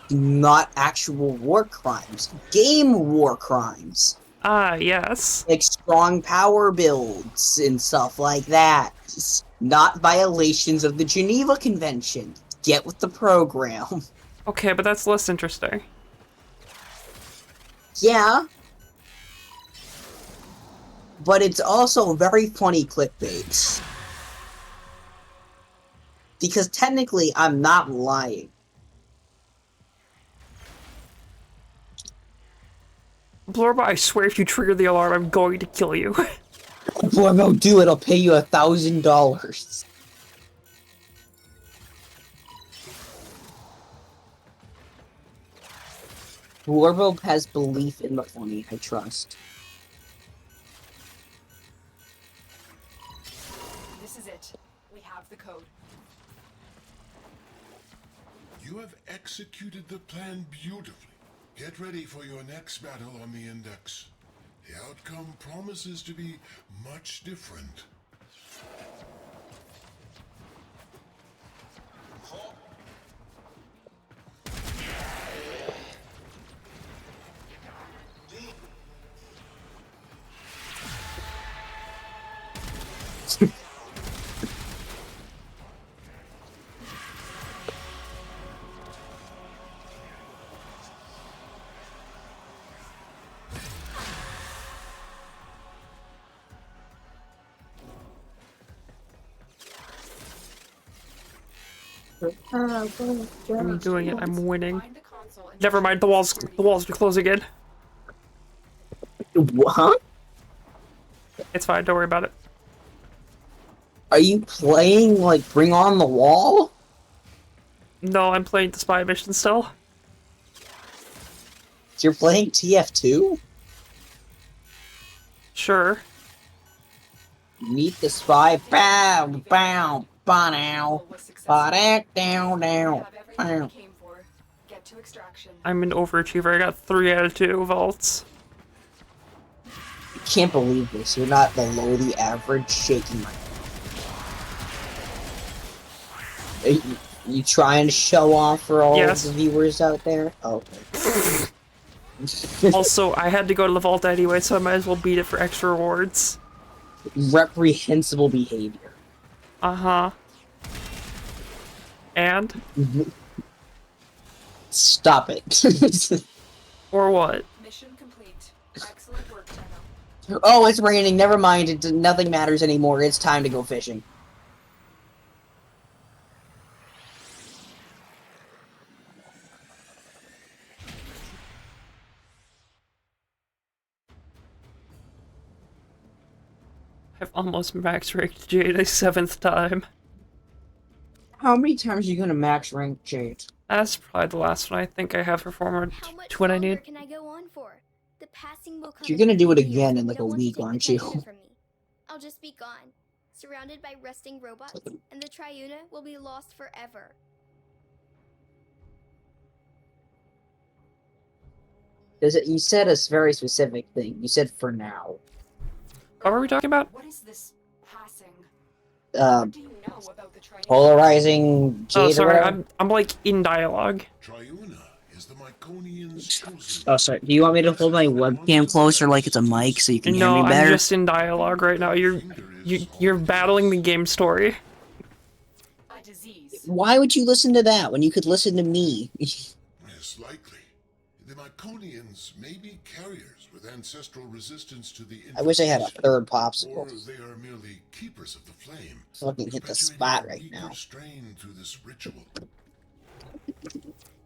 Not actual war crimes. Game war crimes. Ah, yes. Like strong power builds and stuff like that. Not violations of the Geneva Convention. Get with the program. Okay, but that's less interesting. Yeah. But it's also very funny clickbait. Because technically, I'm not lying. Blorba, I swear if you trigger the alarm, I'm going to kill you. Blorbo, do it. I'll pay you $1,000. Blorbo has belief in the funny, I trust. This is it. We have the code. You have executed the plan beautifully. Get ready for your next battle on the Index. The outcome promises to be much different. I'm doing it. I'm winning. Find the console and Never mind. The walls are closing in. What? It's fine. Don't worry about it. Are you playing, like, Bring On the Wall? No, I'm playing the spy mission still. You're playing TF2? Sure. Meet the spy. Bow, bow, ba now. Ba down, we down. have everything we came for. Get to extraction. I'm an overachiever. I got 3 out of 2 vaults. I can't believe this. You're not below the average. Shaking my head. You trying to show off for all Yes. the viewers out there? Okay. Also, I had to go to the vault anyway, so I might as well beat it for extra rewards. Reprehensible behavior. Uh-huh. And? Stop it. Or what? Mission complete. Excellent work, Tenno. Oh, it's raining. Never mind. Nothing matters anymore. It's time to go fishing. I've almost max ranked Jade a 7th time. How many times are you gonna max rank Jade? That's probably the last one. I think I have her former How much to what I longer need. can I go on for? The passing will come You're in gonna do it 50 years again in and like they a don't want to week, take the aren't you? Triuna from me. I'll just be gone, surrounded by resting robots, and the Triuna will be lost forever. You said a very specific thing. You said for now. What were we talking about? What is this passing? Uh, What do you know about the Triuna? polarizing Jade Oh, or sorry. whatever? I'm like in dialogue. Triuna is the Myconian's chosen. Oh, sorry. Do you want me to hold my webcam closer like it's a mic so you can hear No, me I'm better? just in dialogue right now. You're battling the game story. A disease. Why would you listen to that when you could listen to me? Yes, likely. The Myconians may be carriers with ancestral resistance to the I wish I had a infestation, third or popsicle. they are merely keepers of the flame. Fucking hit the perpetuating spot a right weaker now. strain through this ritual.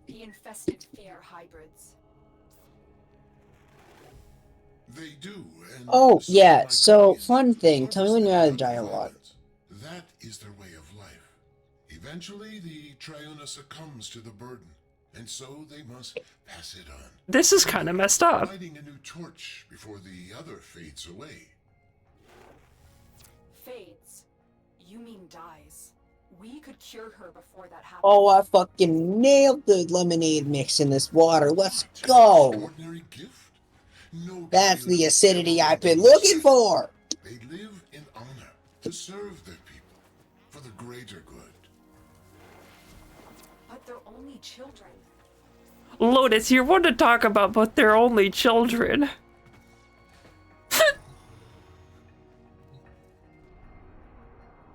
The infested fear hybrids. They do, and Oh, some yeah, so, Myconians fun thing. Tell me when you're out of harvest their dialogue. violence. That is their way of life. Eventually, the Triuna succumbs to the burden, and so they must pass it on. This is kind of messed up. Lighting a new torch before the other fades away. Fades. You mean dies. We could cure her before that happens. Oh, I fucking nailed the lemonade mix in this water. Let's go. Ordinary gift? No That's deal the of acidity I've been everyone's looking for. They live in honor to serve their people for the greater good. But they're only children. Lotus, you're one to talk about, but they're only children.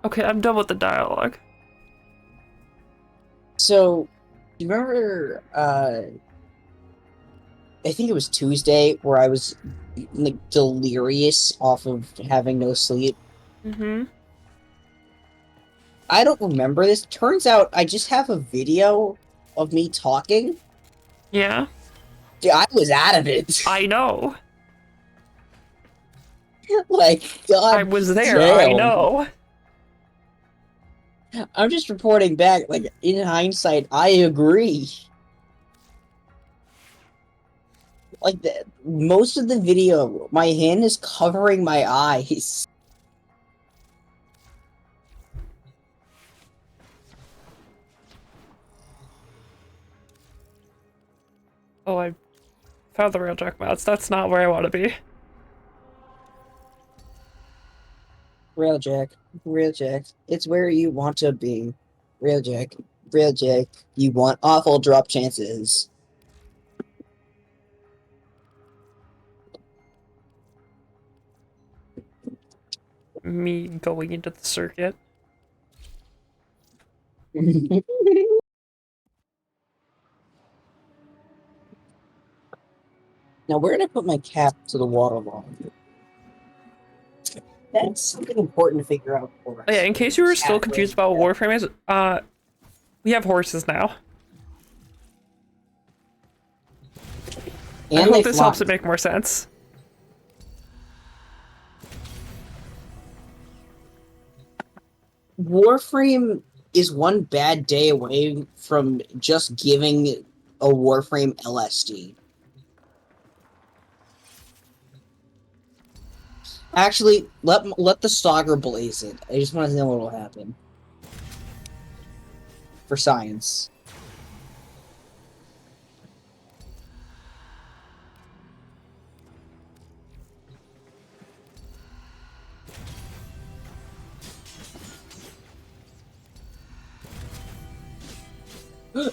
Okay, I'm done with the dialogue. So, you remember, I think it was Tuesday where I was like delirious off of having no sleep. Mm-hmm. I don't remember this. Turns out I just have a video of me talking. Yeah. Dude, I was out of it. I know. Like, God I was there, damn. I know. I'm just reporting back, like, in hindsight, I agree. Like, most of the video, my hand is covering my eyes. Oh, I found the railjack mods. That's not where I want to be. Railjack, Railjack, it's where you want to be. Railjack, Railjack, you want awful drop chances. Me going into the circuit. Now, where did I put my cap to the water line? That's something important to figure out for us. Oh, yeah, in case you were still Cap confused right about what Warframe is, we have horses now. And I they hope this fly. helps it make more sense. Warframe is one bad day away from just giving a Warframe LSD. Actually, let the Stalker blaze it. I just want to know what will happen. For science.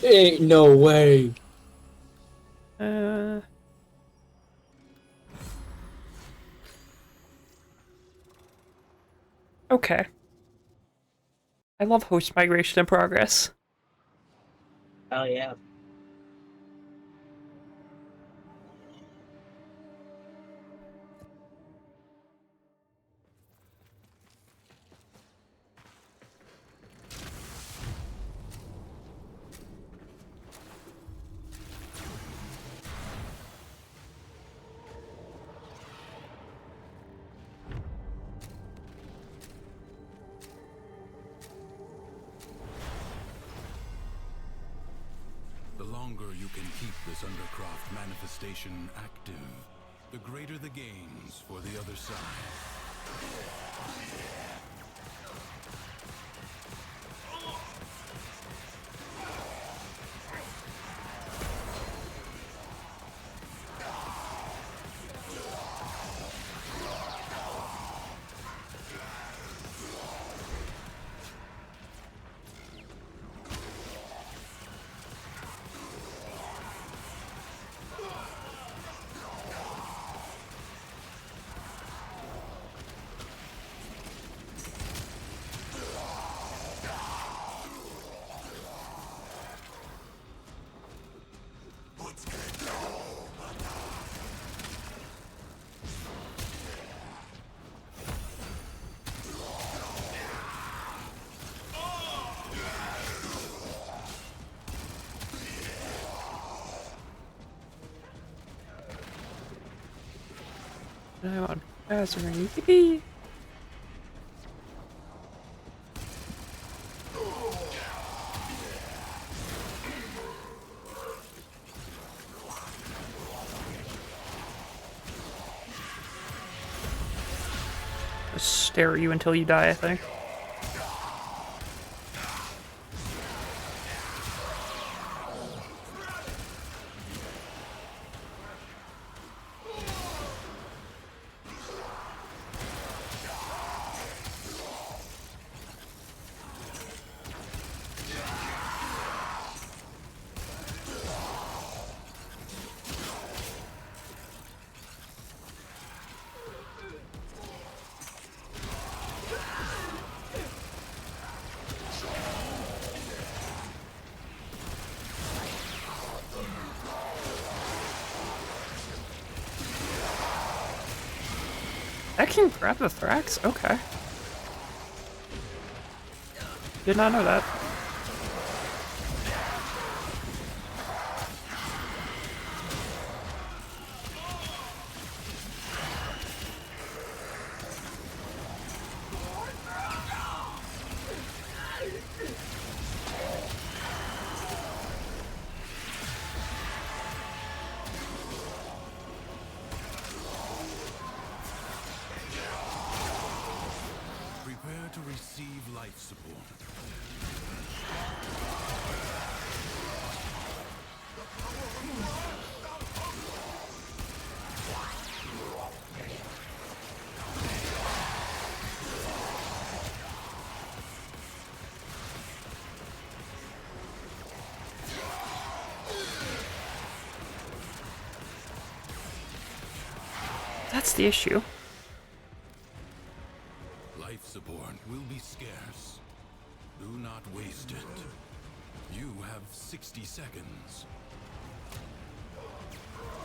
Ain't no way. Okay. I love host migration in progress. Oh yeah. The longer you can keep this Undercroft manifestation active, the greater the gains for the other side. I'm on faster. Yippee! Just stare at you until you die, I think. That can grab the Thrax? Okay. Did not know that. Prepare to receive life support. That's the issue. Life support will be scarce. Do not waste it. You have 60 seconds.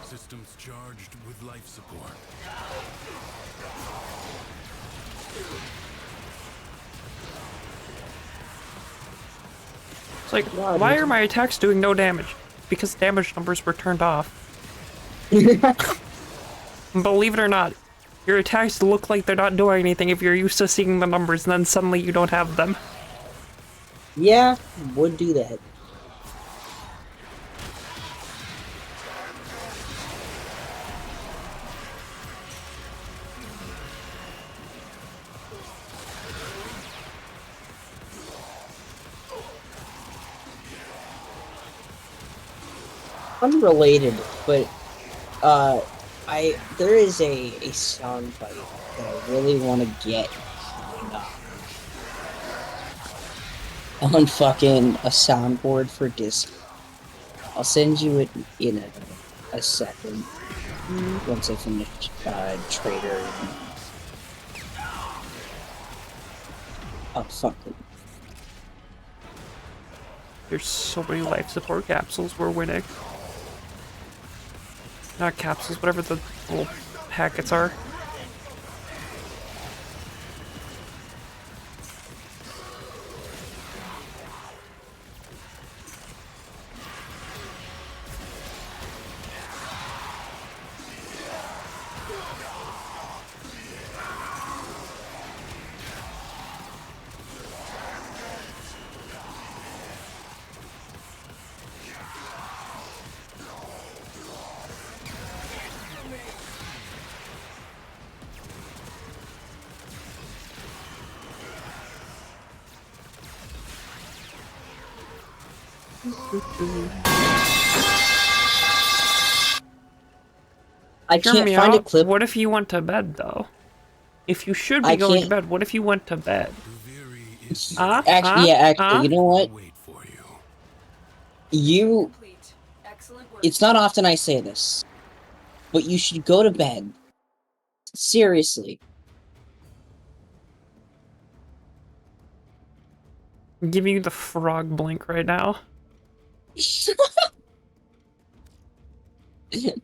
Systems charged with life support. It's like, why are my attacks doing no damage? Because damage numbers were turned off. Believe it or not, your attacks look like they're not doing anything if you're used to seeing the numbers and then suddenly you don't have them. Yeah, would do that. Unrelated, but there is a sound bite that I really want to get on fucking a soundboard for Disc. I'll send you it in a second once I finish Trader. Oh fuck it. There's so many life support capsules we're winning. Not capsules, whatever the little packets are. I Hear can't me find a out. clip. What if you went to bed, though? If you should be I going to can't- bed, what if you went to bed? Actually, you know what? Wait for you. You. Complete. Excellent work. It's not often I say this, but you should go to bed. Seriously. I'm giving you the frog blink right now.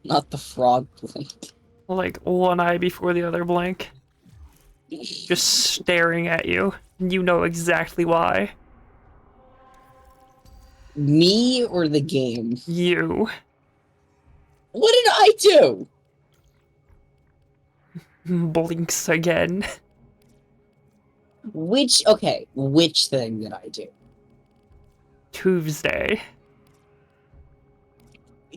Not the frog blink. Like one eye before the other blink. Just staring at you. You know exactly why. Me or the game? You. What did I do? Blinks again. Which thing did I do? Tuesday.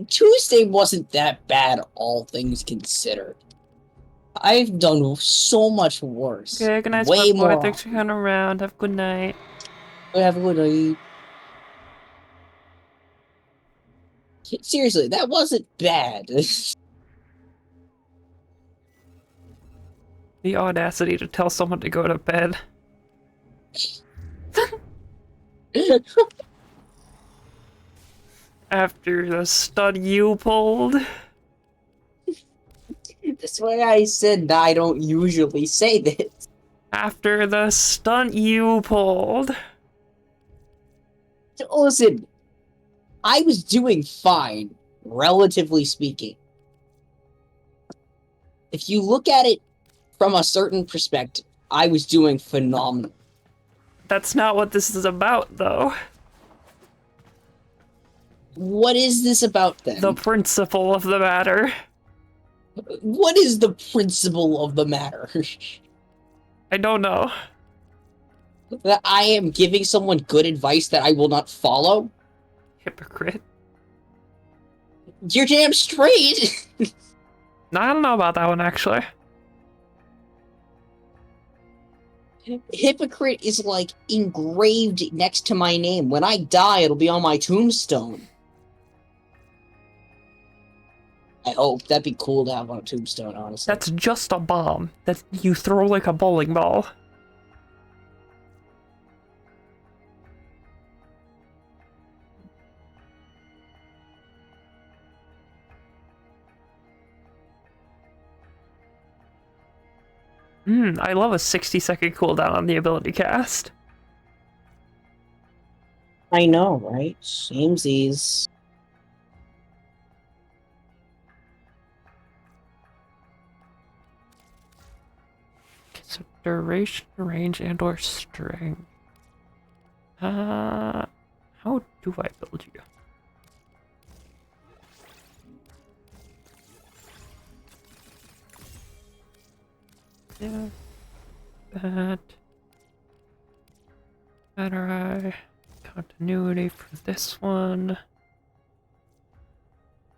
Tuesday wasn't that bad, all things considered. I've done so much worse. Okay, good night, Way Spark more. Boy. Thanks for coming around. Have a good night. Have a good night. Seriously, that wasn't bad. The audacity to tell someone to go to bed. After the stud you pulled. That's why I said I don't usually say this. After the stunt you pulled. Listen, I was doing fine, relatively speaking. If you look at it from a certain perspective, I was doing phenomenal. That's not what this is about, though. What is this about then? The principle of the matter. What is the principle of the matter? I don't know. That I am giving someone good advice that I will not follow? Hypocrite. You're damn straight! No, I don't know about that one, actually. Hypocrite is like engraved next to my name. When I die, it'll be on my tombstone. I hope. That'd be cool to have on a tombstone, honestly. That's just a bomb that you throw like a bowling ball. I love a 60-second cooldown on the ability cast. I know, right? Samesies. So duration, range, and or strength. How do I build you? Yeah. That. Better continuity for this one.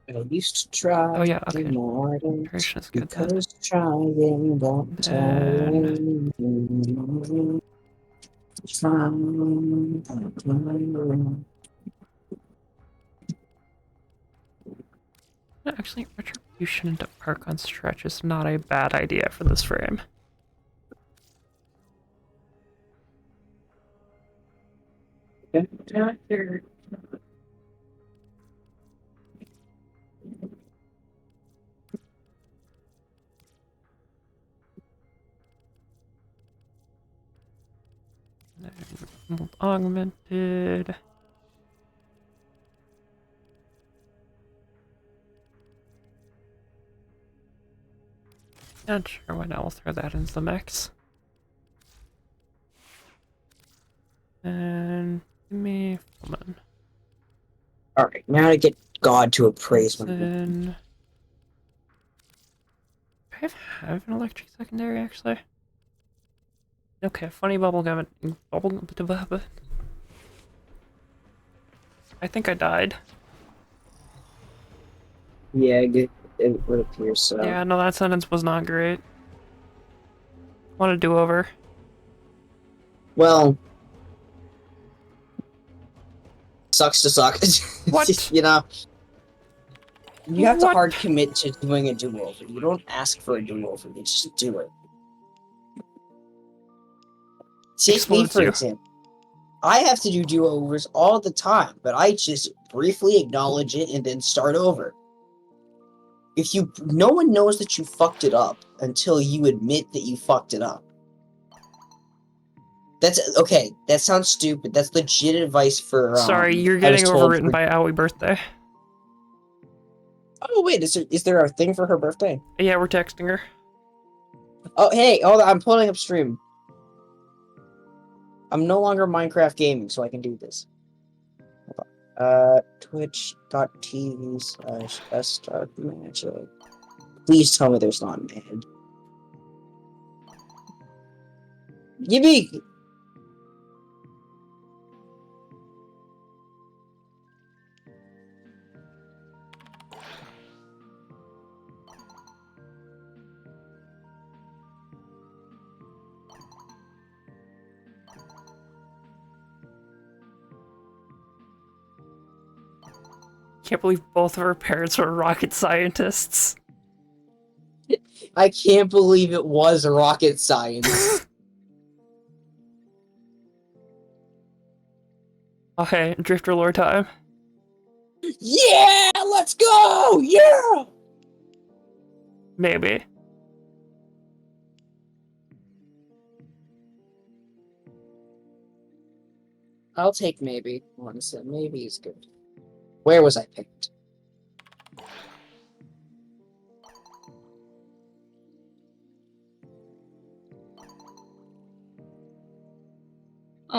I used to try. Oh yeah, okay. More Duration is good then. because trying won't Then... Actually, retribution into arc on stretch is not a bad idea for this frame. Augmented. Not sure why not. We'll throw that into the mix. And give me woman. Alright, now to get God to appraise my Then do I have an electric secondary actually? Okay, funny bubblegum. I think I died. Yeah, it would appear so. Yeah, no, that sentence was not great. Want a do-over? Well, sucks to suck. What? You know? You have to What? hard commit to doing a do-over. You don't ask for a do-over, you just do it. Take me, Explodes for you. example. I have to do do-overs all the time, but I just briefly acknowledge it and then start over. No one knows that you fucked it up until you admit that you fucked it up. That's okay. That sounds stupid. That's legit advice for. Sorry, you're I was getting told overwritten for... by Owie birthday. Oh wait, is there a thing for her birthday? Yeah, we're texting her. Oh hey, hold on, I'm pulling up stream. I'm no longer Minecraft gaming, so I can do this. Twitch.tv/SDarkMagin't. Please tell me there's not an ad. Yippee! Can't believe both of her parents were rocket scientists. I can't believe it was rocket science. Okay, Drifter lore time. Yeah! Let's go! Yeah! Maybe. I'll take maybe. Honestly, maybe is good. Where was I picked?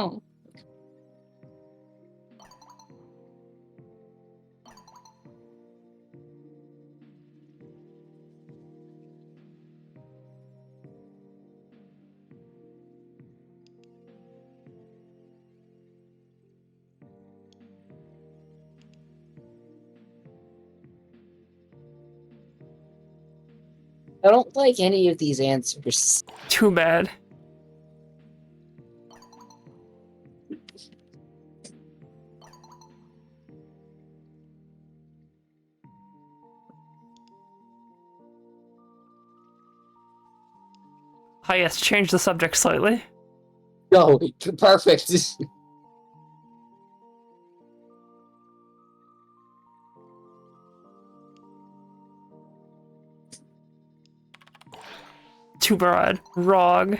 Oh. I don't like any of these answers. Too bad. Ah, yes, change the subject slightly. No, perfect. Too broad. Wrong.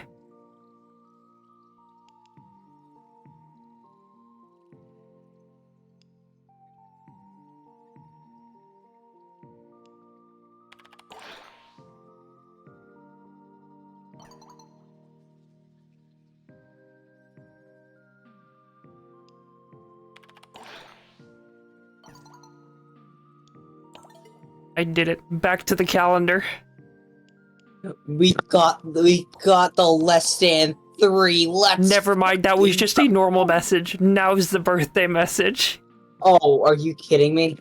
I did it. Back to the calendar. We got the less than 3. Let's. Never mind, that was just a normal message. Now's the birthday message. Oh, are you kidding me?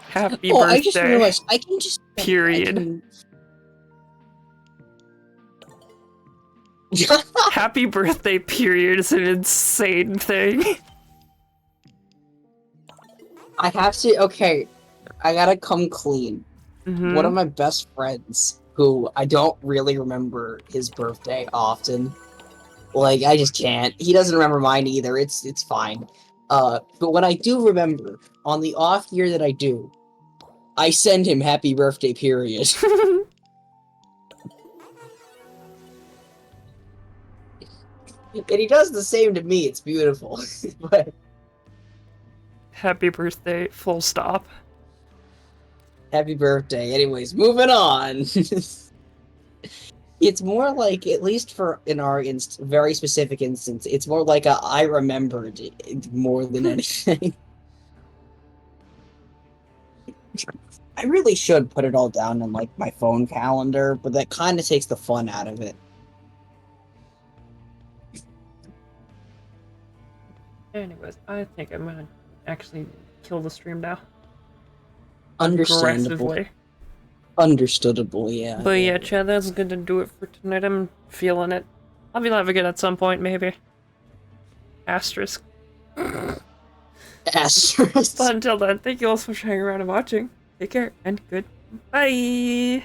Happy Oh, birthday. I just realized I can just. Period. Happy birthday, period, is an insane thing. I have to. Okay, I gotta come clean. Mm-hmm. One of my best friends, who I don't really remember his birthday often. Like, I just can't. He doesn't remember mine either. It's fine. But when I do remember, on the off year that I do, I send him happy birthday, period. And he does the same to me. It's beautiful. But Happy birthday, full stop. happy birthday. Anyways, moving on. It's more like, at least for in our very specific instance, it's more like a I remembered it more than anything. I really should put it all down in like my phone calendar, but that kind of takes the fun out of it. Anyways, I think I'm gonna actually kill the stream now. Understandable. Aggressively. Understandable, yeah. But yeah, Chad, that's gonna do it for tonight. I'm feeling it. I'll be live again at some point, maybe. Asterisk. Asterisk. But until then, thank you all so much for hanging around and watching. Take care, and goodbye!